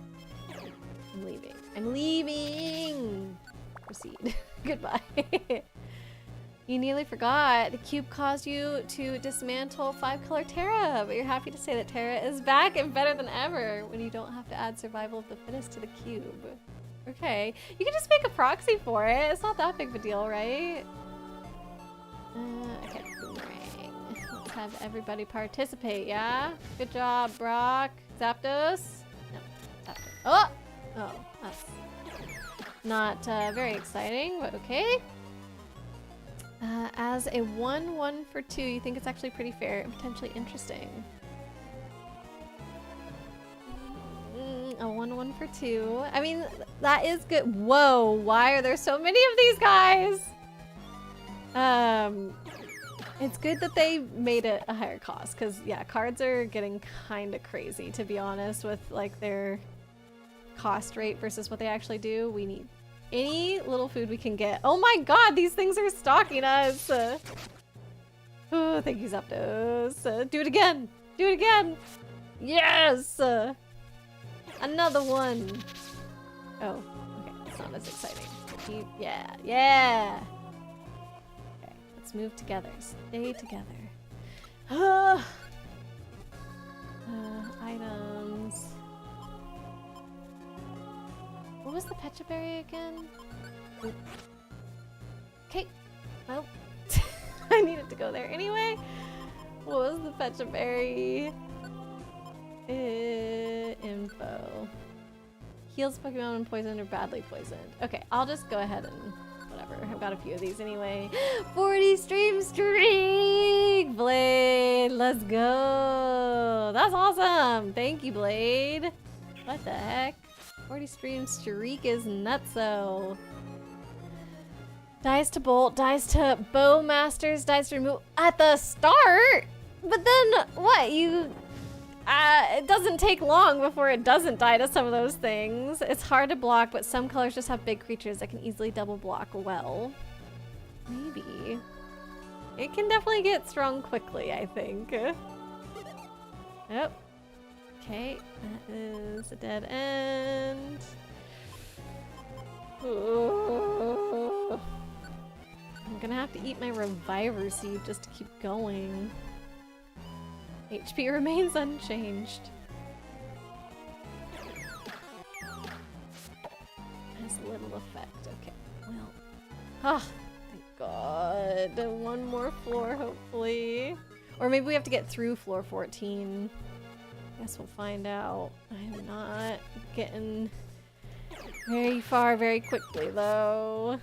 I'm leaving. I'm leaving! Proceed. Goodbye. You nearly forgot. The cube caused you to dismantle 5-color Terra, but you're happy to say that Terra is back and better than ever when you don't have to add survival of the fittest to the cube. Okay. You can just make a proxy for it. It's not that big of a deal, right? Okay, boomerang. have everybody participate, yeah? Good job, Brock. Zapdos? No, Zapdos. Oh! Oh, that's not very exciting, but okay. As a 1-1 for 2, you think it's actually pretty fair and potentially interesting. A 1-1 for 2. I mean, that is good. Whoa, why are there so many of these guys? It's good that they made it a higher cost, because yeah, cards are getting kind of crazy, to be honest, with like their cost rate versus what they actually do. We need any little food we can get. Oh my god, these things are stalking us! Oh, thank you, Zapdos. Do it again! Do it again! Yes! Another one! Oh, okay, it's not as exciting. Yeah, yeah! Okay, let's move together. Stay together. Items. What was the Pecha Berry again? Okay. Well, I needed to go there anyway. What was the Pecha Berry? Info. Heals Pokemon when poisoned or badly poisoned. Okay, I'll just go ahead and whatever. I've got a few of these anyway. 40 stream streak! Blade, let's go! That's awesome! Thank you, Blade. What the heck? 40 stream streak is nutso. Dies to Bolt, dies to Bowmasters, dies to remove at the start? But then, what? It doesn't take long before it doesn't die to some of those things. It's hard to block, but some colors just have big creatures that can easily double block well. Maybe. It can definitely get strong quickly, I think. Oh. Okay, that is a dead end. Ooh. I'm gonna have to eat my Reviver Seed just to keep going. HP remains unchanged. Has little effect. Okay, well. Ah, thank God. One more floor, hopefully. Or maybe we have to get through floor 14. Guess we'll find out. I'm not getting very far very quickly, though.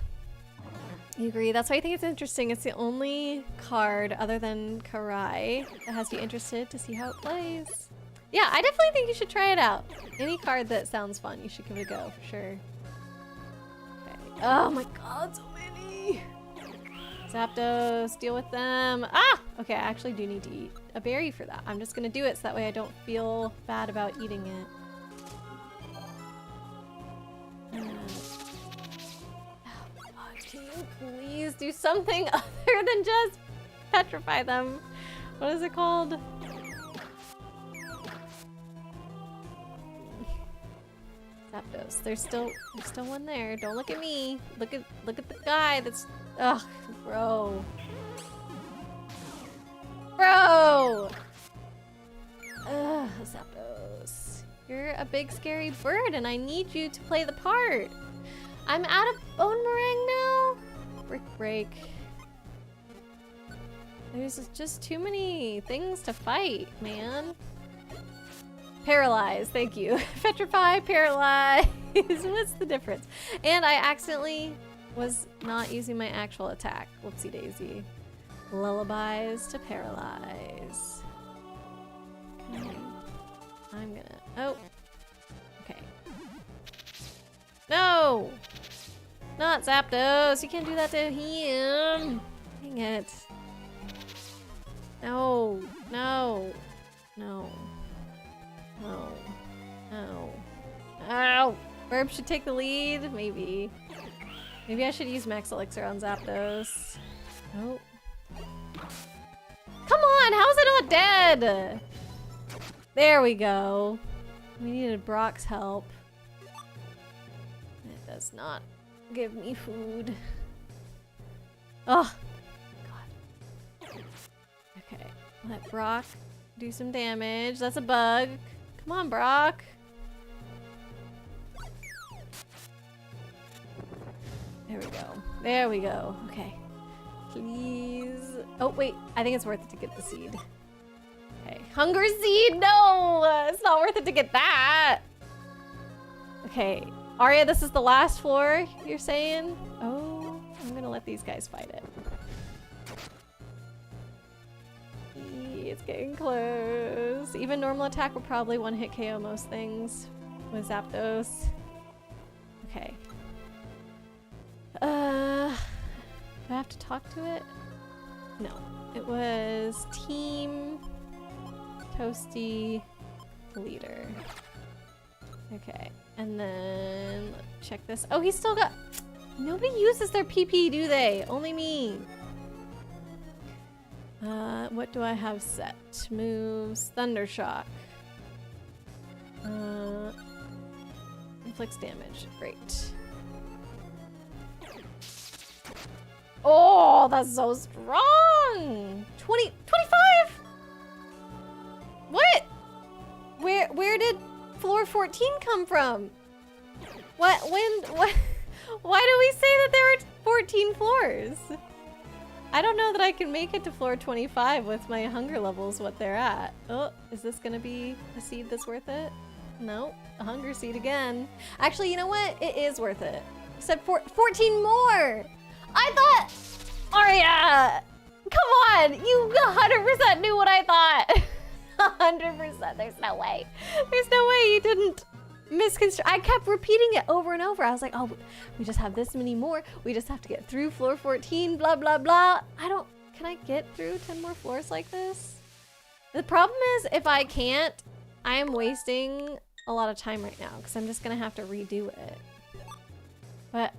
You agree? That's why I think it's interesting. It's the only card other than Karai that has you interested to see how it plays. Yeah, I definitely think you should try it out. Any card that sounds fun, you should give it a go for sure. Okay. Oh my god, so many! Zapdos, deal with them. Ah! Okay, I actually do need to eat a berry for that. I'm just gonna do it so that way I don't feel bad about eating it. Can you please do something other than just petrify them? What is it called? Zapdos. There's still one there. Don't look at me. Look at the guy that's ugh, bro. Bro! Ugh, Zapdos. You're a big scary bird and I need you to play the part. I'm out of Bone Meringue now? Brick break. There's just too many things to fight, man. Paralyze, thank you. Petrify, paralyze. What's the difference? And I accidentally was not using my actual attack. Whoopsie daisy. Lullabies to paralyze. Okay. I'm gonna, oh. Okay. No! Not Zapdos! You can't do that to him! Dang it. No. No. No. No. No. Ow! Burb should take the lead? Maybe. Maybe I should use Max Elixir on Zapdos. Oh. Come on! How is it not dead? There we go. We needed Brock's help. It does not give me food. Oh, God. Okay, let Brock do some damage. That's a bug. Come on, Brock. There we go. There we go. Okay. Please. Oh, wait. I think it's worth it to get the seed. Okay. Hunger seed? No! It's not worth it to get that. Okay. Arya, this is the last floor, you're saying? Oh, I'm gonna let these guys fight it. It's getting close. Even normal attack will probably one-hit KO most things with Zapdos. Okay. Do I have to talk to it? No. It was Team Toasty Leader. Okay. And then check this. Oh, he's still got... Nobody uses their PP, do they? Only me. What do I have set? Moves, Thundershock. Inflicts damage. Great. Oh, that's so strong! 25? What? Where did floor 14 come from? What? Why do we say that there were 14 floors? I don't know that I can make it to floor 25 with my hunger levels, what they're at. Oh, is this gonna be a seed that's worth it? No, a hunger seed again. Actually, you know what? It is worth it. Except for 14 more! I thought... Arya! Come on! You 100% knew what I thought! 100%, there's no way. There's no way you didn't misconstrue. I kept repeating it over and over. I was like, oh, we just have this many more. We just have to get through floor 14, blah, blah, blah. Can I get through 10 more floors like this? The problem is, if I can't, I am wasting a lot of time right now because I'm just gonna have to redo it. But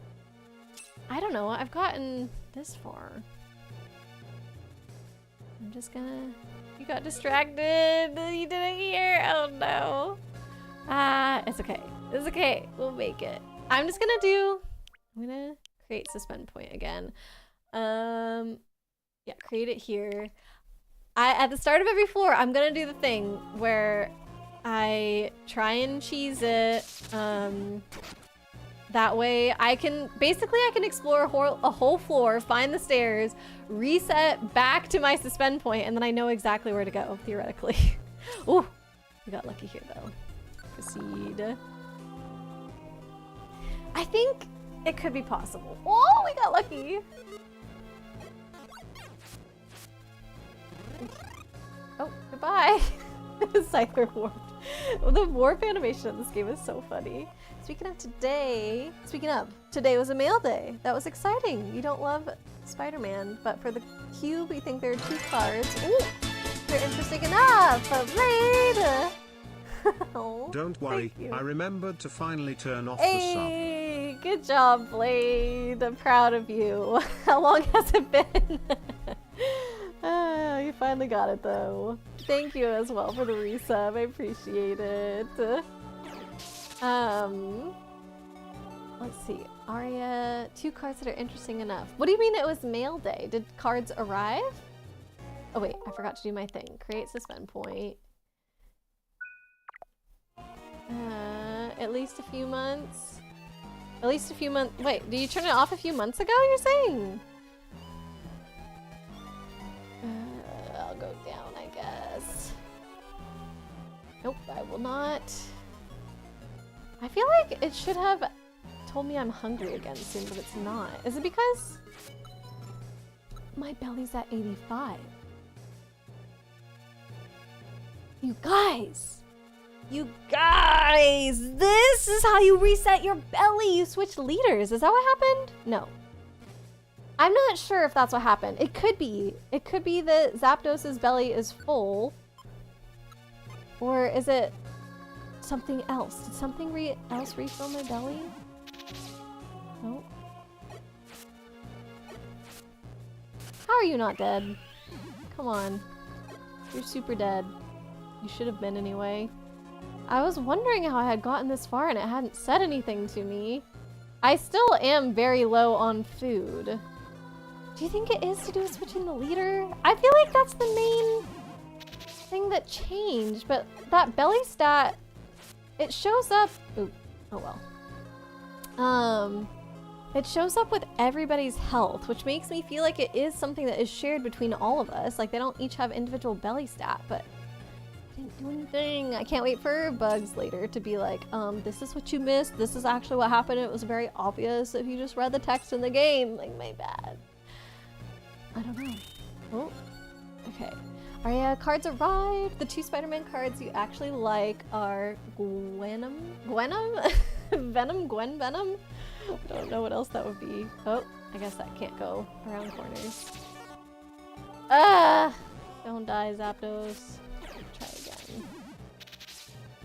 I don't know, I've gotten this far. I'm just gonna... You got distracted. You didn't hear. Oh no. It's okay. It's okay. We'll make it. I'm gonna create suspend point again. Yeah, create it here. At the start of every floor, I'm gonna do the thing where I try and cheese it. That way I can explore a whole floor, find the stairs, reset back to my suspend point, and then I know exactly where to go, theoretically. Ooh, we got lucky here though. Proceed. I think it could be possible. Oh, we got lucky. Oh, goodbye. Cycler warped. The warp animation in this game is so funny. Speaking of, today was a mail day. That was exciting. You don't love Spider-Man, but for the cube, we think there are 2 cards. Ooh, they're interesting enough. Blade. Oh, don't worry, I remembered to finally turn off the hey, good job, Blade. I'm proud of you. How long has it been? You finally got it though. Thank you as well for the resub. I appreciate it. Let's see. Arya, 2 cards that are interesting enough. What do you mean it was mail day? Did cards arrive? Oh wait, I forgot to do my thing. Create suspend point. At least a few months. At least a few months. Wait, did you turn it off a few months ago, you're saying? I'll go down, I guess. Nope, I will not. I feel like it should have told me I'm hungry again soon, but it's not. Is it because my belly's at 85? You guys! You guys! This is how you reset your belly! You switch leaders. Is that what happened? No. I'm not sure if that's what happened. It could be. It could be that Zapdos's belly is full. Or is it something else? Did something else refill my belly? No. How are you not dead? Come on. You're super dead. You should have been anyway. I was wondering how I had gotten this far and it hadn't said anything to me. I still am very low on food. Do you think it is to do with switching the leader? I feel like that's the main thing that changed, but that belly stat, it shows up. Ooh, oh well. It shows up with everybody's health, which makes me feel like it is something that is shared between all of us. Like, they don't each have individual belly stat, but I didn't do anything. I can't wait for bugs later to be like, this is what you missed. This is actually what happened. It was very obvious if you just read the text in the game. Like, my bad. I don't know. Oh, okay. Aria, cards arrived. The 2 Spider-Man cards you actually like are Gwenom? Venom? Gwen Venom? I don't know what else that would be. Oh, I guess that can't go around corners. Ah! Don't die, Zapdos. Try again.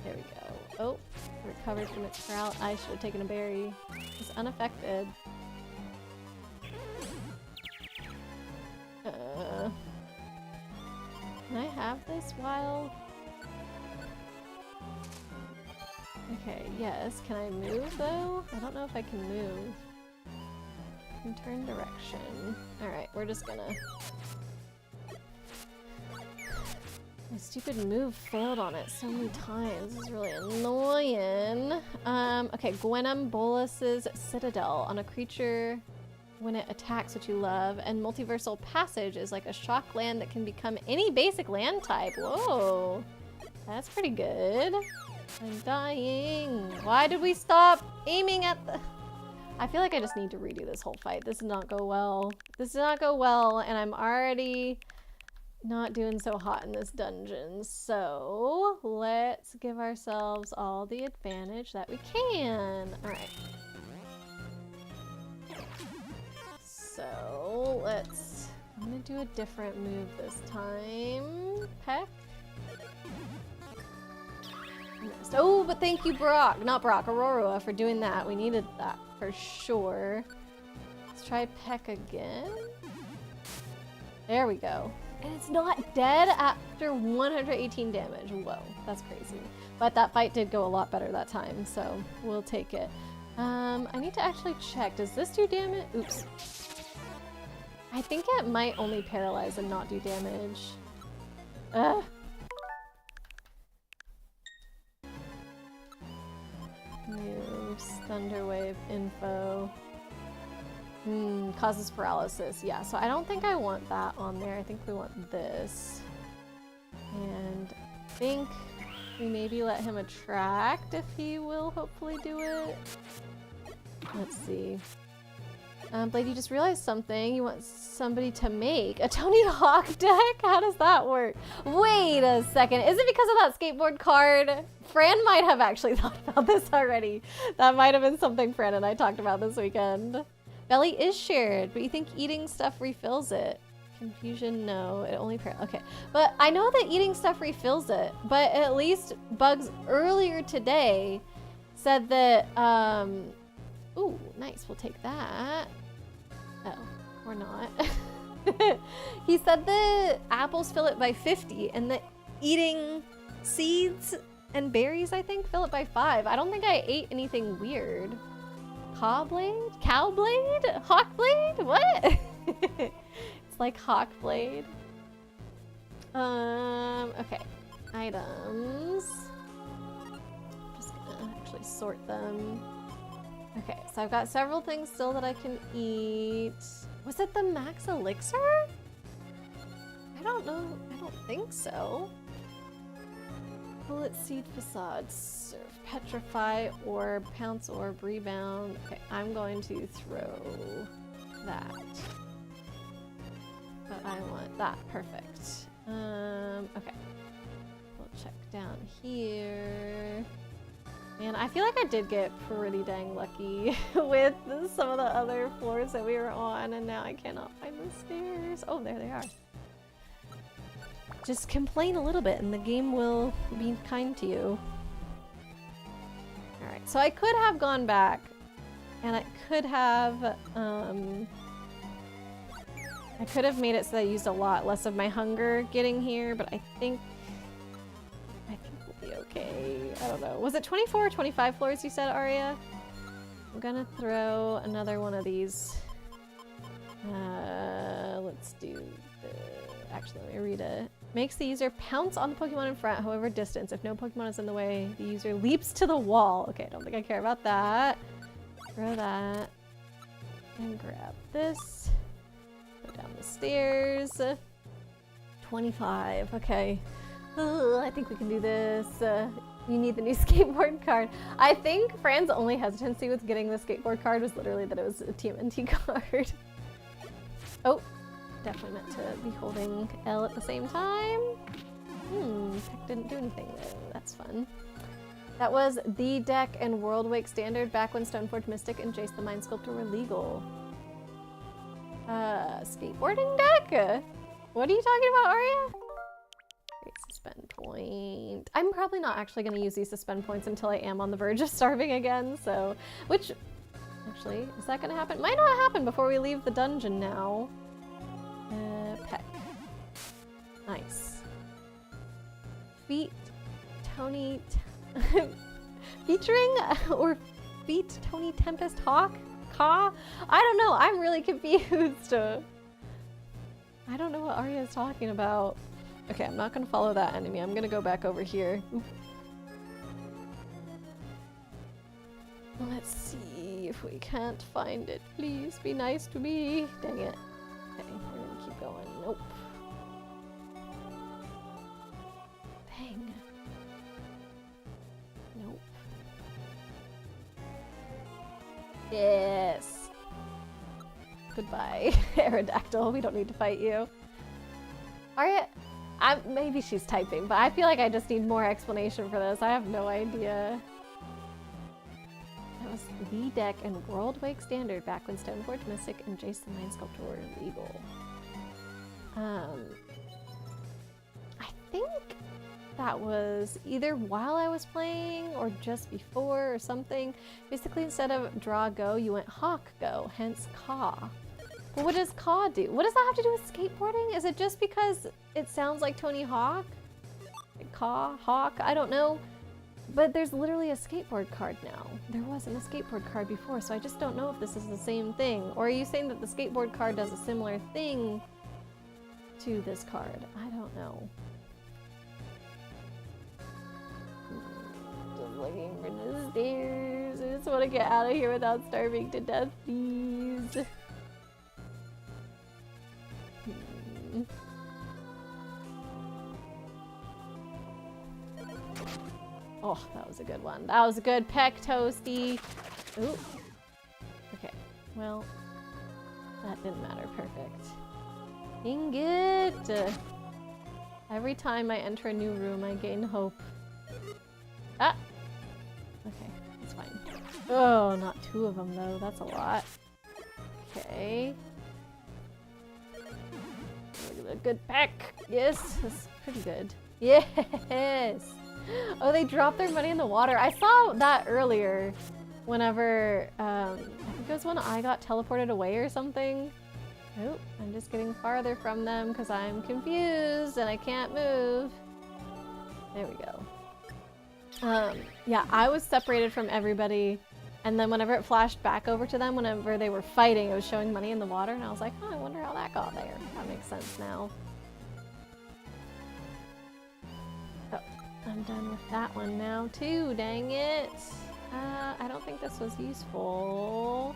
There we go. Oh, recovered from its sprout. I should have taken a berry. It's unaffected. Can I have this while... Okay, yes. Can I move, though? I don't know if I can move. I can turn direction. Alright, we're just gonna... My stupid move failed on it so many times. This is really annoying. Okay, Gwenom Bolus's Citadel. On a creature when it attacks what you love. And Multiversal Passage is like a shock land that can become any basic land type. Whoa! That's pretty good. I'm dying. Why did we stop aiming at the... I feel like I just need to redo this whole fight. This did not go well. This did not go well, and I'm already not doing so hot in this dungeon. So let's give ourselves all the advantage that we can. Alright. So let's... I'm gonna do a different move this time. Peck. Oh, but thank you, Brock. Not Brock, Aurora, for doing that. We needed that for sure. Let's try Peck again. There we go. And it's not dead after 118 damage. Whoa, that's crazy. But that fight did go a lot better that time, so we'll take it. I need to actually check. Does this do damage? Oops. I think it might only paralyze and not do damage. Ugh. Moves, Thunderwave, info. Causes paralysis. Yeah, so I don't think I want that on there. I think we want this. And I think we maybe let him attract if he will hopefully do it. Let's see. Blade, you just realized something. You want somebody to make a Tony Hawk deck? How does that work? Wait a second. Is it because of that skateboard card? Fran might have actually thought about this already. That might have been something Fran and I talked about this weekend. Belly is shared, but you think eating stuff refills it? Confusion, no. It only okay. But I know that eating stuff refills it, but at least Bugs earlier today said that, ooh, nice, we'll take that. Oh, or not. He said the apples fill it by 50, and that eating seeds and berries, I think, fill it by 5. I don't think I ate anything weird. Cowblade? Cowblade? Hawkblade? What? It's like Hawkblade. Okay. Items. I'm just gonna actually sort them. Okay, so I've got several things still that I can eat. Was it the max elixir? I don't know. I don't think so. Bullet seed facade, surf, petrify, orb, pounce orb, rebound. Okay, I'm going to throw that. But I want that. Perfect. Okay. We'll check down here. Man, I feel like I did get pretty dang lucky with some of the other floors that we were on, and now I cannot find the stairs. Oh, there they are. Just complain a little bit and the game will be kind to you. Alright, so I could have gone back and I could have made it so that I used a lot less of my hunger getting here, but I think we'll be okay. I don't know. Was it 24 or 25 floors you said, Aria? I'm gonna throw another one of these. Let's do the... Actually, let me read it. Makes the user pounce on the Pokemon in front, however distance. If no Pokemon is in the way, the user leaps to the wall. Okay, I don't think I care about that. Throw that. And grab this. Go down the stairs. 25, okay. I think we can do this. You need the new skateboard card. I think Fran's only hesitancy with getting the skateboard card was literally that it was a TMNT card. Oh, definitely meant to be holding L at the same time. Peck didn't do anything though. That's fun. That was the deck and World Wake Standard back when Stoneforge Mystic and Jace the Mind Sculptor were legal. Skateboarding deck? What are you talking about, Arya? Great suspend point. I'm probably not actually going to use these suspend points until I am on the verge of starving again, so... Which... Actually, is that going to happen? Might not happen before we leave the dungeon now. Peck. Nice. Feet... Tony... Featuring or Feet Tony Tempest Hawk? Ka? I don't know, I'm really confused. I don't know what Arya is talking about. Okay, I'm not gonna follow that enemy. I'm gonna go back over here. Let's see if we can't find it. Please be nice to me. Dang it. Okay, we're gonna keep going. Nope. Dang. Nope. Yes. Goodbye, Aerodactyl. We don't need to fight you. Arya, maybe she's typing, but I feel like I just need more explanation for this. I have no idea. That was the deck and World Wake Standard back when Stoneforge Mystic and Jace the Mind Sculptor were illegal. I think that was either while I was playing or just before or something. Basically, instead of draw go, you went hawk go, hence Ka. But what does Ka do? What does that have to do with skateboarding? Is it just because it sounds like Tony Hawk? Ka, Hawk, I don't know. But there's literally a skateboard card now. There wasn't a skateboard card before, so I just don't know if this is the same thing. Or are you saying that the skateboard card does a similar thing to this card? I don't know. Just looking for the stairs. I just want to get out of here without starving to death, please. Oh, that was a good one. That was a good peck, Toasty. Ooh. Okay, well, that didn't matter. Perfect. Dang it! Every time I enter a new room, I gain hope. Ah! Okay, that's fine. Oh, not two of them, though. That's a lot. Okay. Look at the good peck. Yes, that's pretty good. Yes! Oh, they dropped their money in the water. I saw that earlier whenever, I think it was when I got teleported away or something. Oh, I'm just getting farther from them because I'm confused and I can't move. There we go. Yeah, I was separated from everybody, and then whenever it flashed back over to them, whenever they were fighting, it was showing money in the water, and I was like, oh, I wonder how that got there. That makes sense now. Oh, I'm done with that one now too, dang it. I don't think this was useful.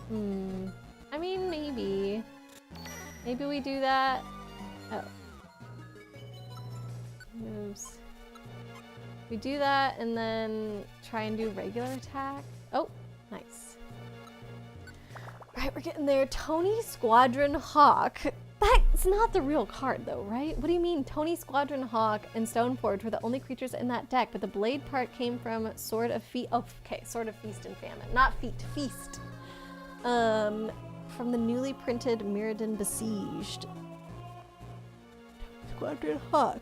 I mean, maybe. Maybe we do that. Oh. Moves. We do that and then try and do regular attack. Oh, nice. Right, we're getting there. Tony Squadron Hawk. That's not the real card though, right? What do you mean? Tony Squadron Hawk and Stoneforge were the only creatures in that deck, but the blade part came from Sword of Feast. Oh, okay, Sword of Feast and Famine. Not Feet, Feast. From the newly printed Mirrodin Besieged. Squadron Hawk.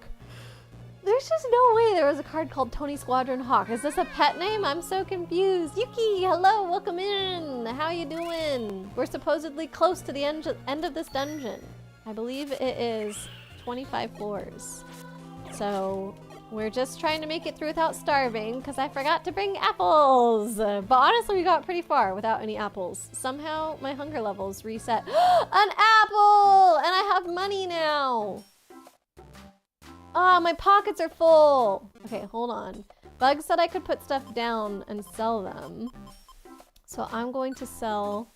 There's just no way there was a card called Tony Squadron Hawk. Is this a pet name? I'm so confused. Yuki, hello, welcome in. How you doing? We're supposedly close to the end of this dungeon. I believe it is 25 floors. So we're just trying to make it through without starving because I forgot to bring apples. But honestly, we got pretty far without any apples. Somehow my hunger levels reset. An apple! And I have money now. Ah, my pockets are full. Okay, hold on. Bug said I could put stuff down and sell them. So I'm going to sell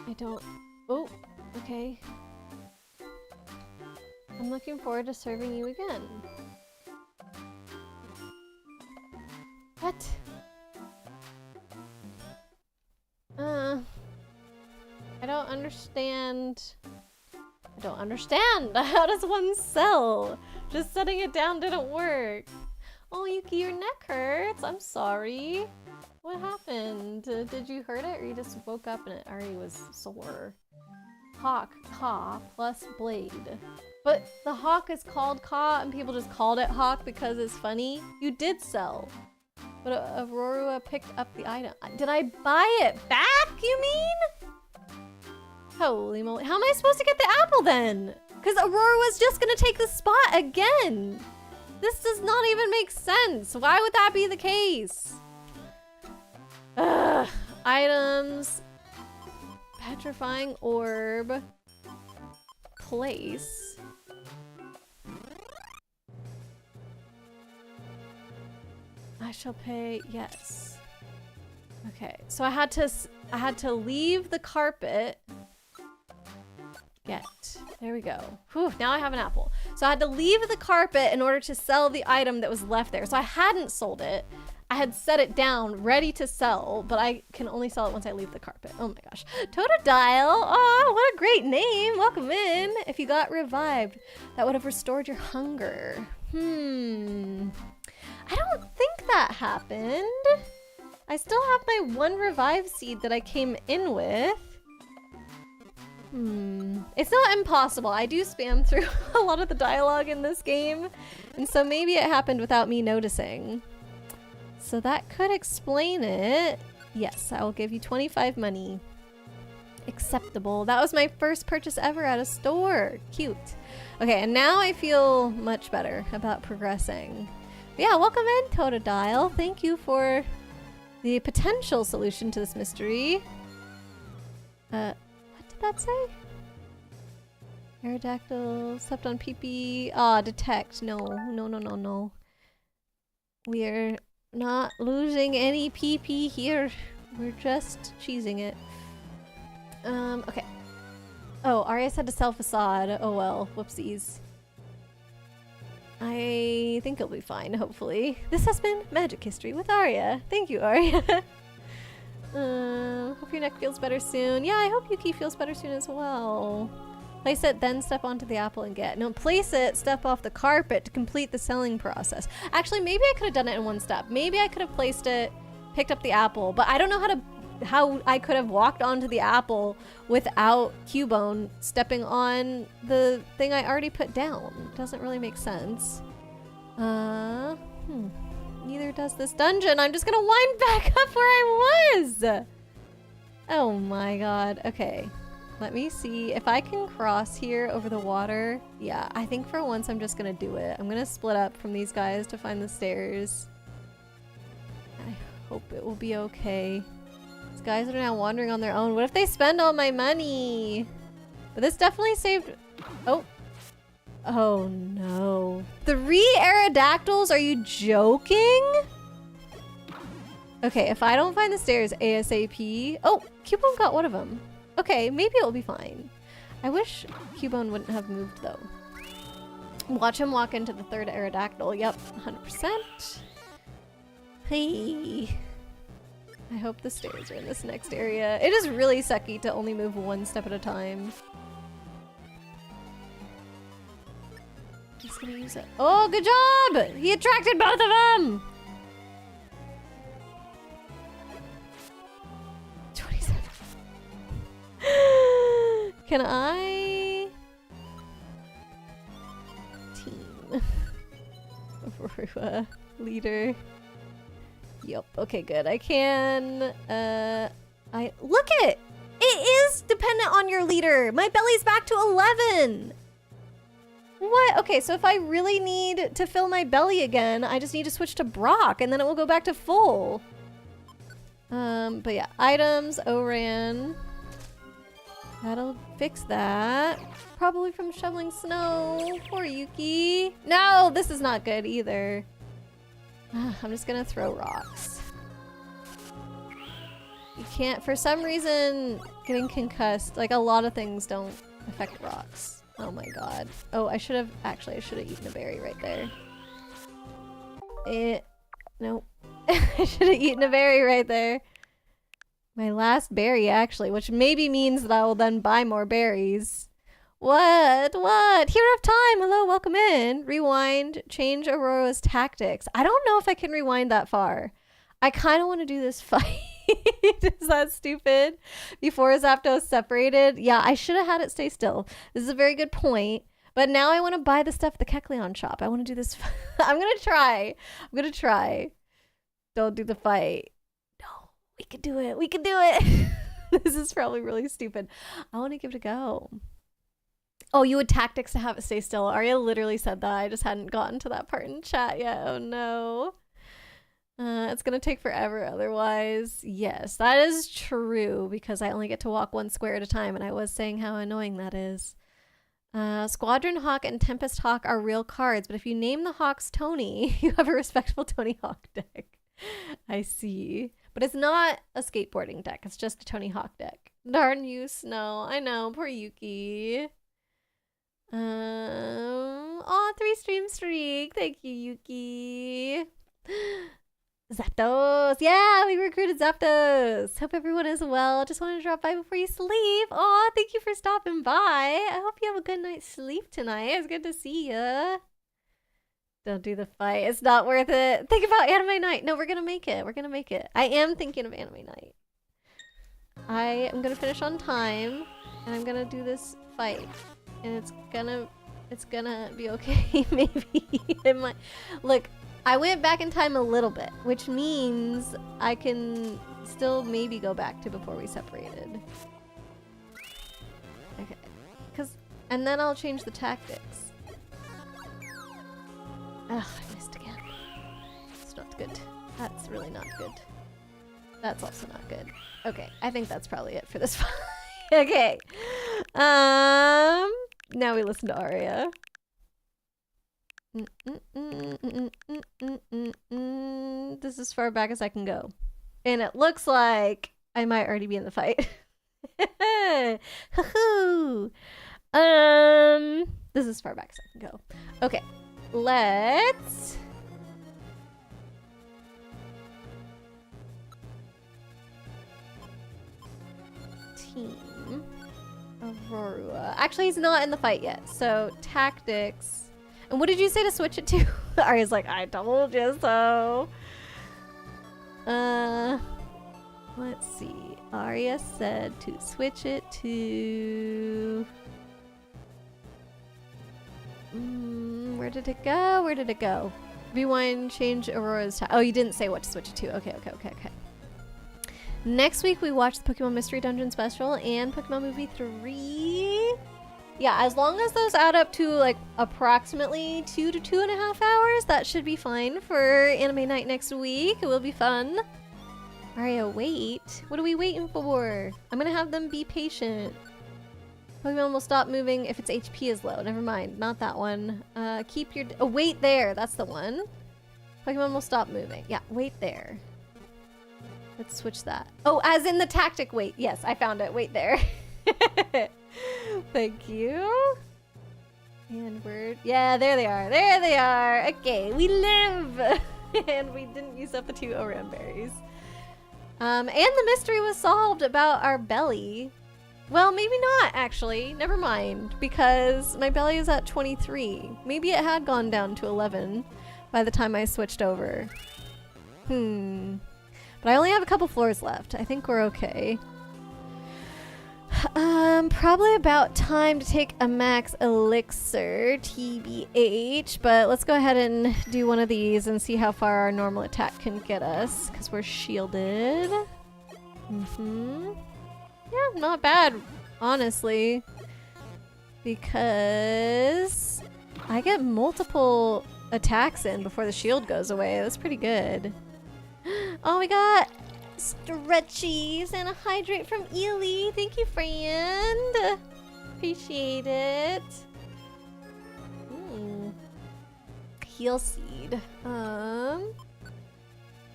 I don't... Oh, okay. I'm looking forward to serving you again. What? I don't understand. I don't understand. How does one sell? Just setting it down didn't work. Oh, Yuki, your neck hurts. I'm sorry. What happened? Did you hurt it or you just woke up and it already was sore? Hawk, Caw, plus blade. But the hawk is called Caw and people just called it hawk because it's funny. You did sell. But Aurora picked up the item. Did I buy it back, you mean? Holy moly. How am I supposed to get the apple then? Because Aurora was just gonna take the spot again. This does not even make sense. Why would that be the case? Ugh. Items. Petrifying orb. Place. I shall pay, yes. Okay, so I had to leave the carpet. Get. There we go. Whew, now I have an apple. So I had to leave the carpet in order to sell the item that was left there. So I hadn't sold it. I had set it down, ready to sell, but I can only sell it once I leave the carpet. Oh my gosh. Totodile! Oh, what a great name! Welcome in! If you got revived, that would have restored your hunger. I don't think that happened. I still have my one revive seed that I came in with. It's not impossible. I do spam through a lot of the dialogue in this game, and so maybe it happened without me noticing. So that could explain it. Yes, I will give you 25 money. Acceptable. That was my first purchase ever at a store. Cute. Okay, and now I feel much better about progressing. But yeah, welcome in, Totodile. Thank you for the potential solution to this mystery. What did that say? Aerodactyl, stepped on pee-pee. Ah, detect. No. We're not losing any pee-pee here. We're just cheesing it. Okay. Oh, Arias had to sell facade. Oh well, whoopsies. I think it'll be fine, hopefully. This has been Magic History with Aria. Thank you, Aria. Hope your neck feels better soon. Yeah, I hope Yuki feels better soon as well. Place it, then step onto the apple and get. No, place it, step off the carpet to complete the selling process. Actually, maybe I could have done it in one step. Maybe I could have placed it, picked up the apple, but I don't know how I could have walked onto the apple without Cubone stepping on the thing I already put down. Doesn't really make sense. Neither does this dungeon. I'm just gonna wind back up where I was. Oh my god. Okay. Let me see if I can cross here over the water. Yeah, I think for once I'm just gonna do it. I'm gonna split up from these guys to find the stairs. I hope it will be okay. These guys are now wandering on their own. What if they spend all my money? But this definitely saved... Oh. Oh no. 3 Aerodactyls? Are you joking? Okay, if I don't find the stairs ASAP... Oh, Cubone got one of them. Okay, maybe it'll be fine. I wish Cubone wouldn't have moved though. Watch him walk into the 3rd Aerodactyl. Yep, 100%. Hey. I hope the stairs are in this next area. It is really sucky to only move one step at a time. Just gonna use it. Oh, good job! He attracted both of them! 27. Can I... Team. Aurora. Leader. Yup. Okay, good. I can... Look it! It is dependent on your leader! My belly's back to 11! What? Okay, so if I really need to fill my belly again, I just need to switch to Brock, and then it will go back to full. But yeah. Items, Oran. That'll fix that. Probably from shoveling snow. Poor Yuki. No, this is not good either. I'm just gonna throw rocks. You can't, for some reason, getting concussed. Like, a lot of things don't affect rocks. Oh my god. Oh, I should have eaten a berry right there. Nope. I should have eaten a berry right there. My last berry, actually, which maybe means that I will then buy more berries. What? Hero of Time! Hello, welcome in. Rewind, change Aurora's tactics. I don't know if I can rewind that far. I kind of want to do this fight. Is that stupid? Before Zapdos separated? Yeah, I should have had it stay still. This is a very good point. But now I want to buy the stuff at the Kecleon shop. I want to do this. I'm going to try. Don't do the fight. No, we can do it. We can do it. This is probably really stupid. I want to give it a go. Oh, you would tactics to have it stay still. Arya literally said that. I just hadn't gotten to that part in chat yet. Oh no. It's gonna take forever otherwise. Yes, that is true because I only get to walk one square at a time, and I was saying how annoying that is. Squadron Hawk and Tempest Hawk are real cards, but if you name the Hawks Tony, you have a respectable Tony Hawk deck. I see. But it's not a skateboarding deck. It's just a Tony Hawk deck. Darn you, Snow. I know. Poor Yuki. Aw, 3-stream streak. Thank you, Yuki. Zapdos. Yeah, we recruited Zapdos. Hope everyone is well. Just wanted to drop by before you sleep. Aw, thank you for stopping by. I hope you have a good night's sleep tonight. It's good to see ya. Don't do the fight. It's not worth it. Think about anime night. No, we're gonna make it. We're gonna make it. I am thinking of anime night. I am gonna finish on time, and I'm gonna do this fight, and it's gonna be okay. Maybe it might. Look, I went back in time a little bit, which means I can still maybe go back to before we separated. Okay, and then I'll change the tactics. Ugh, I missed again. It's not good. That's really not good. That's also not good. Okay, I think that's probably it for this fight. Okay. Now we listen to Arya. This is as far back as I can go. And it looks like I might already be in the fight. This is as far back as I can go. Okay. Let's team Aurora. Actually, he's not in the fight yet. So tactics. And what did you say to switch it to? Arya's like, I told you so. Let's see. Arya said to switch it to. Where did it go? Where did it go? Rewind, change Aurora's time. Oh, you didn't say what to switch it to. Okay. Next week we watch the Pokemon Mystery Dungeon special and Pokemon Movie 3. Yeah, as long as those add up to like approximately 2 to 2.5 hours, that should be fine for anime night next week. It will be fun. Arya, wait. What are we waiting for? I'm gonna have them be patient. Pokemon will stop moving if its HP is low. Never mind, not that one. Keep your... Oh, wait there. That's the one. Pokemon will stop moving. Yeah, wait there. Let's switch that. Oh, as in the tactic wait. Yes, I found it. Wait there. Thank you. And word. Yeah, there they are. There they are. Okay, we live. And we didn't use up the 2 Oran berries. And the mystery was solved about our belly. Well, maybe not, actually. Never mind, because my belly is at 23. Maybe it had gone down to 11 by the time I switched over. But I only have a couple floors left. I think we're okay. Probably about time to take a max elixir, TBH, but let's go ahead and do one of these and see how far our normal attack can get us, because we're shielded. Yeah, not bad, honestly, because I get multiple attacks in before the shield goes away. That's pretty good. Oh, we got stretchies and a hydrate from Ely. Thank you, friend. Appreciate it. Heal seed.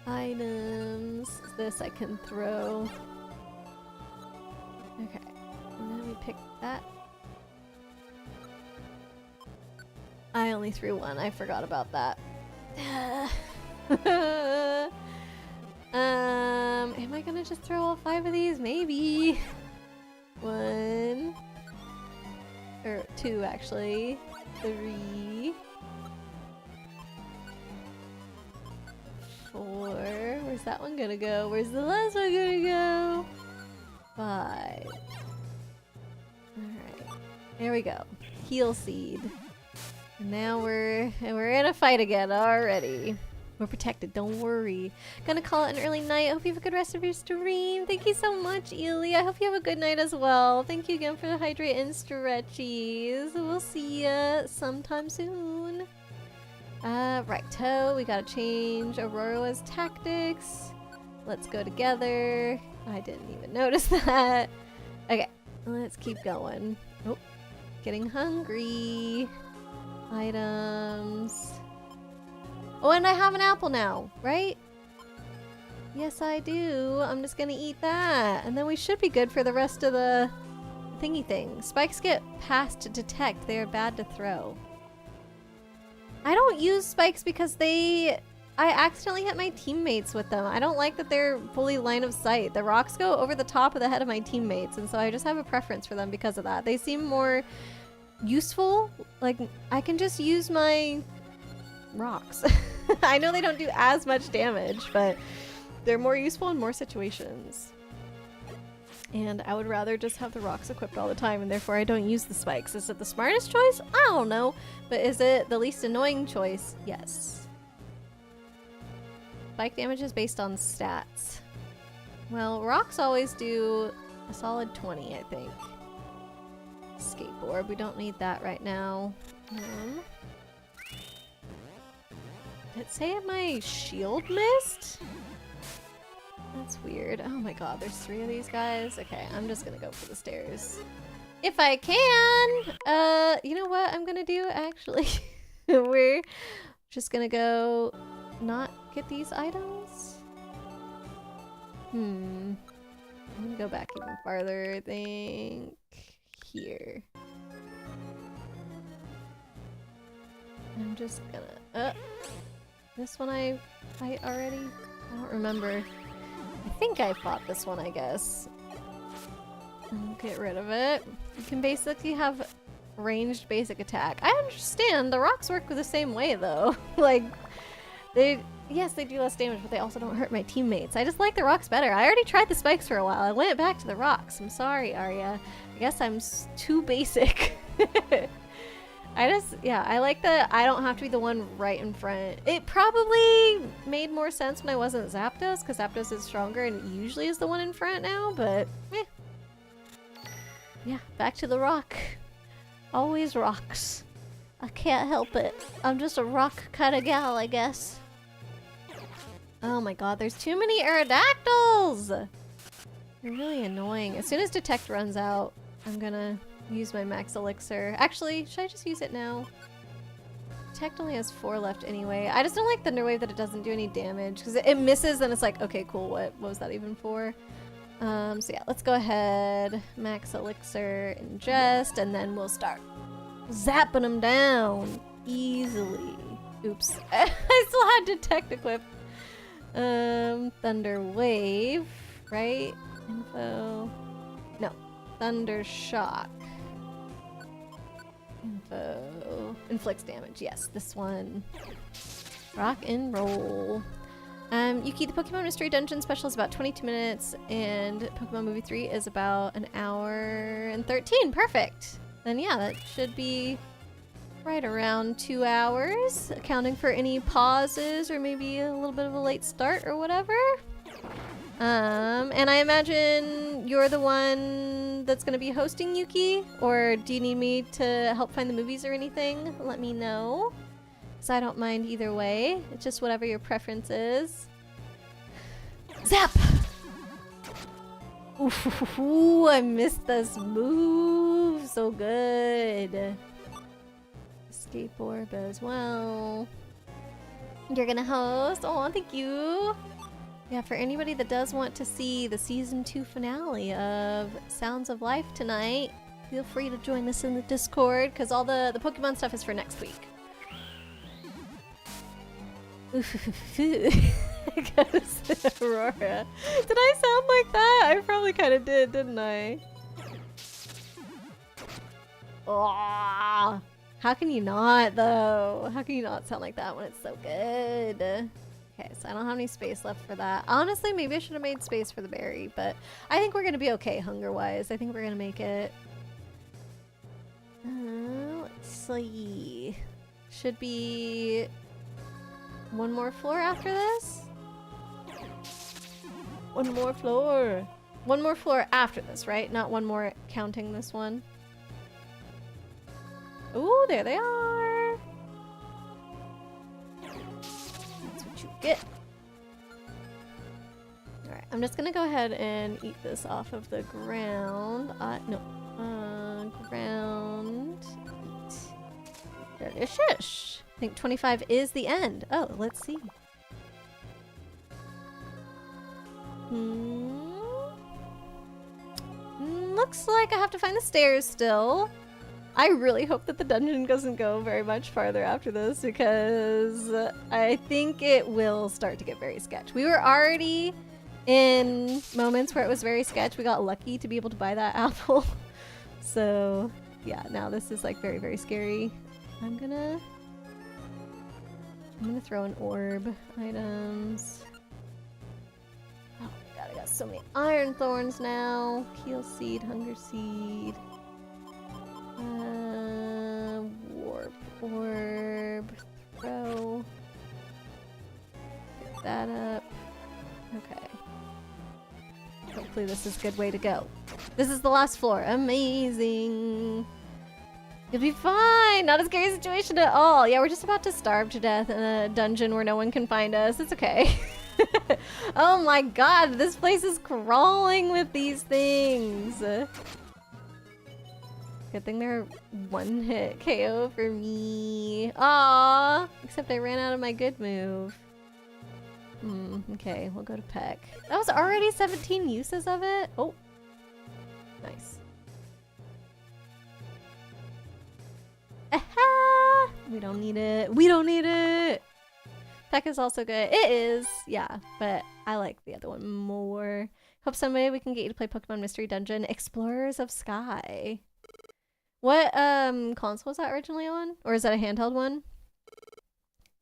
Items. This I can throw. pick that. I only threw one. I forgot about that. Am I gonna just throw all 5 of these? Maybe. 1 or 2 actually. 3, 4. Where's that one gonna go? Where's the last one gonna go? 5. Alright. There we go. Heal seed. And now we're in a fight again already. We're protected, don't worry. Gonna call it an early night. I hope you have a good rest of your stream. Thank you so much, Ely. I hope you have a good night as well. Thank you again for the hydrate and stretchies. We'll see ya sometime soon. Right-to, we gotta change Aurora's tactics. Let's go together. I didn't even notice that. Okay, let's keep going. Oh, getting hungry. Items. Oh, and I have an apple now, right? Yes, I do. I'm just gonna eat that. And then we should be good for the rest of the thingy thing. Spikes get past to detect. They are bad to throw. I don't use spikes because I accidentally hit my teammates with them. I don't like that they're fully line of sight. The rocks go over the top of the head of my teammates, and so I just have a preference for them because of that. They seem more useful. Like, I can just use my rocks. I know they don't do as much damage, but they're more useful in more situations. And I would rather just have the rocks equipped all the time, and therefore I don't use the spikes. Is it the smartest choice? I don't know. But is it the least annoying choice? Yes. Spike damage is based on stats. Well, rocks always do a solid 20, I think. Skateboard, we don't need that right now. Did it say my shield missed? That's weird. Oh my god, there's 3 of these guys. Okay, I'm just gonna go for the stairs. If I can! You know what I'm gonna do, actually? We're just gonna go not get these items. I'm gonna go back even farther, I think. Here. I'm just gonna... this one I fight already? I don't remember. I think I fought this one, I guess. I'll get rid of it. You can basically have ranged basic attack. I understand, the rocks work the same way though. Like, yes, they do less damage, but they also don't hurt my teammates. I just like the rocks better. I already tried the spikes for a while. I went back to the rocks. I'm sorry, Arya. I guess I'm too basic. I like that I don't have to be the one right in front. It probably made more sense when I wasn't Zapdos, because Zapdos is stronger and usually is the one in front now, but eh. Yeah, back to the rock. Always rocks. I can't help it. I'm just a rock kind of gal, I guess. Oh my god, there's too many Aerodactyls! They're really annoying. As soon as Detect runs out, I'm gonna use my max elixir. Actually, should I just use it now? Detect only has 4 left anyway. I just don't like Thunderwave that it doesn't do any damage, because it misses and it's like, okay, cool, what was that even for? So yeah, let's go ahead, max elixir, ingest, and then we'll start zapping them down easily. Oops. I still had Detect equipped. Thunder Wave, right? Info. No. Thunder Shock. Info. Inflicts damage. Yes, this one. Rock and roll. Yuki, the Pokemon Mystery Dungeon special is about 22 minutes, and Pokemon Movie 3 is about 1 hour and 13. Perfect. Then yeah, that should be right around 2 hours, accounting for any pauses or maybe a little bit of a late start or whatever. And I imagine you're the one that's going to be hosting, Yuki? Or do you need me to help find the movies or anything? Let me know. Because I don't mind either way. It's just whatever your preference is. Zap! Ooh, I missed this move. So good. Skateboard as well. You're gonna host? Oh, thank you. Yeah, for anybody that does want to see the season 2 finale of Sounds of Life tonight, feel free to join us in the Discord, because all the Pokemon stuff is for next week. Aurora. Did I sound like that? I probably kind of did, didn't I? Oh, how can you not, though? How can you not sound like that when it's so good? Okay, so I don't have any space left for that. Honestly, maybe I should have made space for the berry, but I think we're gonna be okay hunger-wise. I think we're gonna make it. Let's see. Should be one more floor after this? One more floor. One more floor after this, right? Not one more counting this one. Ooh, there they are. That's what you get. Alright, I'm just gonna go ahead and eat this off of the ground. Ground. Eat. Delicious. I think 25 is the end. Oh, let's see. Looks like I have to find the stairs still. I really hope that the dungeon doesn't go very much farther after this, because I think it will start to get very sketch. We were already in moments where it was very sketch. We got lucky to be able to buy that apple. So yeah, now this is like very, very scary. I'm gonna throw an orb. Items. Oh my god, I got so many iron thorns now. Keel seed, hunger seed. Warp orb. Throw. Pick that up. Okay. Hopefully this is a good way to go. This is the last floor. Amazing. You'll be fine. Not a scary situation at all. Yeah, we're just about to starve to death in a dungeon where no one can find us. It's okay. Oh my god, this place is crawling with these things. Good thing they're one hit KO for me. Aww. Except I ran out of my good move. Okay, we'll go to Peck. That was already 17 uses of it? Oh. Nice. Aha! We don't need it. We don't need it! Peck is also good. It is, yeah, but I like the other one more. Hope someday we can get you to play Pokemon Mystery Dungeon. Explorers of Sky. What console was that originally on? Or is that a handheld one?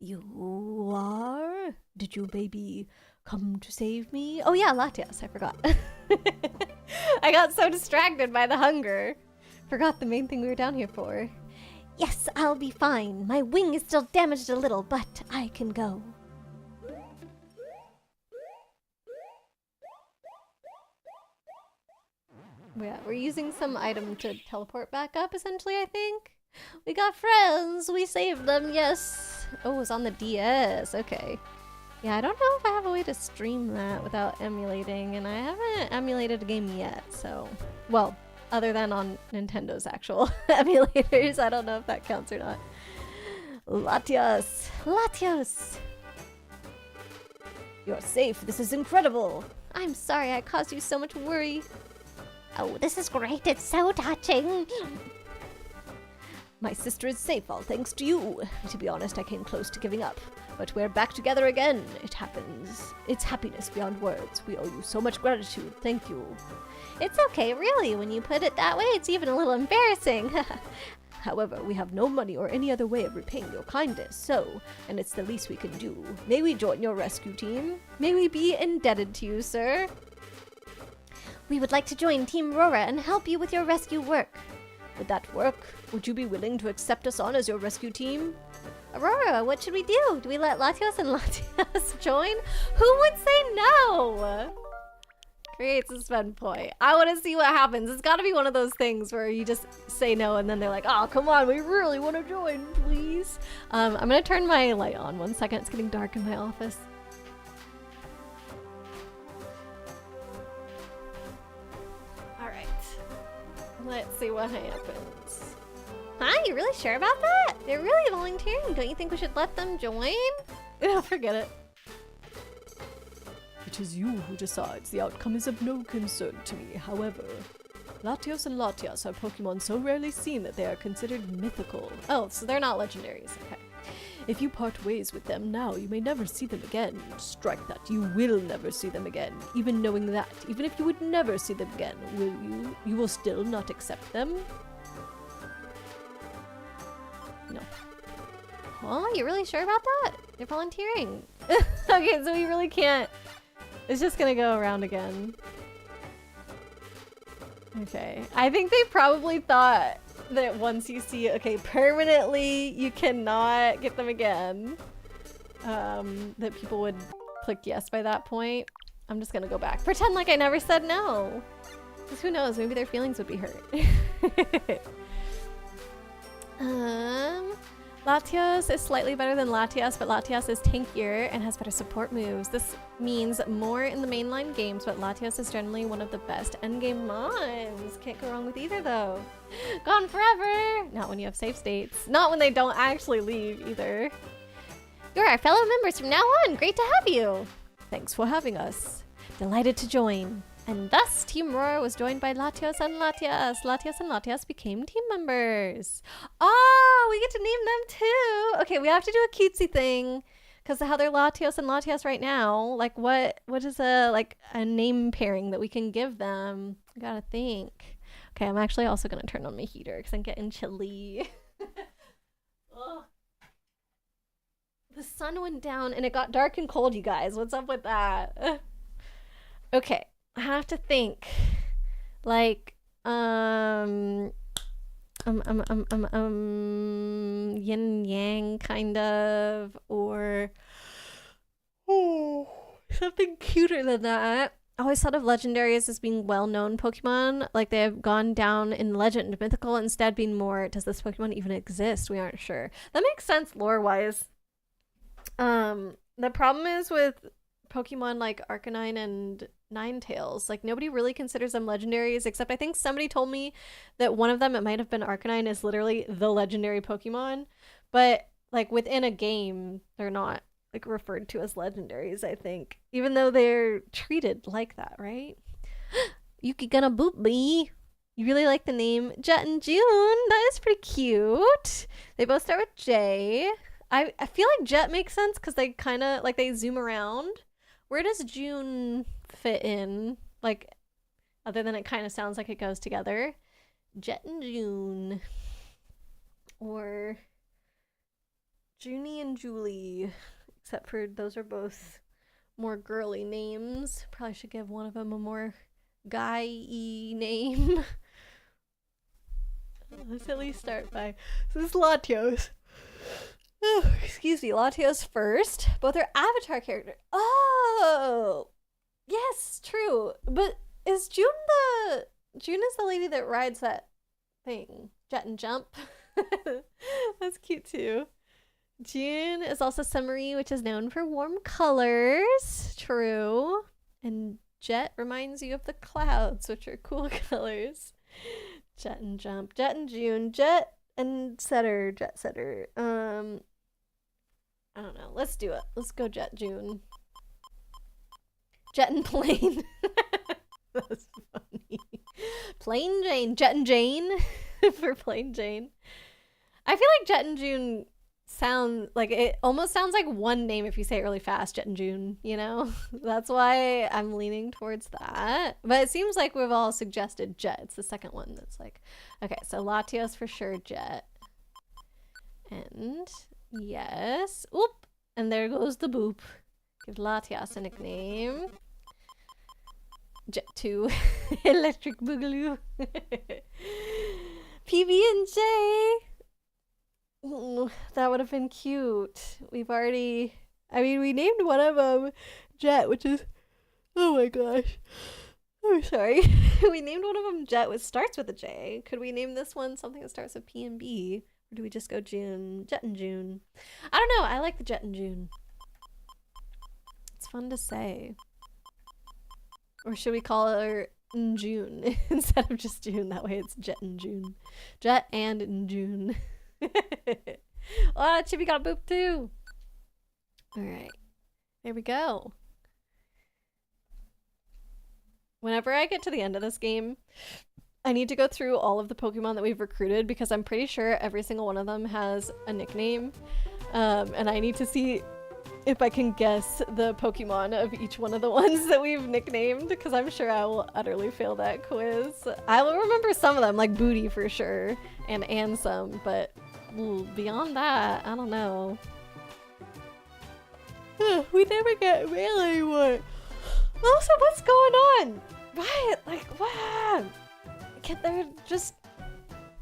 You are? Did you baby come to save me? Oh yeah, Latias, I forgot. I got so distracted by the hunger. Forgot the main thing we were down here for. Yes, I'll be fine. My wing is still damaged a little, but I can go. Yeah, we're using some item to teleport back up, essentially, I think. We got friends! We saved them, yes! Oh, it was on the DS, okay. Yeah, I don't know if I have a way to stream that without emulating, and I haven't emulated a game yet, so... Well, other than on Nintendo's actual emulators. I don't know if that counts or not. Latias! Latias! You're safe, this is incredible! I'm sorry I caused you so much worry. Oh, this is great, it's so touching! My sister is safe, all thanks to you. To be honest, I came close to giving up. But we're back together again. It happens. It's happiness beyond words. We owe you so much gratitude. Thank you. It's okay, really. When you put it that way, it's even a little embarrassing. However, we have no money or any other way of repaying your kindness, so, and it's the least we can do. May we join your rescue team? May we be indebted to you, sir? We would like to join Team Aurora and help you with your rescue work. Would that work? Would you be willing to accept us on as your rescue team? Aurora, what should we do? Do we let Latias and Latias join? Who would say no? Creates a spend point. I want to see what happens. It's got to be one of those things where you just say no and then they're like, oh, come on, we really want to join, please. I'm going to turn my light on 1 second. It's getting dark in my office. Let's see what happens. Huh? You really sure about that? They're really volunteering. Don't you think we should let them join? Yeah, forget it. It is you who decides. The outcome is of no concern to me. However, Latios and Latias are Pokemon so rarely seen that they are considered mythical. Oh, so they're not legendaries. Okay. If you part ways with them now, you may never see them again. Strike that. You will never see them again. Even knowing that, even if you would never see them again, will you? You will still not accept them? No. Oh, you really sure about that? They're volunteering. Okay, so we really can't. It's just gonna go around again. Okay. I think they probably thought that once you see, okay, permanently you cannot get them again, that people would click yes by that point. I'm just gonna go back. Pretend like I never said no. Because who knows, maybe their feelings would be hurt. Latios is slightly better than Latias, but Latias is tankier and has better support moves. This means more in the mainline games, but Latias is generally one of the best endgame mons. Can't go wrong with either, though. Gone forever! Not when you have save states. Not when they don't actually leave, either. You're our fellow members from now on. Great to have you. Thanks for having us. Delighted to join. And thus, Team Roar was joined by Latios and Latias. Latias and Latias became team members. Oh, we get to name them too. Okay, we have to do a cutesy thing. Because how they're Latios and Latias right now. Like, what is a name pairing that we can give them? I gotta think. Okay, I'm actually also gonna turn on my heater because I'm getting chilly. Oh. The sun went down and it got dark and cold, you guys. What's up with that? Okay. I have to think, like, yin yang kind of, or something cuter than that. I always thought of legendaries as being well-known Pokemon, like they have gone down in legend, mythical instead being more, does this Pokemon even exist? We aren't sure. That makes sense lore-wise. The problem is with Pokemon like Arcanine and Ninetales, like nobody really considers them legendaries, except I think somebody told me that one of them, it might have been Arcanine, is literally the legendary Pokemon, but like within a game they're not like referred to as legendaries, I think, even though they're treated like that, right? Yuki gonna boop me. You really like the name Jet and June. That is pretty cute. They both start with J. I feel like Jet makes sense because they kind of like they zoom around. Where does June fit in? Like, other than it kind of sounds like it goes together. Jet and June. Or Junie and Julie. Except for those are both more girly names. Probably should give one of them a more guy-y name. Let's at least start by... So this is Latios. Oh, excuse me, Latios first. Both are avatar characters. Oh! Yes, true. But is June the... June is the lady that rides that thing. Jet and Jump. That's cute too. June is also summery, which is known for warm colors. True. And Jet reminds you of the clouds, which are cool colors. Jet and Jump. Jet and June. Jet and Setter. Jet Setter. I don't know. Let's do it. Let's go Jet June. Jet and Plain. That's funny. Plain Jane. Jet and Jane for Plain Jane. I feel like Jet and June sound like it almost sounds like one name if you say it really fast. Jet and June, you know? That's why I'm leaning towards that. But it seems like we've all suggested Jet. It's the second one that's like, okay, so Latios for sure, Jet. And yes. Oop! And there goes the boop. Give Latias a nickname. Jet 2. Electric Boogaloo. PB and J. Ooh, that would have been cute. We've already... I mean, we named one of them Jet, which is... Oh my gosh. Oh, sorry. We named one of them Jet, which starts with a J. Could we name this one something that starts with PMD? Or do we just go June? Jet and June. I don't know. I like the Jet and June. It's fun to say. Or should we call her June instead of just June? That way it's Jet and June. Jet and June. Oh, Chibi got a boop too. Alright. There we go. Whenever I get to the end of this game, I need to go through all of the Pokemon that we've recruited because I'm pretty sure every single one of them has a nickname. And I need to see if I can guess the Pokemon of each one of the ones that we've nicknamed, because I'm sure I will utterly fail that quiz. I will remember some of them, like Booty for sure, and Ansem, but beyond that, I don't know. We never get mail anymore. Also, what's going on? Right, like, what? There are just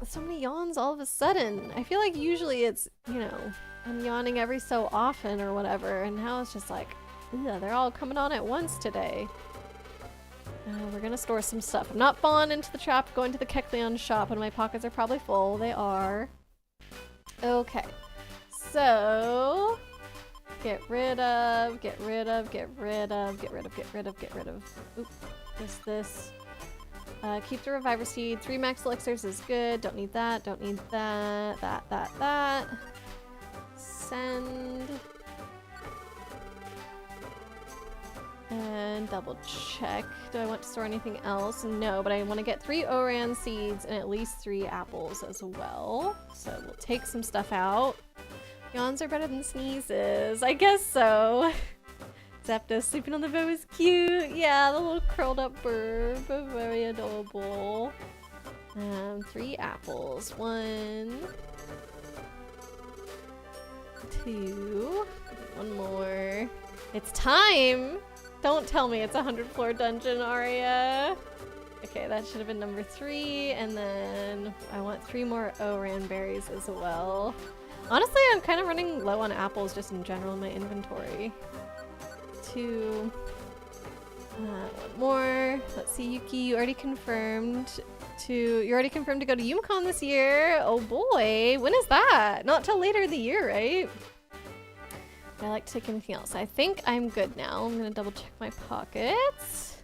so many yawns all of a sudden. I feel like usually it's, you know, I'm yawning every so often or whatever, and now it's just like, yeah, they're all coming on at once today. We're gonna store some stuff. I'm not falling into the trap of going to the Kecleon shop, and my pockets are probably full. They are. Okay. So... Get rid of. Oop. This. Keep the Reviver Seed. 3 max elixirs is good. Don't need that. Don't need that. That. Send. And double check. Do I want to store anything else? No, but I want to get 3 Oran seeds and at least 3 apples as well. So we'll take some stuff out. Yawns are better than sneezes. I guess so. Zapdos sleeping on the bed was cute. Yeah, the little curled up bird. Very adorable. 3 apples. 1, 2. 1 more. It's time! Don't tell me it's a 100-floor dungeon, Aria. Okay, that should have been number 3, and then I want 3 more Oran berries as well. Honestly, I'm kind of running low on apples just in general in my inventory. 2. 1 more. Let's see, Yuki, you already confirmed you're already confirmed to go to YumaCon this year. Oh boy, when is that? Not till later in the year, right? I like to take anything else. I think I'm good now. I'm gonna double check my pockets.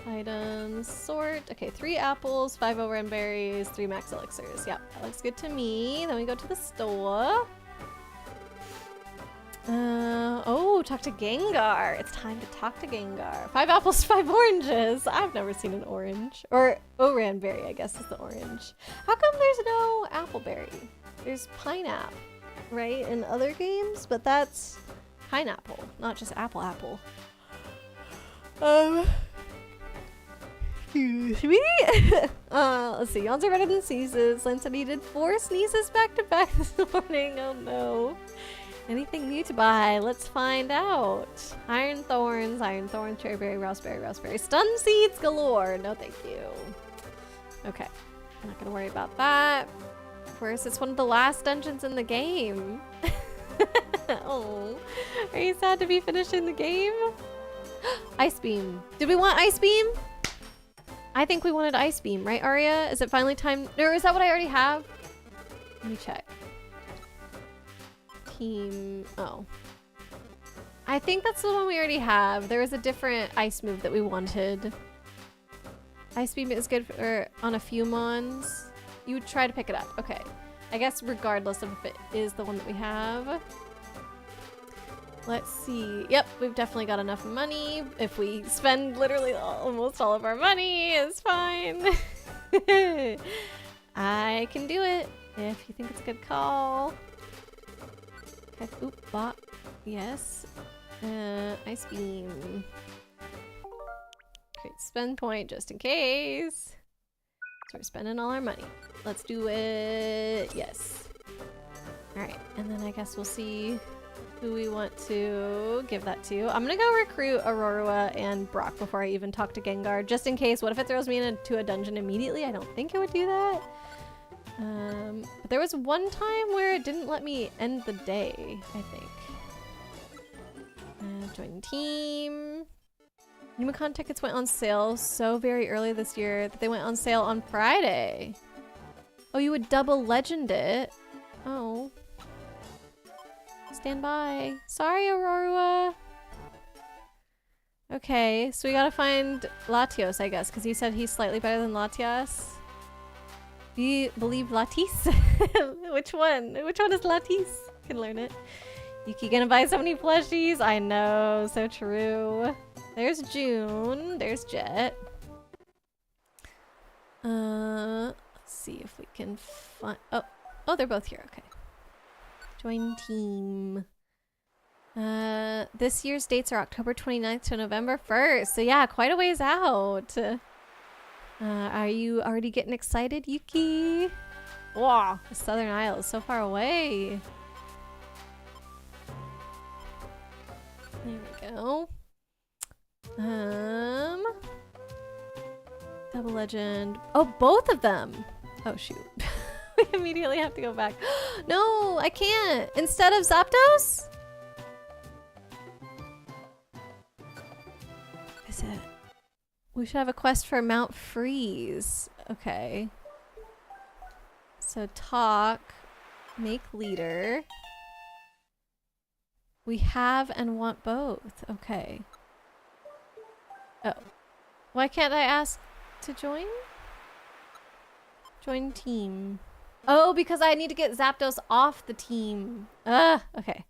Items, sort. Okay, 3 apples, 5 Oran berries, 3 max elixirs. Yep, that looks good to me. Then we go to the store. Oh, talk to Gengar. It's time to talk to Gengar. 5 apples, 5 oranges. I've never seen an orange. Or Oran berry, I guess is the orange. How come there's no appleberry? There's pineapple, right, in other games? But that's pineapple, not just apple. Excuse me. Let's see. Yawns are better than sneezes. Lance said he did 4 sneezes back to back this morning. Oh no. Anything new to buy? Let's find out. Iron thorns, cherryberry, raspberry. Stun seeds galore. No, thank you. Okay. I'm not gonna worry about that. Of course, it's one of the last dungeons in the game. Oh. Are you sad to be finishing the game? Ice Beam. Did we want Ice Beam? I think we wanted Ice Beam, right, Aria? Is it finally time? Or is that what I already have? Let me check. Team. Oh. I think that's the one we already have. There was a different ice move that we wanted. Ice Beam is good for on a few mons. You would try to pick it up. Okay. I guess regardless of if it is the one that we have. Let's see. Yep, we've definitely got enough money. If we spend literally almost all of our money, it's fine. I can do it if you think it's a good call. Okay, oop, bot. Yes. Ice Beam. Great spend point just in case. So we're spending all our money. Let's do it. Yes. Alright, and then I guess we'll see who we want to give that to. I'm gonna go recruit Aurora and Brock before I even talk to Gengar, just in case. What if it throws me into a dungeon immediately? I don't think it would do that. But there was one time where it didn't let me end the day, I think. Join team. YumaCon tickets went on sale so very early this year that they went on sale on Friday. Oh, you would double legend it? Oh. Stand by. Sorry, Aurora. Okay, so we gotta find Latios, I guess, because he said he's slightly better than Latias. Do you believe Latias? Which one? Which one is Latias? Can learn it. Yuki gonna buy so many plushies. I know, so true. There's June. There's Jet. Let's see if we can find. Oh, they're both here. Okay. Join team. This year's dates are October 29th to November 1st. So yeah, quite a ways out. Are you already getting excited, Yuki? Wow, the Southern Isle is so far away. There we go. Double Legend. Oh, both of them. Oh shoot. We immediately have to go back. No, I can't. Instead of Zapdos? Is it? We should have a quest for Mount Freeze. Okay. So talk, make leader. We have and want both. Okay. Oh. Why can't I ask to join? Join team. Oh, because I need to get Zapdos off the team. Okay.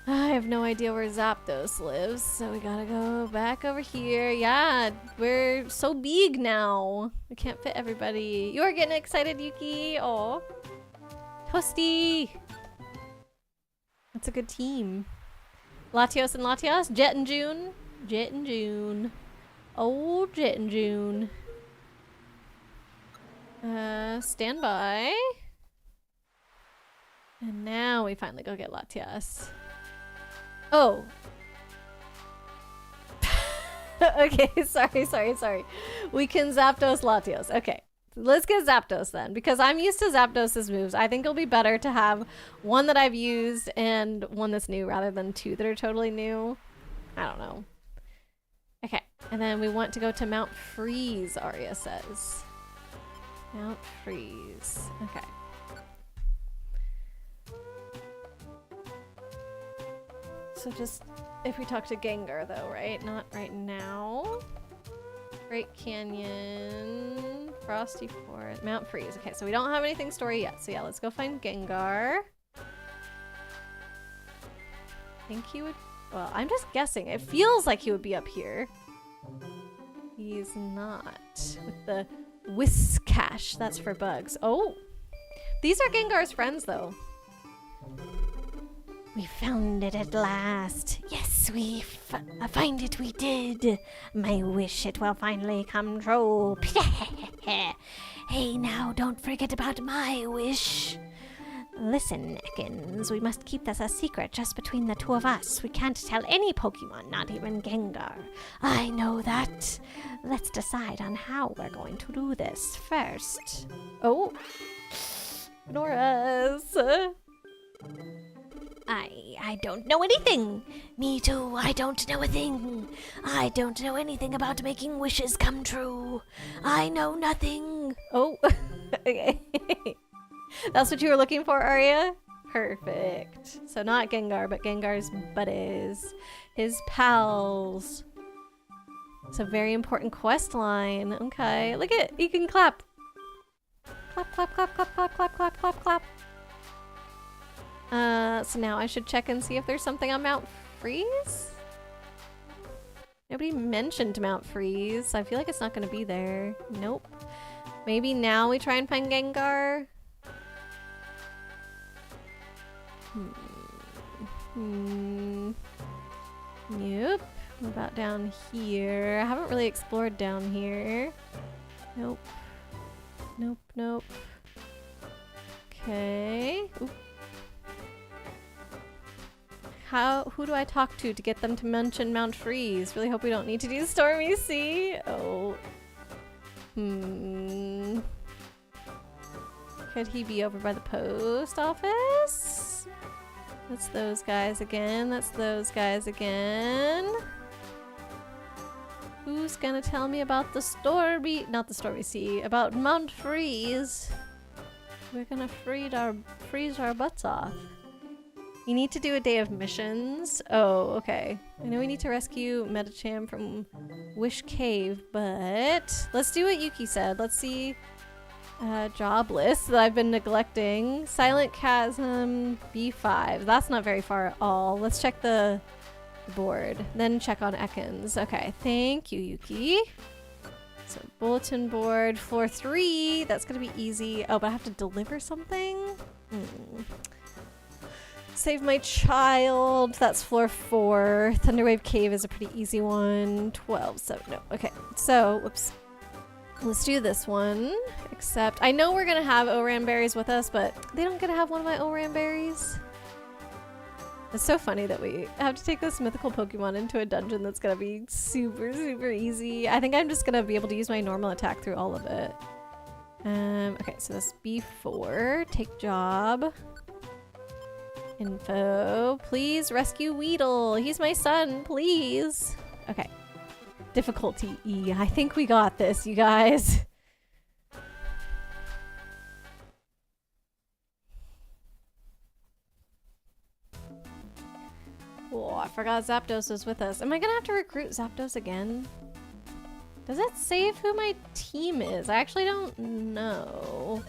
I have no idea where Zapdos lives, so we gotta go back over here. Yeah, we're so big now. We can't fit everybody. You're getting excited, Yuki. Oh, Toasty. That's a good team. Latios and Latias. Jet and June. Jet and June. Oh, Jet and June. Stand by. And now we finally go get Latias. Oh. Okay, sorry. We can Zapdos Latios. Okay. Let's get Zapdos then, because I'm used to Zapdos's moves. I think it'll be better to have one that I've used and one that's new rather than two that are totally new. I don't know. Okay, and then we want to go to Mount Freeze, Arya says. Mount Freeze. Okay. So just, if we talk to Gengar though, right? Not right now. Great Canyon, Frosty Forest, Mount Freeze. Okay, so we don't have anything story yet. So yeah, let's go find Gengar. I think he would, well, I'm just guessing. It feels like he would be up here. He's not. With the Whiskash, that's for bugs. Oh, these are Gengar's friends though. We found it at last. Yes, we find it, we did. My wish, it will finally come true. Hey, now, don't forget about my wish. Listen, Ekans, we must keep this a secret just between the two of us. We can't tell any Pokemon, not even Gengar. I know that. Let's decide on how we're going to do this first. Oh. Ignore us. I don't know anything. Me too, I don't know a thing. I don't know anything about making wishes come true. I know nothing. Oh, okay. That's what you were looking for, Arya? Perfect. So not Gengar, but Gengar's buddies. His pals. It's a very important quest line. Okay, look at, you can clap. Clap, clap, clap, clap, clap, clap, clap, clap, clap. So now I should check and see if there's something on Mount Freeze? Nobody mentioned Mount Freeze. I feel like it's not gonna be there. Nope. Maybe now we try and find Gengar? Yep. What about down here? I haven't really explored down here. Nope. Nope, nope. Okay. Oop. Who do I talk to get them to mention Mount Freeze? Really hope we don't need to do Stormy Sea. Oh. Could he be over by the post office? That's those guys again. That's those guys again. Who's gonna tell me about the Stormy... Not the Stormy Sea. About Mount Freeze. We're gonna freeze our butts off. You need to do a day of missions. Oh, okay. I know we need to rescue Metacham from Wish Cave, but let's do what Yuki said. Let's see job list that I've been neglecting. Silent Chasm B5. That's not very far at all. Let's check the board. Then check on Ekans. Okay, thank you, Yuki. So bulletin board, floor 3. That's gonna be easy. Oh, but I have to deliver something? Save my child. That's floor 4. Thunderwave Cave is a pretty easy one. 12, so no. Okay, so, whoops. Let's do this one. Except, I know we're gonna have Oran berries with us, but they don't get to have one of my Oran berries. It's so funny that we have to take this mythical Pokemon into a dungeon that's gonna be super, super easy. I think I'm just gonna be able to use my normal attack through all of it. Okay, so this B4. Take job. Info. Please rescue Weedle. He's my son, please. Okay. Difficulty E. I think we got this, you guys. Oh, I forgot Zapdos was with us. Am I gonna have to recruit Zapdos again? Does it save who my team is? I actually don't know.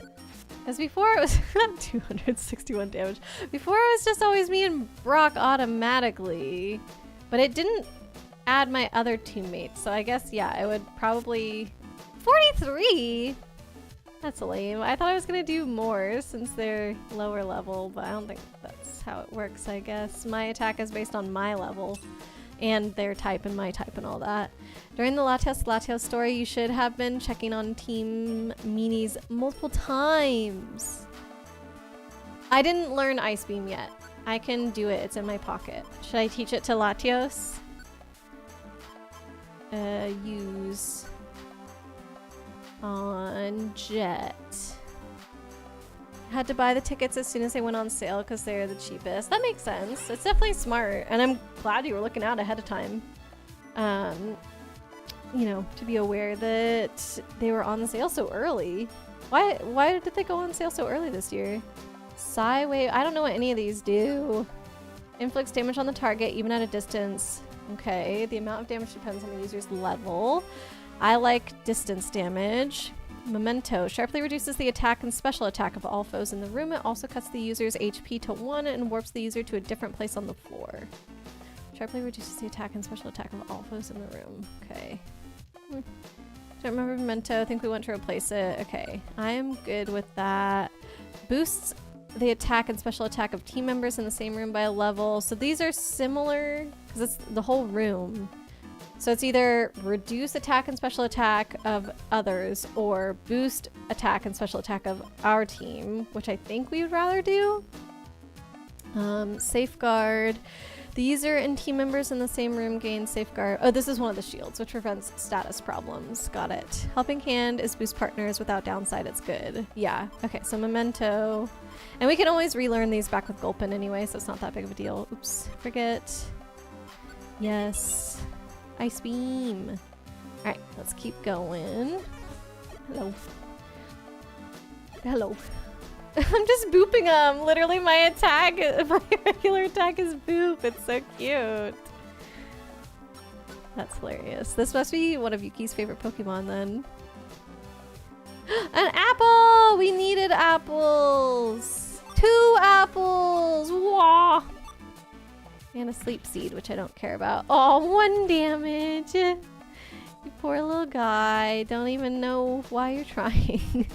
Because before it was 261 damage. Before it was just always me and Brock automatically. But it didn't add my other teammates. So I guess, yeah, it would probably... 43? That's lame. I thought I was gonna do more since they're lower level, but I don't think that's how it works, I guess. My attack is based on my level and their type and my type and all that. During the Latias story, you should have been checking on Team Meanies multiple times. I didn't learn Ice Beam yet. I can do it. It's in my pocket. Should I teach it to Latios? Use on Jet. Had to buy the tickets as soon as they went on sale because they're the cheapest. That makes sense. It's definitely smart, and I'm glad you were looking out ahead of time. You know, to be aware that they were on the sale so early. Why did they go on sale so early this year? Psywave. I don't know what any of these do. Inflicts damage on the target even at a distance. Okay, the amount of damage depends on the user's level. I like distance damage. Memento. Sharply reduces the attack and special attack of all foes in the room. It also cuts the user's HP to 1 and warps the user to a different place on the floor. Sharply reduces the attack and special attack of all foes in the room. Okay. Don't remember Memento. I think we want to replace it. Okay. I am good with that. Boosts the attack and special attack of team members in the same room by a level. So these are similar because it's the whole room. So it's either reduce attack and special attack of others or boost attack and special attack of our team, which I think we would rather do. Safeguard. The user and team members in the same room gain safeguard. Oh, this is one of the shields, which prevents status problems. Got it. Helping Hand is boost partners without downside. It's good. Yeah. Okay, so Memento. And we can always relearn these back with Gulpin anyway, so it's not that big of a deal. Oops. Forget. Yes. Ice Beam. Alright, let's keep going. Hello. Hello. I'm just booping them. Literally my attack, my regular attack is boop. It's so cute. That's hilarious. This must be one of Yuki's favorite Pokemon then. An apple! We needed apples! 2 apples! Wah! And a sleep seed, which I don't care about. Oh, 1 damage! You poor little guy. Don't even know why you're trying.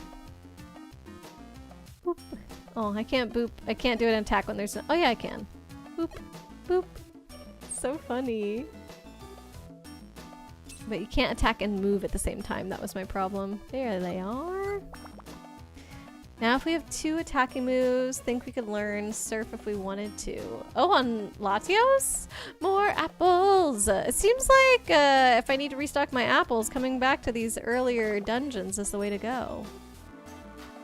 Boop. Oh, I can't boop. I can't do an attack when there's no— oh yeah, I can. Boop. Boop. So funny. But you can't attack and move at the same time. That was my problem. There they are. Now if we have 2 attacking moves, think we could learn Surf if we wanted to. Oh, on Latios? More apples! It seems like if I need to restock my apples, coming back to these earlier dungeons is the way to go.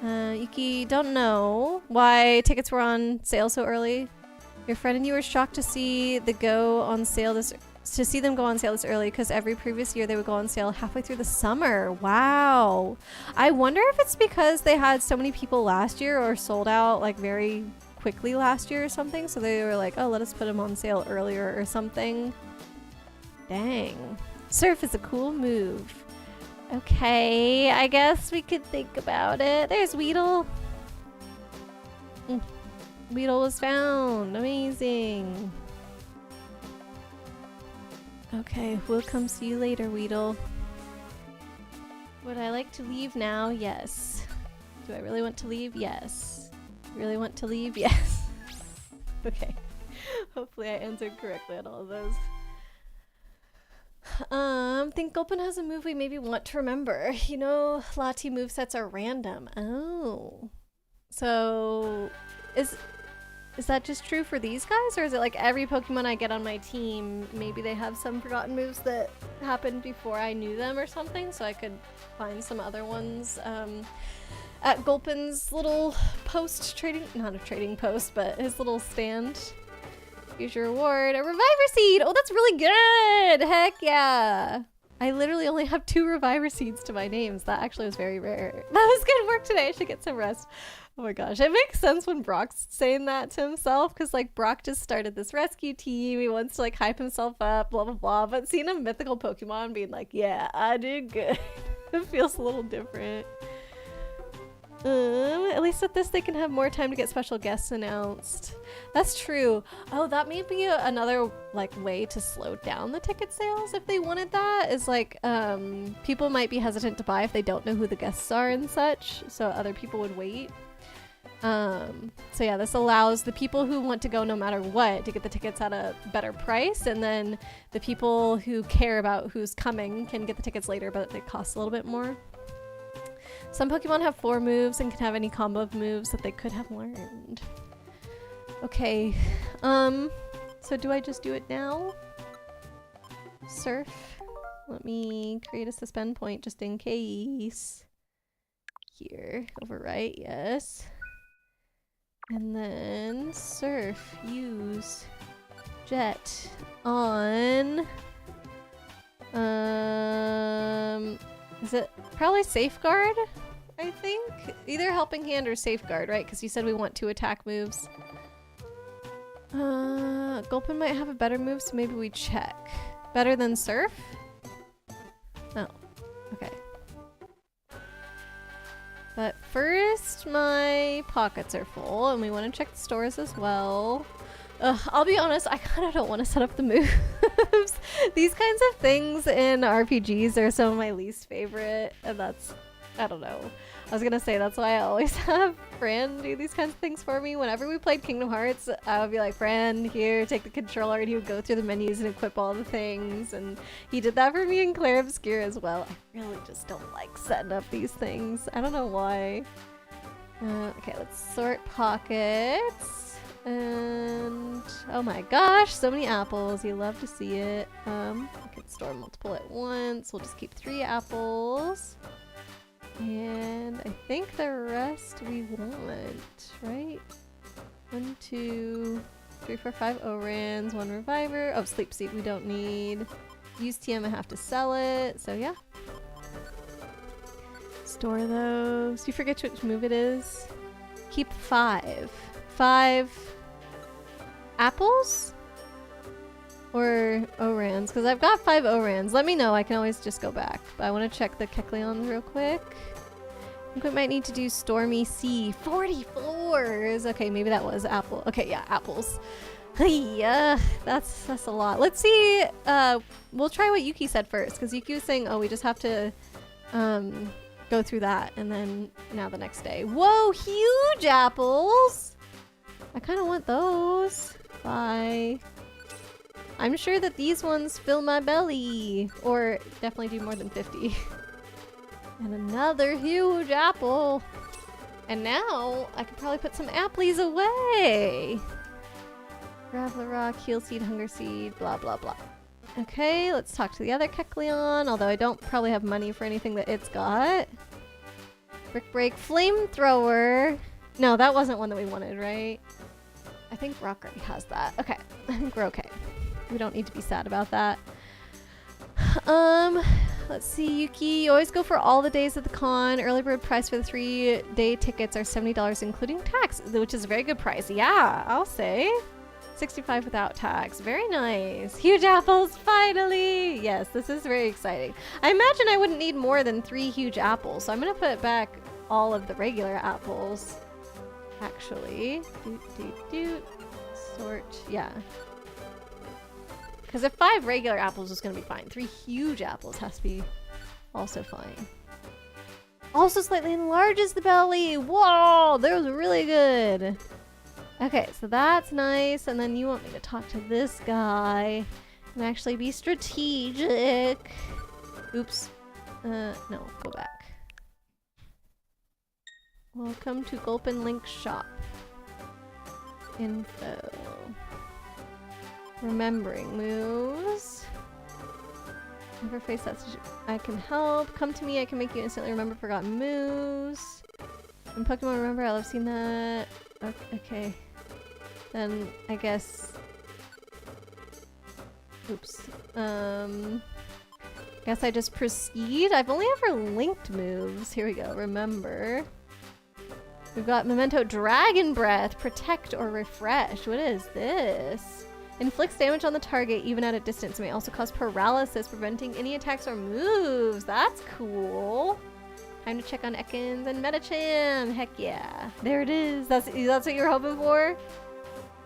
Yuki, don't know why tickets were on sale so early. Your friend and you were shocked to see them go on sale this early because every previous year they would go on sale halfway through the summer. Wow. I wonder if it's because they had so many people last year or sold out like very quickly last year or something. So they were like, oh, let us put them on sale earlier or something. Dang. Surf is a cool move. Okay, I guess we could think about it. There's Weedle. Weedle was found. Amazing. Okay, we'll come see you later, Weedle. Would I like to leave now? Yes. Do I really want to leave? Yes. Really want to leave? Yes. Okay. Hopefully I answered correctly on all of those. Think Gulpin has a move we maybe want to remember. You know, Lati movesets are random. Oh. So, is that just true for these guys? Or is it like every Pokemon I get on my team, maybe they have some forgotten moves that happened before I knew them or something? So I could find some other ones at Gulpin's little post trading, not a trading post, but his little stand. Here's your reward, a Reviver Seed! Oh, that's really good! Heck yeah! I literally only have 2 Reviver Seeds to my names. That actually was very rare. That was good work today. I should get some rest. Oh my gosh. It makes sense when Brock's saying that to himself, because like Brock just started this rescue team. He wants to like hype himself up, blah blah blah. But seeing a mythical Pokemon being like, yeah, I did good. It feels a little different. At least with this they can have more time to get special guests announced. That's true. Oh, that may be another like way to slow down the ticket sales if they wanted that. Is like people might be hesitant to buy if they don't know who the guests are and such, so other people would wait. So yeah, this allows the people who want to go no matter what to get the tickets at a better price, and then the people who care about who's coming can get the tickets later, but it costs a little bit more. Some Pokemon have 4 moves and can have any combo of moves that they could have learned. Okay, so do I just do it now? Surf. Let me create a suspend point just in case. Here, overwrite, yes. And then surf, use jet on, is it probably safeguard? I think either helping hand or safeguard, right? Because you said we want 2 attack moves. Gulpin might have a better move, so maybe we check. Better than surf? Oh, okay. But first, my pockets are full, and we want to check the stores as well. I'll be honest, I kind of don't want to set up the moves. These kinds of things in RPGs are some of my least favorite, and that's, I don't know. I was gonna say that's why I always have Fran do these kinds of things for me. Whenever we played Kingdom Hearts, I would be like, Fran, here, take the controller, and he would go through the menus and equip all the things, and he did that for me in Clair Obscure as well. I really just don't like setting up these things. I don't know why. Okay, let's sort pockets. And oh my gosh, so many apples. You love to see it. I can store multiple at once. We'll just keep 3 apples. And I think the rest we want, right? 1, 2, 3, 4, 5 ORANs, 1 Reviver. Oh, Sleep Seed we don't need. Use TM, I have to sell it. So yeah. Store those. You forget which move it is? Keep 5. 5 apples? Or ORANs? Because I've got 5 ORANs. Let me know. I can always just go back. But I want to check the Kecleons real quick. I think we might need to do Stormy Sea. 44s! Okay, maybe that was apple. Okay, yeah, apples. Yeah, that's a lot. Let's see. We'll try what Yuki said first. Because Yuki was saying, oh, we just have to go through that. And then now the next day. Whoa, huge apples! I kind of want those. Bye. I'm sure that these ones fill my belly, or definitely do more than 50. And another huge apple. And now I could probably put some apples away. Graveler Rock, Heal Seed, Hunger Seed, blah blah blah. Okay, let's talk to the other Kecleon, although I don't probably have money for anything that it's got. Brick Break, Flamethrower. No, that wasn't one that we wanted, right? I think Rock already has that. Okay, I think we're okay. We don't need to be sad about that. Let's see, Yuki. You always go for all the days of the con. Early bird price for the 3-day tickets are $70 including tax, which is a very good price. Yeah, I'll say. 65 without tax. Very nice. Huge apples, finally! Yes, this is very exciting. I imagine I wouldn't need more than 3 huge apples, so I'm gonna put back all of the regular apples. Actually. Sort. Yeah. Because if 5 regular apples is going to be fine, 3 huge apples has to be also fine. Also slightly enlarges the belly. Whoa, that was really good. Okay, so that's nice. And then you want me to talk to this guy and actually be strategic. Oops. No, go back. Welcome to Gulpin Link Shop. Info. Remembering moves. Interface, that's I can help. Come to me, I can make you instantly remember forgotten moves. In Pokemon Remember, I'll have seen that. Okay. Then I guess. Oops. Guess I just proceed. I've only ever linked moves. Here we go. Remember. We've got Memento Dragon Breath, Protect or Refresh. What is this? Inflicts damage on the target even at a distance. May also cause paralysis, preventing any attacks or moves. That's cool. Time to check on Ekans and Metachan. Heck yeah. There it is. That's what you were hoping for?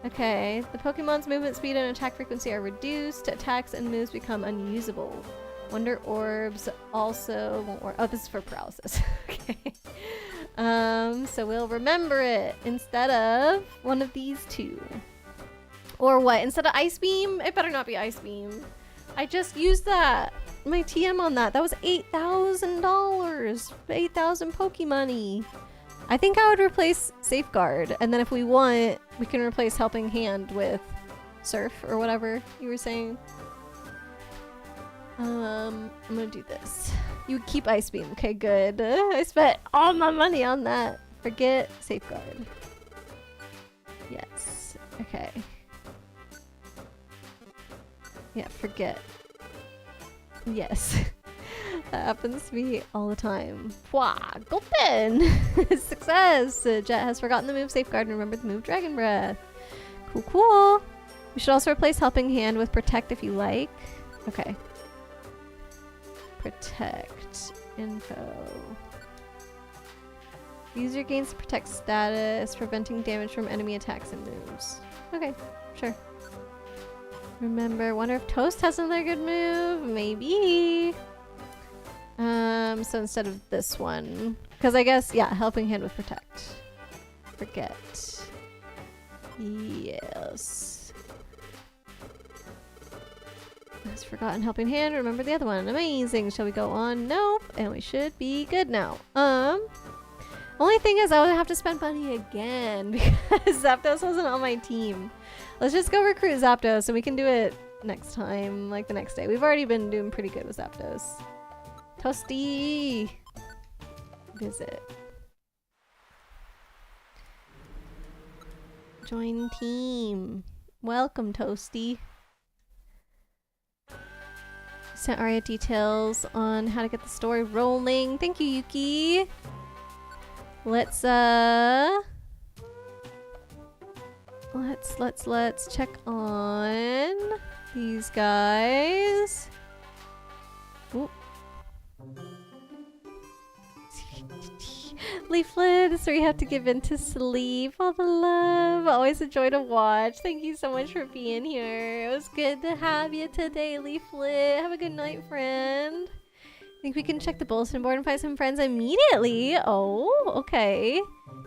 Okay. The Pokemon's movement speed and attack frequency are reduced. Attacks and moves become unusable. Wonder Orbs also won't work. Oh, this is for paralysis. Okay. So we'll remember it instead of one of these two. Or what? Instead of Ice Beam? It better not be Ice Beam. I just used that. My TM on that. That was $8,000. 8,000 Pokemoney. I think I would replace Safeguard. And then if we want, we can replace Helping Hand with Surf or whatever you were saying. I'm gonna do this. You keep Ice Beam. Okay, good. I spent all my money on that. Forget Safeguard. Yes. Okay. Yeah, forget. Yes. That happens to me all the time. Wah! Gulpin! Success! Jet has forgotten the move Safeguard and remembered the move Dragon Breath. Cool, cool. We should also replace Helping Hand with Protect if you like. Okay. Protect. Info. User gains Protect status, preventing damage from enemy attacks and moves. Okay, sure. Remember, wonder if Toast has another good move? Maybe. So instead of this one, because I guess, yeah, Helping Hand with Protect. Forget. Yes. Has forgotten Helping Hand. Remember the other one. Amazing. Shall we go on? Nope. And we should be good now. Only thing is I would have to spend money again because Zapdos wasn't on my team. Let's just go recruit Zapdos and we can do it next time, like the next day. We've already been doing pretty good with Zapdos. Toasty! Visit. Join team. Welcome, Toasty. Sent Aria details on how to get the story rolling. Thank you, Yuki. Let's check on these guys. Ooh. Leaflet, this is where you have to give in to sleep. All the love. Always a joy to watch. Thank you so much for being here. It was good to have you today, Leaflet. Have a good night, friend. I think we can check the bulletin board and find some friends immediately. Oh, okay.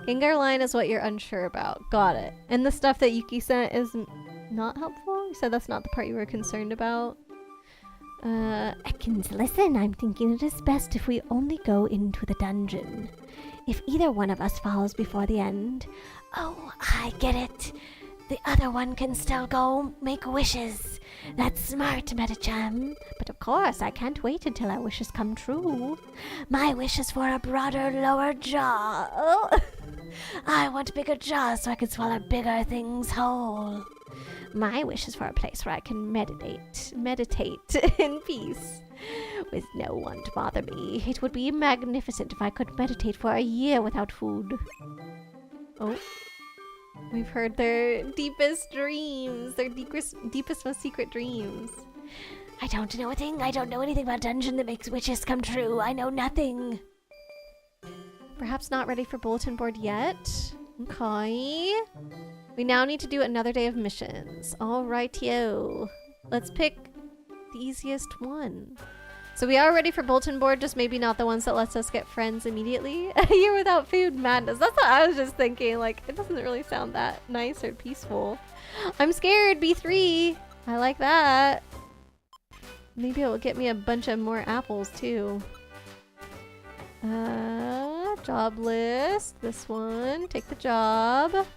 Gengar line is what you're unsure about. Got it. And the stuff that Yuki sent is not helpful? You said that's not the part you were concerned about? Ekans, listen, I'm thinking it is best if we only go into the dungeon. If either one of us falls before the end... Oh, I get it. The other one can still go make wishes. That's smart, Metachan. But of course, I can't wait until our wishes come true. My wish is for a broader, lower jaw. Oh. I want a bigger jaw so I can swallow bigger things whole. My wish is for a place where I can meditate in peace, with no one to bother me. It would be magnificent if I could meditate for a year without food. Oh. We've heard their deepest dreams, their deepest, most secret dreams. I don't know anything about a dungeon that makes wishes come true. I know nothing. Perhaps not ready for bulletin board yet. Okay. We now need to do another day of missions. Alright, yo. Let's pick the easiest one. So we are ready for bulletin board, just maybe not the ones that lets us get friends immediately. A year without food, madness. That's what I was just thinking. Like, it doesn't really sound that nice or peaceful. I'm scared, B3. I like that. Maybe it will get me a bunch of more apples too. Job list. This one. Take the job.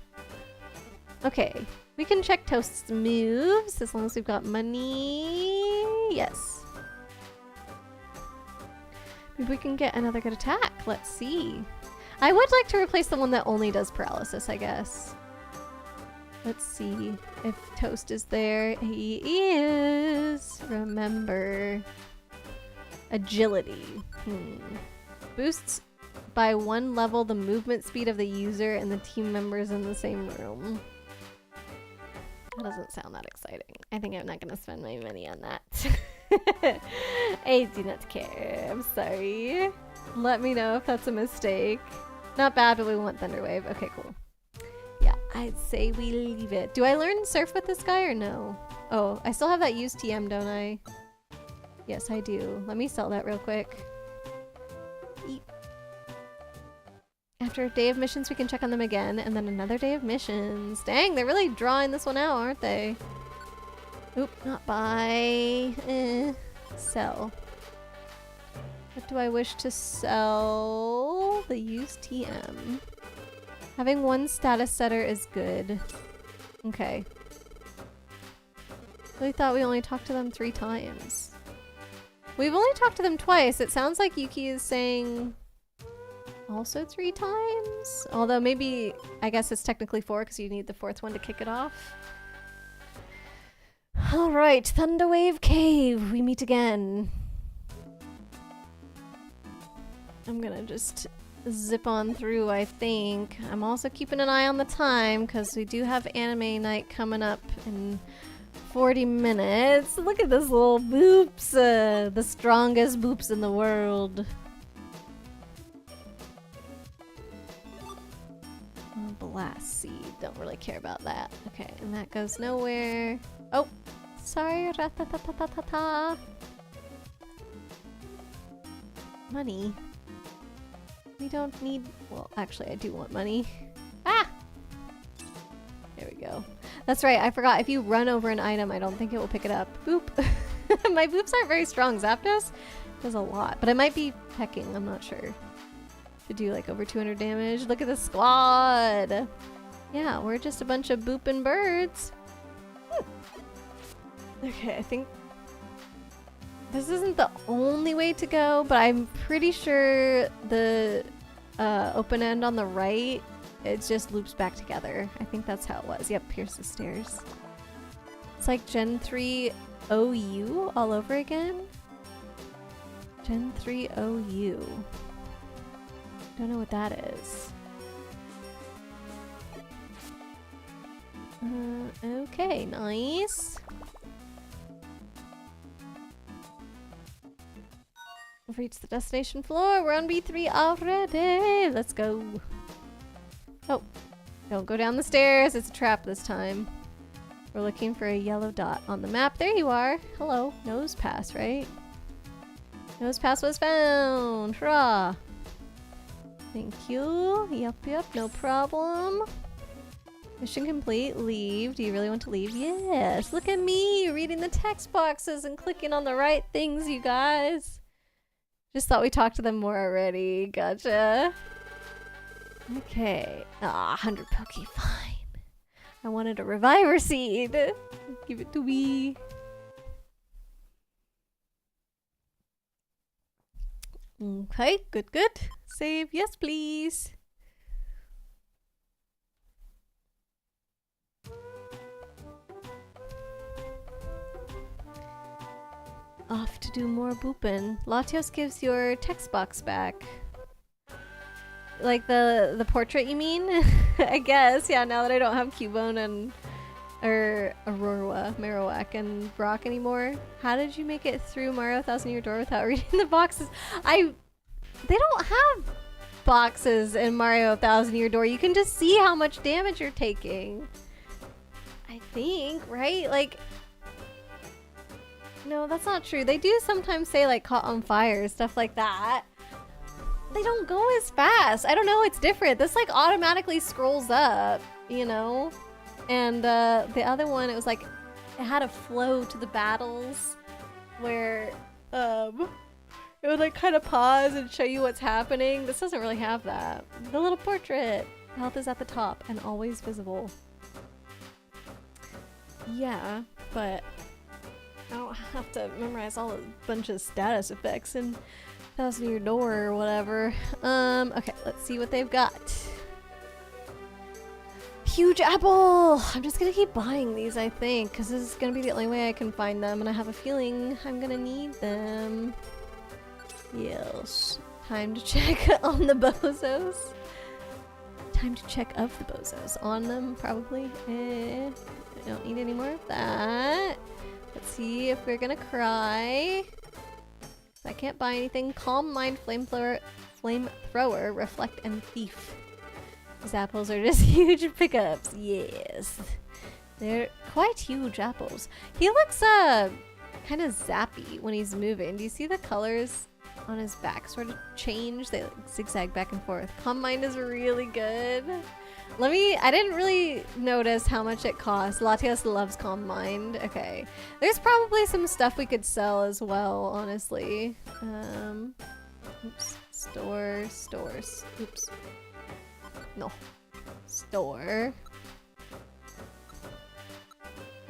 Okay. We can check Toast's moves as long as we've got money. Yes. Maybe we can get another good attack. Let's see. I would like to replace the one that only does paralysis, I guess. Let's see if Toast is there. He is. Remember. Agility. Boosts by 1 level the movement speed of the user and the team members in the same room. That doesn't sound that exciting. I think I'm not going to spend my money on that. I do not care. I'm sorry. Let me know if that's a mistake. Not bad, but we want Thunderwave. Okay, cool. Yeah, I'd say we leave it. Do I learn Surf with this guy or no? Oh, I still have that use TM, don't I? Yes, I do. Let me sell that real quick. Eep. After a day of missions, we can check on them again, and then another day of missions. Dang, they're really drawing this one out, aren't they? Oop, not buy. Sell. What do I wish to sell? The use TM. Having 1 status setter is good. Okay. Really thought we only talked to them 3 times. We've only talked to them twice. It sounds like Yuki is saying also 3 times. Although maybe, I guess it's technically 4 because you need the 4th one to kick it off. Alright, Thunderwave Cave. We meet again. I'm gonna just zip on through, I think. I'm also keeping an eye on the time because we do have anime night coming up in 40 minutes. Look at this little boops. The strongest boops in the world. Blast seed. Don't really care about that. Okay, and that goes nowhere. Oh, sorry. Ra-ta-ta-ta-ta-ta. Money. We don't need... Well, actually, I do want money. Ah! There we go. That's right, I forgot. If you run over an item, I don't think it will pick it up. Boop. My boops aren't very strong. Zapdos does a lot, but it might be pecking. I'm not sure. To do like over 200 damage. Look at the squad. Yeah, we're just a bunch of booping birds. Okay, I think this isn't the only way to go, but I'm pretty sure the open end on the right, it just loops back together. I think that's how it was. Yep, here's the stairs. It's like Gen 3 OU all over again. Gen 3 OU. Don't know what that is. Okay, nice. We've reached the destination floor. We're on B3 already. Let's go. Oh, don't go down the stairs. It's a trap this time. We're looking for a yellow dot on the map. There you are. Hello. Nose pass, right? Nose pass was found. Hurrah. Thank you. Yep, no problem. Mission complete. Leave. Do you really want to leave? Yes. Look at me reading the text boxes and clicking on the right things, you guys. Just thought we talked to them more already. Gotcha. Okay. Ah, 100 Poke. Fine. I wanted a Reviver Seed. Give it to me. Okay, good. Save. Yes, please. Off to do more boopin'. Latias gives your text box back. Like the portrait, you mean? I guess, yeah, now that I don't have Cubone and Aurora, Marowak, and Brock anymore. How did you make it through Mario 1000 Year Door without reading the boxes? They don't have boxes in Mario 1000 Year Door. You can just see how much damage you're taking. I think, right? Like, No, that's not true. They do sometimes say like caught on fire, stuff like that. They don't go as fast. I don't know, it's different. This like automatically scrolls up, you know? And the other one, it was like, it had a flow to the battles where it would like kind of pause and show you what's happening. This doesn't really have that. The little portrait. Health is at the top and always visible. Yeah, but I don't have to memorize all a bunch of status effects in Thousand Year Door or whatever. Okay, let's see what they've got. Huge apple! I'm just gonna keep buying these, I think, because this is gonna be the only way I can find them, and I have a feeling I'm gonna need them. Yes. Time to check on the bozos. Time to check of the bozos. On them, probably. I don't need any more of that. Let's see if we're gonna cry. I can't buy anything. Calm Mind, Flamethrower, Reflect, and Thief. These apples are just huge pickups. Yes. They're quite huge apples. He looks kind of zappy when he's moving. Do you see the colors on his back sort of change? They like zigzag back and forth. Calm Mind is really good. I didn't really notice how much it costs. Latias loves Calm Mind. Okay. There's probably some stuff we could sell as well, honestly. Oops. Stores. Oops. No. Store.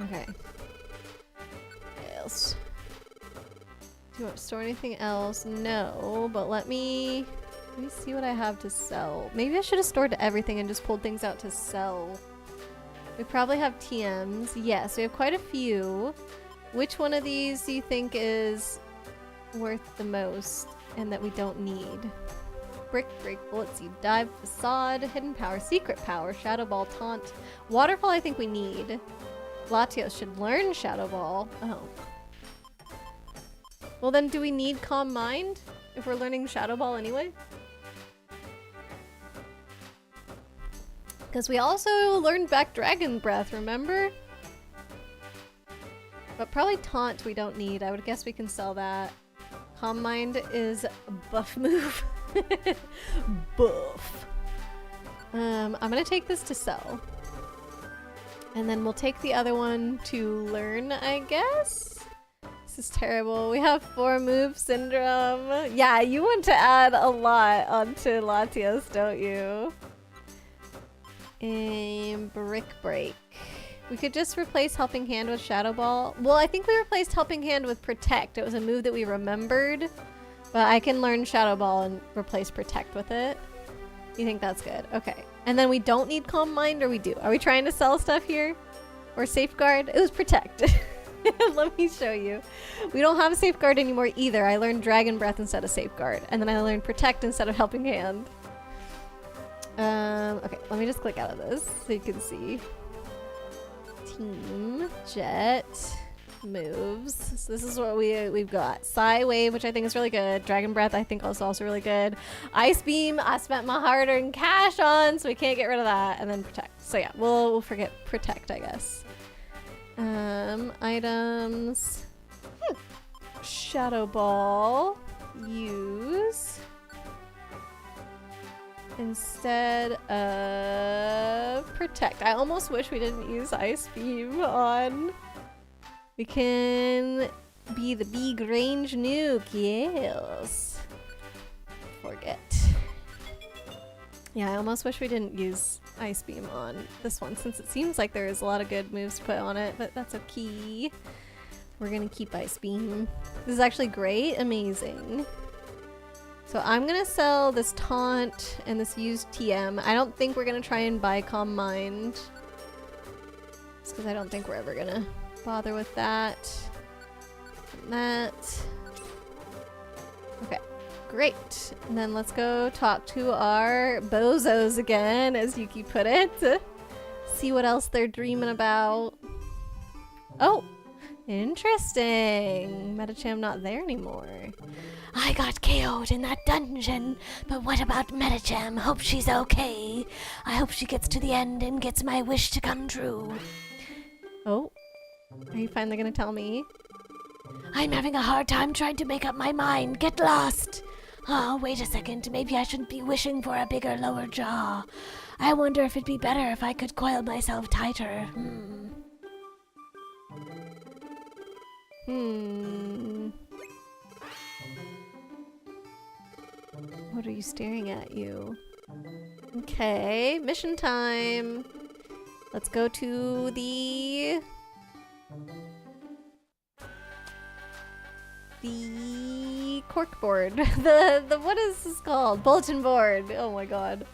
Okay. What else? Do you want to store anything else? No, but let me see what I have to sell. Maybe I should have stored everything and just pulled things out to sell. We probably have TMs. Yes, we have quite a few. Which one of these do you think is worth the most and that we don't need? Brick, Break, Bullet Seed, Dive, Facade, Hidden Power, Secret Power, Shadow Ball, Taunt. Waterfall I think we need. Latios should learn Shadow Ball. Oh. Well then, do we need Calm Mind if we're learning Shadow Ball anyway? Because we also learned back Dragon Breath, remember? But probably Taunt we don't need. I would guess we can sell that. Calm Mind is a buff move. Buff. I'm gonna take this to sell. And then we'll take the other one to learn, I guess? This is terrible. We have 4 move syndrome. Yeah, you want to add a lot onto Latias, don't you? And Brick Break. We could just replace Helping Hand with Shadow Ball. Well, I think we replaced Helping Hand with Protect. It was a move that we remembered. But I can learn Shadow Ball and replace Protect with it. You think that's good? Okay. And then we don't need Calm Mind, or we do? Are we trying to sell stuff here? Or Safeguard? It was Protect. Let me show you. We don't have a Safeguard anymore either. I learned Dragon Breath instead of Safeguard. And then I learned Protect instead of Helping Hand. Okay, let me just click out of this so you can see. Team, Jet, moves. So this is what we've got. Psy Wave, which I think is really good. Dragon Breath, I think is also really good. Ice Beam, I spent my hard-earned cash on, so we can't get rid of that. And then Protect. So yeah, we'll forget Protect, I guess. Items. Shadow Ball. Use. Instead of Protect. I almost wish we didn't use Ice Beam on. We can be the big range nuke. Yes. Forget. Yeah, I almost wish we didn't use Ice Beam on this one, since it seems like there's a lot of good moves to put on it, but that's okay. We're gonna keep Ice Beam. This is actually great. Amazing. So I'm gonna sell this Taunt and this used TM. I don't think we're gonna try and buy Calm Mind. Just because I don't think we're ever gonna bother with that. And that. Okay, great. And then let's go talk to our bozos again, as Yuki put it. See what else they're dreaming about. Oh, interesting. Metacham not there anymore. I got KO'd in that dungeon, but what about Metacham? Hope she's okay. I hope she gets to the end and gets my wish to come true. Oh, are you finally gonna tell me? I'm having a hard time trying to make up my mind. Get lost. Oh, wait a second. Maybe I shouldn't be wishing for a bigger lower jaw. I wonder if it'd be better if I could coil myself tighter. What are you staring at, you? Okay, mission time. Let's go to the cork board. the what is this called? Bulletin board. Oh my god.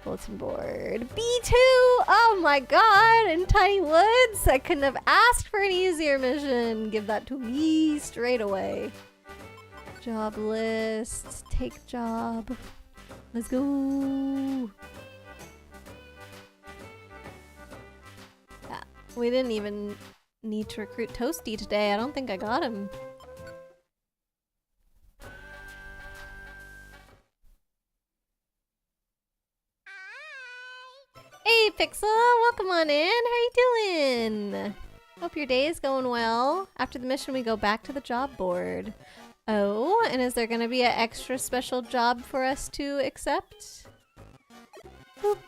Bulletin board. B2! Oh my god! In Tiny Woods! I couldn't have asked for an easier mission. Give that to me straight away. Job list. Take job. Let's go. Yeah, we didn't even need to recruit Toasty today. I don't think I got him. Hey Pixel, welcome on in. How you doing? Hope your day is going well. After the mission we go back to the job board. Oh, and is there gonna be an extra special job for us to accept? Boop.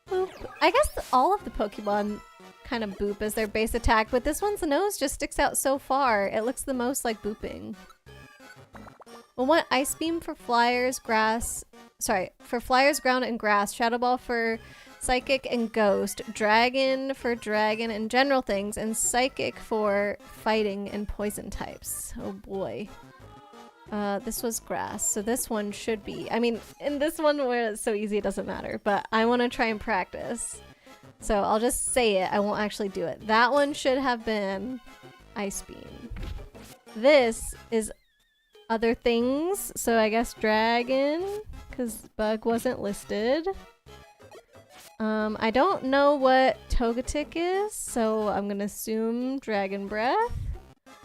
Boop. I guess all of the Pokemon kind of boop as their base attack, but this one's nose just sticks out so far. It looks the most like booping. We'll want Ice Beam for flyers, grass. Sorry, for flyers, ground, and grass. Shadow Ball for psychic and ghost. Dragon for dragon and general things. And psychic for fighting and poison types. Oh boy. This was grass, so this one should be. I mean, in this one where it's so easy it doesn't matter, but I want to try and practice. So I'll just say it, I won't actually do it. That one should have been Ice Beam. This is other things, so I guess dragon, because bug wasn't listed. I don't know what Togetic is, so I'm gonna assume Dragon Breath.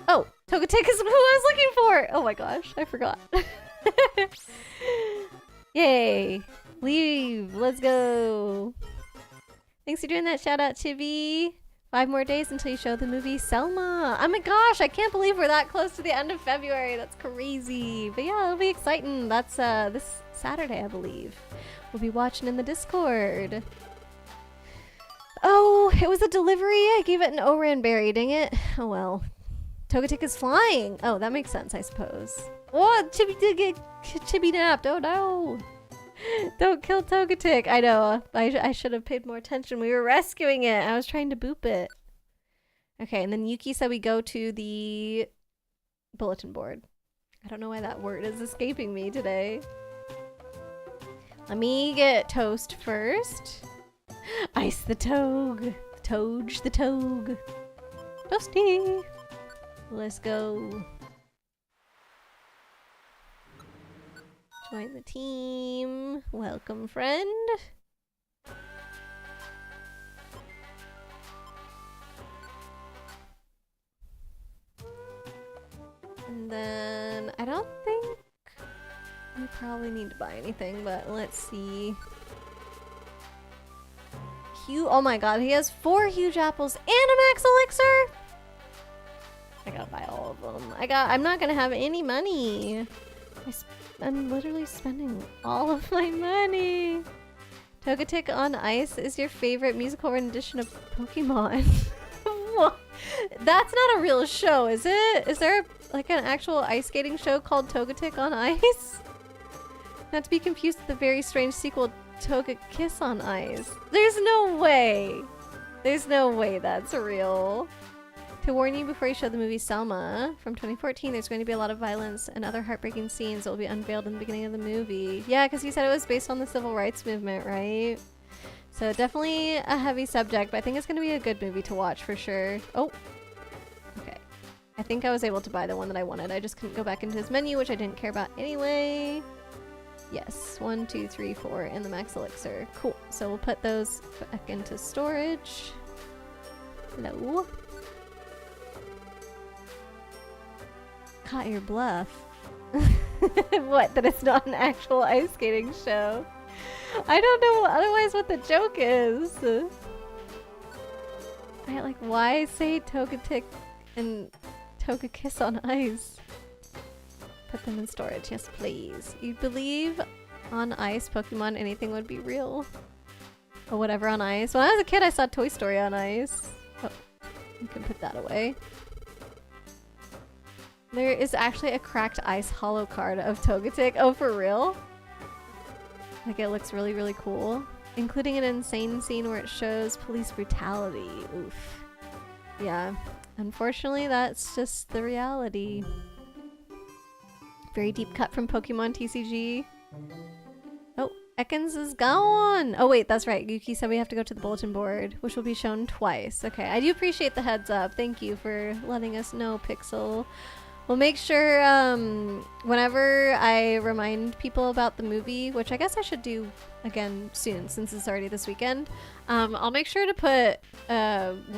Oh, Togetic is who I was looking for! Oh my gosh, I forgot. Yay! Leave! Let's go! Thanks for doing that, shout out Chibi! 5 more days until you show the movie Selma! Oh my gosh, I can't believe we're that close to the end of February, that's crazy! But yeah, it'll be exciting, that's this Saturday I believe. We'll be watching in the Discord. Oh, it was a delivery? I gave it an Oran berry, dang it. Oh well. Togetic is flying! Oh, that makes sense, I suppose. Oh, Chibi did get Chibi napped, oh no! Don't kill Togetic! I know, I should have paid more attention. We were rescuing it! I was trying to boop it. Okay, and then Yuki said we go to the bulletin board. I don't know why that word is escaping me today. Let me get Toast first. Ice the Toge. Toge the Toge. Toasty! Let's go. Join the team. Welcome, friend. And then I don't think we probably need to buy anything, but let's see. Oh my god, he has 4 huge apples and a max elixir! I gotta buy all of them. I'm not gonna have any money. I'm literally spending all of my money. Togetic on Ice is your favorite musical rendition of Pokemon. That's not a real show, is it? Is there like an actual ice skating show called Togetic on Ice? Not to be confused with the very strange sequel Togekiss on Ice. There's no way. There's no way that's real. To warn you before you show the movie Selma from 2014, there's going to be a lot of violence and other heartbreaking scenes that will be unveiled in the beginning of the movie. Yeah, because you said it was based on the civil rights movement, right? So definitely a heavy subject, but I think it's going to be a good movie to watch for sure. Oh, okay. I think I was able to buy the one that I wanted. I just couldn't go back into his menu, which I didn't care about anyway. Yes, 1, 2, 3, 4, and the max elixir. Cool. So we'll put those back into storage. Hello. Caught your bluff. What? That it's not an actual ice skating show? I don't know otherwise what the joke is. I like, why say Togetic and Togekiss on ice? Put them in storage, yes please. You believe on ice Pokemon anything would be real? Or whatever on ice. When I was a kid I saw Toy Story on ice. Oh, you can put that away. There is actually a cracked ice holo card of Togetic. Oh, for real? Like it looks really, really cool. Including an insane scene where it shows police brutality. Oof. Yeah. Unfortunately, that's just the reality. Very deep cut from Pokemon TCG. Oh, Ekans is gone! Oh wait, that's right. Yuki said we have to go to the bulletin board, which will be shown twice. Okay, I do appreciate the heads up. Thank you for letting us know, Pixel. We'll make sure whenever I remind people about the movie, which I guess I should do again soon since it's already this weekend, I'll make sure to put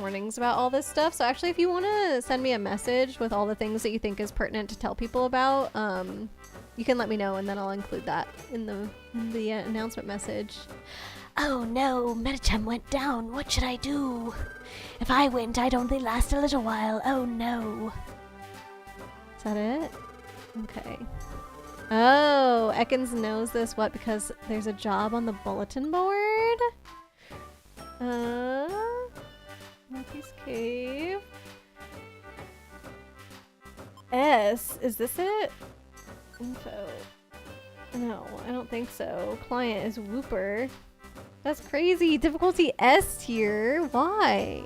warnings about all this stuff. So actually, if you want to send me a message with all the things that you think is pertinent to tell people about, you can let me know and then I'll include that in the announcement message. Oh no, Medicham went down. What should I do? If I went, I'd only last a little while. Oh no. Is that it? Okay. Oh, Ekans knows this. What? Because there's a job on the bulletin board? Northeast Cave. S. Is this it? Info. No, I don't think so. Client is Whooper. That's crazy. Difficulty S tier. Why?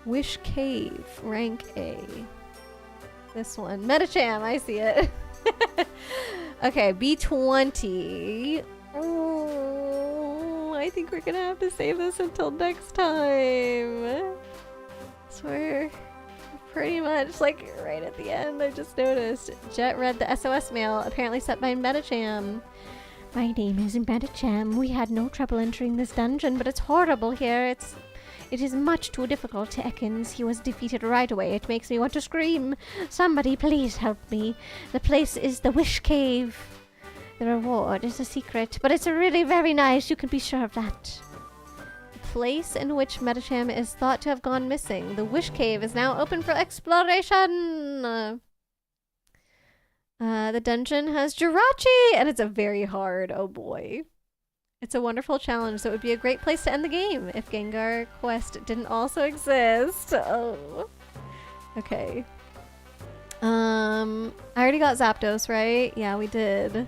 Wish Cave. Rank A. This one. Medicham, I see it. Okay, B20. Oh, I think we're gonna have to save this until next time. So we're pretty much like right at the end. I just noticed. Jet read the SOS mail, apparently sent by Medicham. My name is Medicham. We had no trouble entering this dungeon, but it's horrible here. It is much too difficult to Ekans. He was defeated right away. It makes me want to scream. Somebody please help me. The place is the Wish Cave. The reward is a secret, but it's really very nice. You can be sure of that. The place in which Medicham is thought to have gone missing. The Wish Cave is now open for exploration. The dungeon has Jirachi, and it's a very hard. Oh boy. It's a wonderful challenge that would be a great place to end the game if Gengar Quest didn't also exist. Oh. Okay. I already got Zapdos, right? Yeah, we did.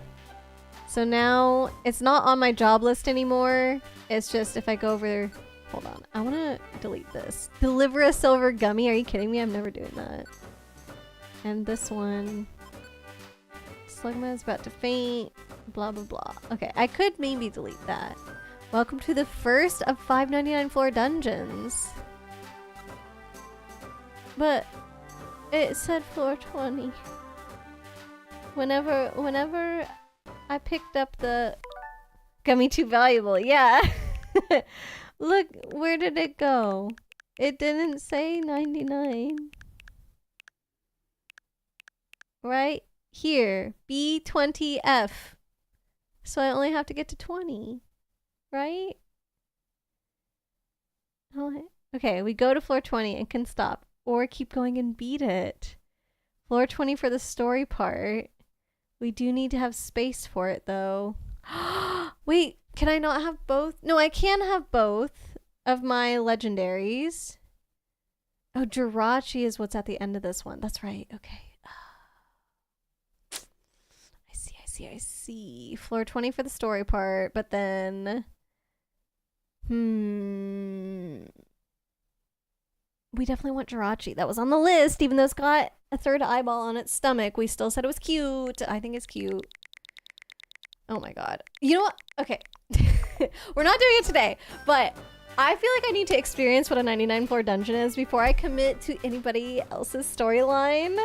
So now it's not on my job list anymore. It's just if I go over... Hold on. I want to delete this. Deliver a silver gummy. Are you kidding me? I'm never doing that. And this one... Slugma is about to faint. Blah, blah, blah. Okay, I could maybe delete that. Welcome to the first of 599 floor dungeons. But it said floor 20. Whenever I picked up the gummy too valuable, yeah. Look, where did it go? It didn't say 99. Right here, B20F. So I only have to get to 20, right? Okay, we go to floor 20 and can stop. Or keep going and beat it. Floor 20 for the story part. We do need to have space for it, though. Wait, can I not have both? No, I can have both of my legendaries. Oh, Jirachi is what's at the end of this one. That's right, okay. I see. Floor 20 for the story part, but then... We definitely want Jirachi. That was on the list, even though it's got a third eyeball on its stomach. We still said it was cute. I think it's cute. Oh my god. You know what? Okay. We're not doing it today, but I feel like I need to experience what a 99 floor dungeon is before I commit to anybody else's storyline.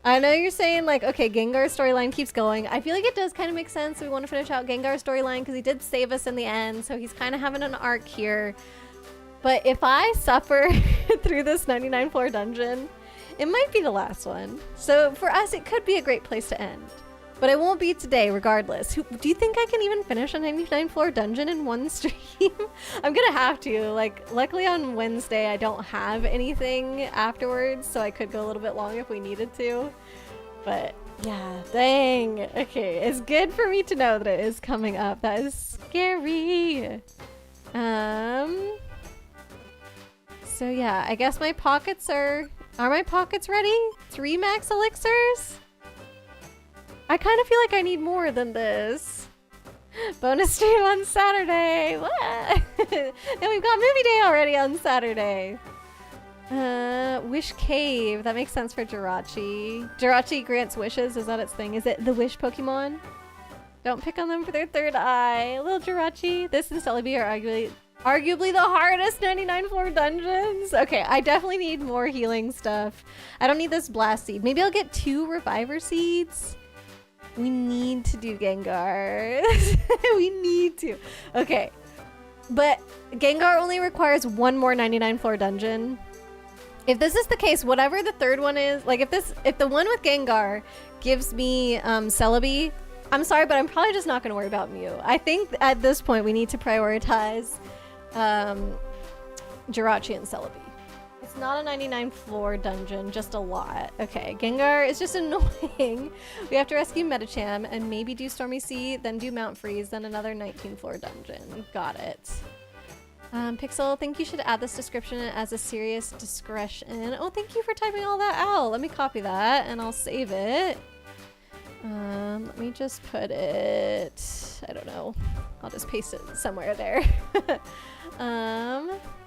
I know you're saying like, okay, Gengar's storyline keeps going. I feel like it does kind of make sense. We want to finish out Gengar's storyline because he did save us in the end. So he's kind of having an arc here. But if I suffer through this 99 floor dungeon, it might be the last one. So for us, it could be a great place to end. But it won't be today regardless. Do you think I can even finish a 99 floor dungeon in one stream? I'm gonna have to. Like, luckily on Wednesday I don't have anything afterwards, so I could go a little bit long if we needed to. But yeah, dang. Okay, it's good for me to know that it is coming up. That is scary. So yeah, I guess my pockets are my pockets ready? 3 max elixirs? I kind of feel like I need more than this. Bonus stream on Saturday. What? And we've got movie day already on Saturday. Wish Cave. That makes sense for Jirachi. Jirachi grants wishes. Is that its thing? Is it the wish Pokemon? Don't pick on them for their third eye. Little Jirachi. This and Celebi are arguably the hardest 99 floor dungeons. Okay, I definitely need more healing stuff. I don't need this blast seed. Maybe I'll get 2 reviver seeds. We need to do Gengar. We need to. Okay, but Gengar only requires 1 more 99 floor dungeon. If this is the case, whatever the third one is, like if the one with Gengar gives me Celebi, I'm sorry, but I'm probably just not going to worry about Mew. I think at this point we need to prioritize Jirachi and Celebi. It's not a 99 floor dungeon, just a lot. Okay, Gengar is just annoying. We have to rescue Medicham and maybe do Stormy Sea, then do Mount Freeze, then another 19 floor dungeon. Got it. Pixel, think you should add this description as a serious discretion. Oh, thank you for typing all that out. Let me copy that and I'll save it. Let me just put it, I don't know. I'll just paste it somewhere there.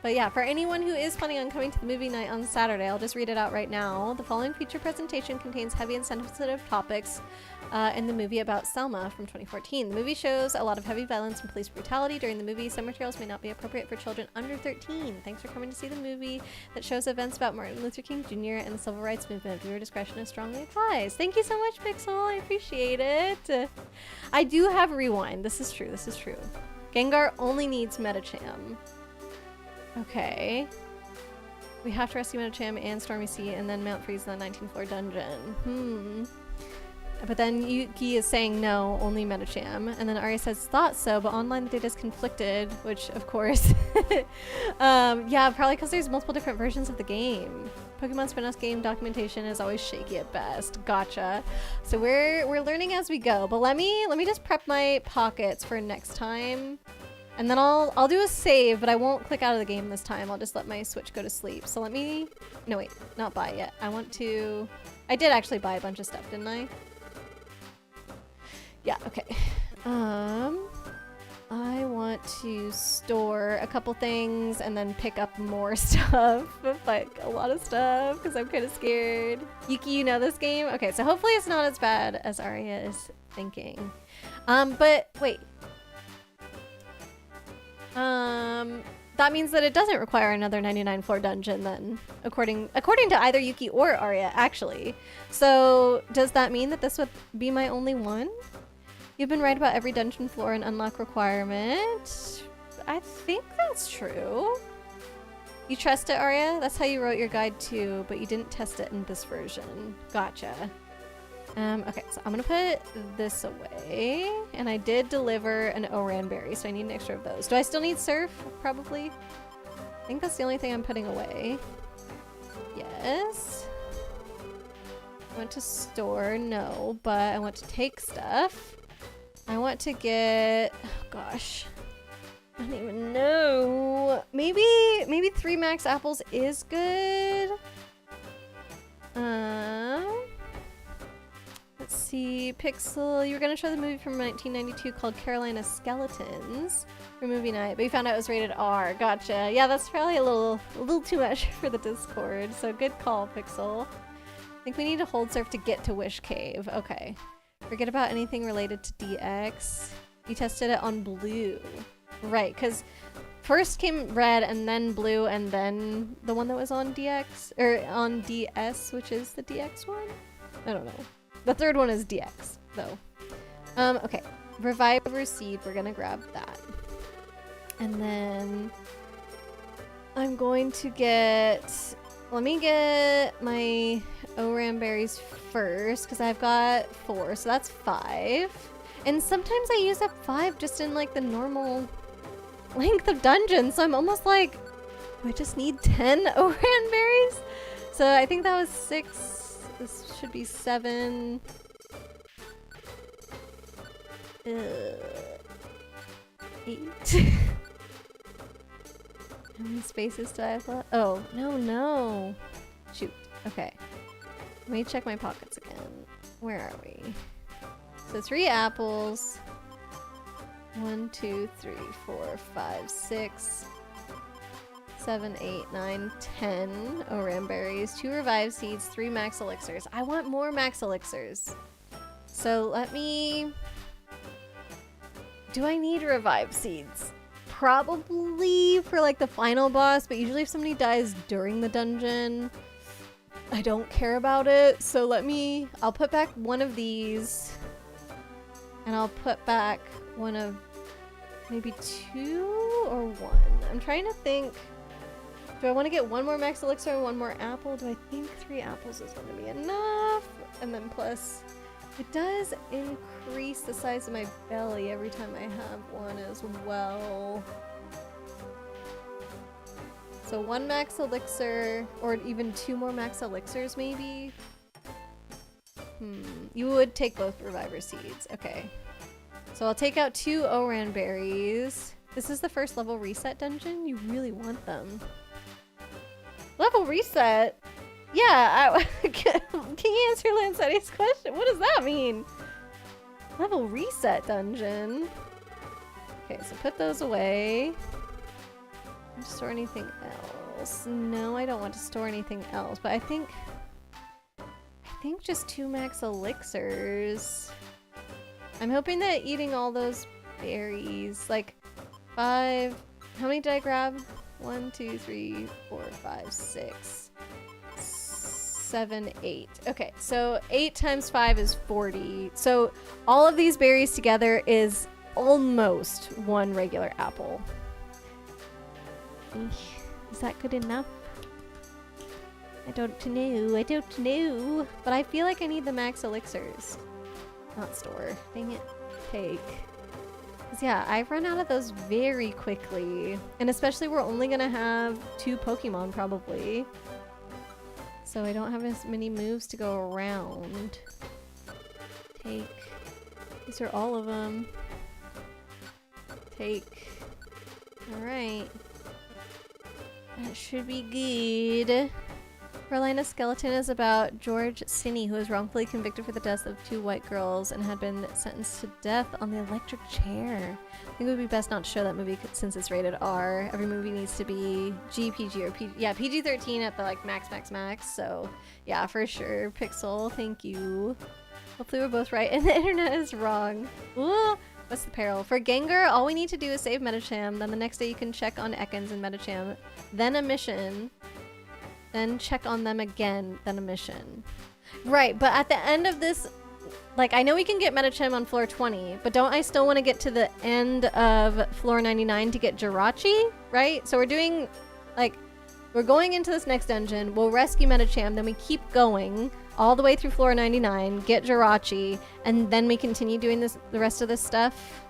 But yeah, for anyone who is planning on coming to the movie night on Saturday, I'll just read it out right now. The following feature presentation contains heavy and sensitive topics in the movie about Selma from 2014. The movie shows a lot of heavy violence and police brutality during the movie. Some materials may not be appropriate for children under 13. Thanks for coming to see the movie that shows events about Martin Luther King Jr. and the Civil Rights Movement. Viewer discretion is strongly advised. Thank you so much, Pixel. I appreciate it. I do have Rewind. This is true. This is true. Gengar only needs Medicham. Okay. We have to rescue Medicham and Stormy Sea and then Mount Freeze in the 19th floor dungeon. But then Yuki is saying no, only Medicham. And then Arya says, thought so, but online the data is conflicted, which of course. Yeah, probably because there's multiple different versions of the game. Pokemon spin-off game documentation is always shaky at best. Gotcha. So we're learning as we go. But let me just prep my pockets for next time. And then I'll do a save, but I won't click out of the game this time. I'll just let my Switch go to sleep. So let me... No, wait. Not buy yet. I did actually buy a bunch of stuff, didn't I? Yeah, okay. I want to store a couple things and then pick up more stuff. Like, a lot of stuff, because I'm kind of scared. Yuki, you know this game? Okay, so hopefully it's not as bad as Arya is thinking. But wait. That means that it doesn't require another 99 floor dungeon then, according to either Yuki or Arya, actually. So does that mean that this would be my only one? You've been right about every dungeon floor and unlock requirement. I think that's true. You trust it, Arya? That's how you wrote your guide too, but you didn't test it in this version. Gotcha. Okay, so I'm gonna put this away. And I did deliver an Oran berry, so I need an extra of those. Do I still need Surf? Probably. I think that's the only thing I'm putting away. Yes. I want to store, no, but I want to take stuff. I want to get, oh gosh, I don't even know. Maybe 3 max apples is good. Let's see, Pixel, you were gonna show the movie from 1992 called Carolina Skeletons for movie night, but you found out it was rated R. Gotcha. Yeah, that's probably a little too much for the Discord. So good call, Pixel. I think we need to hold Surf to get to Wish Cave. Okay. Forget about anything related to DX. You tested it on blue. Right, because first came red and then blue and then the one that was on DX, or on DS, which is the DX one? I don't know. The third one is DX, though. Okay. Reviver Seed, we're gonna grab that. And then I'm going to get... Let me get my Oran berries first because I've got 4, so that's 5. And sometimes I use up 5 just in like the normal length of dungeon, so I'm almost like, do I just need 10 Oran berries? So I think that was 6. This should be 7. 8. How many spaces do I have left? Oh, no. Shoot. Okay. Let me check my pockets again. Where are we? So 3 apples. 1, 2, 3, 4, 5, 6, 7, 8, 9, 10 Oran berries, 2 revive seeds, 3 max elixirs. I want more max elixirs. So let me... Do I need revive seeds? Probably for like the final boss, but usually if somebody dies during the dungeon, I don't care about it. So I'll put back one of these, and I'll put back one of maybe 2 or 1. I'm trying to think. Do I want to get 1 more max elixir and 1 more apple? Do I think 3 apples is going to be enough? And then plus, it does increase the size of my belly every time I have one as well. So 1 max elixir, or even 2 more max elixirs maybe? You would take both reviver seeds. Okay. So I'll take out 2 Oran berries. This is the first level reset dungeon? You really want them. Level reset? Yeah, can you answer Lancetti's question? What does that mean? Level reset dungeon. Okay, so put those away. Store anything else? No, I don't want to store anything else, but I think just 2 max elixirs. I'm hoping that eating all those berries, like 5, how many did I grab? 1, 2, 3, 4, 5, 6, 7, 8. Okay, so 8 times 5 is 40. So all of these berries together is almost 1 regular apple. Is that good enough? I don't know. But I feel like I need the max elixirs. Not store. Dang it. Take. Because yeah, I've run out of those very quickly. And especially we're only going to have 2 Pokemon probably. So I don't have as many moves to go around. Take. These are all of them. Take. Alright. That should be good. Carolina Skeleton is about George Sinney, who was wrongfully convicted for the deaths of 2 white girls and had been sentenced to death on the electric chair. I think it would be best not to show that movie since it's rated R. Every movie needs to be PG, or PG. Yeah, PG-13 at the like max. So yeah, for sure. Pixel, thank you. Hopefully we're both right and the internet is wrong. Ooh. What's the peril? For Gengar, all we need to do is save Medicham, then the next day you can check on Ekans and Medicham, then a mission, then check on them again, then a mission. Right, but at the end of this, like, I know we can get Medicham on floor 20, but don't I still want to get to the end of floor 99 to get Jirachi, right? So we're doing, like, we're going into this next dungeon, we'll rescue Medicham, then we keep going all the way through floor 99, get Jirachi, and then we continue doing the rest of this stuff.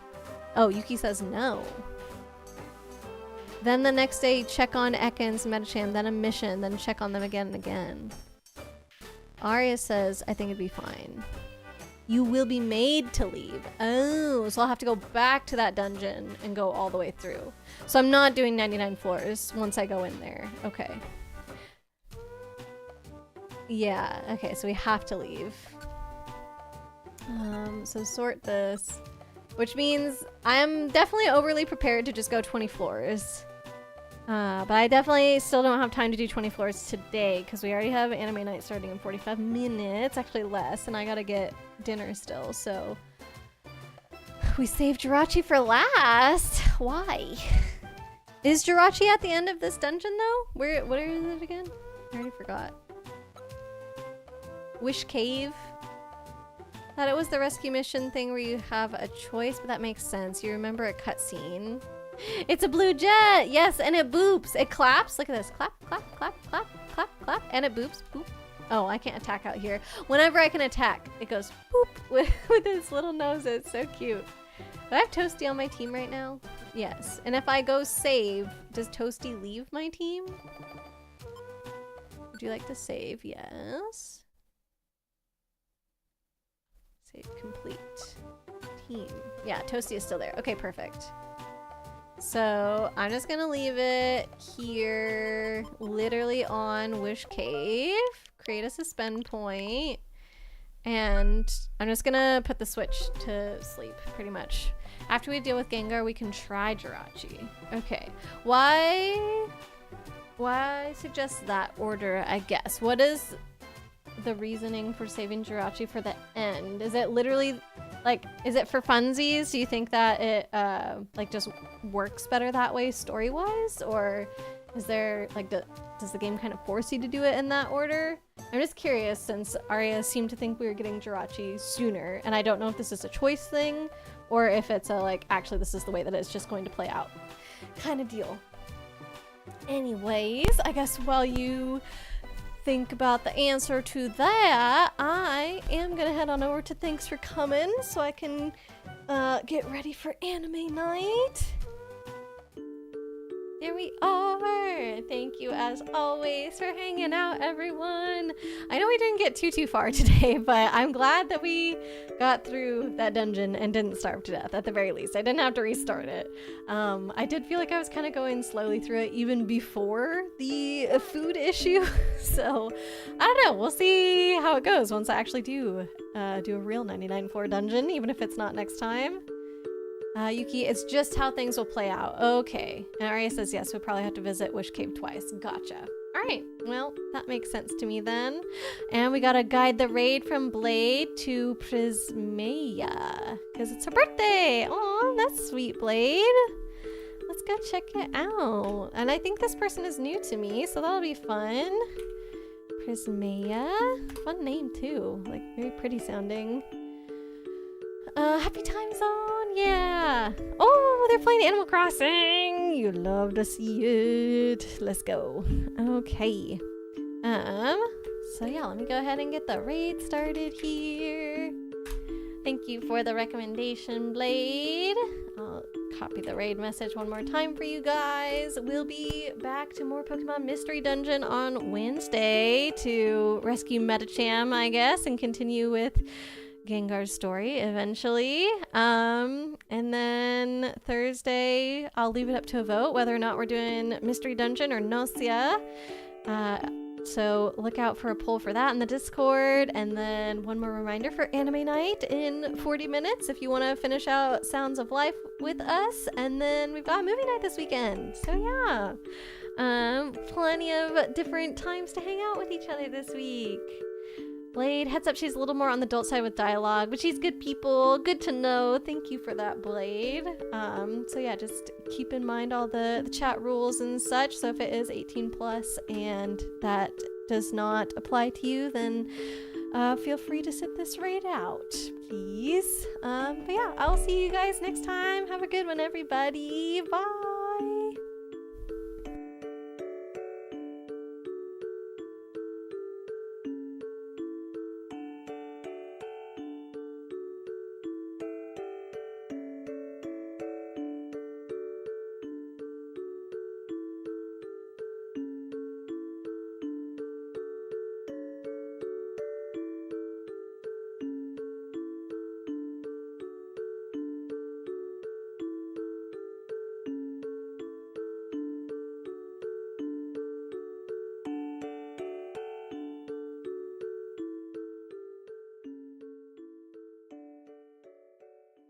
Oh, Yuki says no. Then the next day, check on Ekans and Medicham, then a mission, then check on them again and again. Arya says, I think it'd be fine. You will be made to leave. Oh, so I'll have to go back to that dungeon and go all the way through. So I'm not doing 99 floors once I go in there. Okay. Yeah, okay, so we have to leave. So sort this. Which means I'm definitely overly prepared to just go 20 floors. But I definitely still don't have time to do 20 floors today because we already have anime night starting in 45 minutes. Actually less, and I gotta get dinner still, so... We saved Jirachi for last! Why? Is Jirachi at the end of this dungeon though? What is it again? I already forgot. Wish Cave? Thought it was the rescue mission thing where you have a choice, but that makes sense. You remember a cutscene. It's a blue jet! Yes, and it boops. It claps. Look at this. Clap, clap, clap, clap, clap, clap, and it boops. Boop, Oh, I can't attack out here. Whenever I can attack, it goes boop with its little nose. It's so cute. Do I have Toasty on my team right now? Yes. And if I go save, does Toasty leave my team? Would you like to save? Yes. Save complete. Team. Yeah, Toasty is still there. Okay, perfect. So I'm just gonna leave it here, literally on Wish Cave. Create a suspend point. And I'm just gonna put the switch to sleep, pretty much. After we deal with Gengar, we can try Jirachi. Okay, why suggest that order, I guess? What is the reasoning for saving Jirachi for the end? Is it literally, like, is it for funsies? Do you think that it, like, just works better that way story-wise? Or is there, like, does the game kind of force you to do it in that order? I'm just curious, since Arya seemed to think we were getting Jirachi sooner, and I don't know if this is a choice thing, or if it's a, like, actually this is the way that it's just going to play out kind of deal. Anyways, I guess while you think about the answer to that, I am gonna head on over to Thanks for Coming so I can get ready for anime night. There we are. Thank you as always for hanging out, everyone. I know we didn't get too far today, but I'm glad that we got through that dungeon and didn't starve to death at the very least. I didn't have to restart it. I did feel like I was kind of going slowly through it even before the food issue. So I don't know. We'll see how it goes once I actually do a real 99 floor dungeon, even if it's not next time. Yuki, it's just how things will play out. Okay. And Arya says yes, we'll probably have to visit Wish Cave twice. Gotcha. Alright, well, that makes sense to me then. And we gotta guide the raid from Blade to Prismaya, because it's her birthday! Aw, that's sweet, Blade! Let's go check it out. And I think this person is new to me, so that'll be fun. Prismaya. Fun name, too. Like, very pretty sounding. Happy Time Zone, yeah. Oh, they're playing Animal Crossing. You love to see it. Let's go. Okay. So yeah, let me go ahead and get the raid started here. Thank you for the recommendation, Blade. I'll copy the raid message one more time for you guys. We'll be back to more Pokemon Mystery Dungeon on Wednesday to rescue Metacham, I guess, and continue with Gengar's story eventually. And then Thursday, I'll leave it up to a vote whether or not we're doing Mystery Dungeon or Nocia. So look out for a poll for that in the Discord. And then one more reminder for Anime Night in 40 minutes if you want to finish out Sounds of Life with us. And then we've got movie night this weekend. So yeah, plenty of different times to hang out with each other this week. Blade, heads up, she's a little more on the adult side with dialogue, but she's good people. Good to know. Thank you for that, Blade. So yeah, just keep in mind all the chat rules and such. So if it is 18 plus and that does not apply to you, then feel free to sit this raid out, please. But yeah, I'll see you guys next time. Have a good one, everybody. Bye.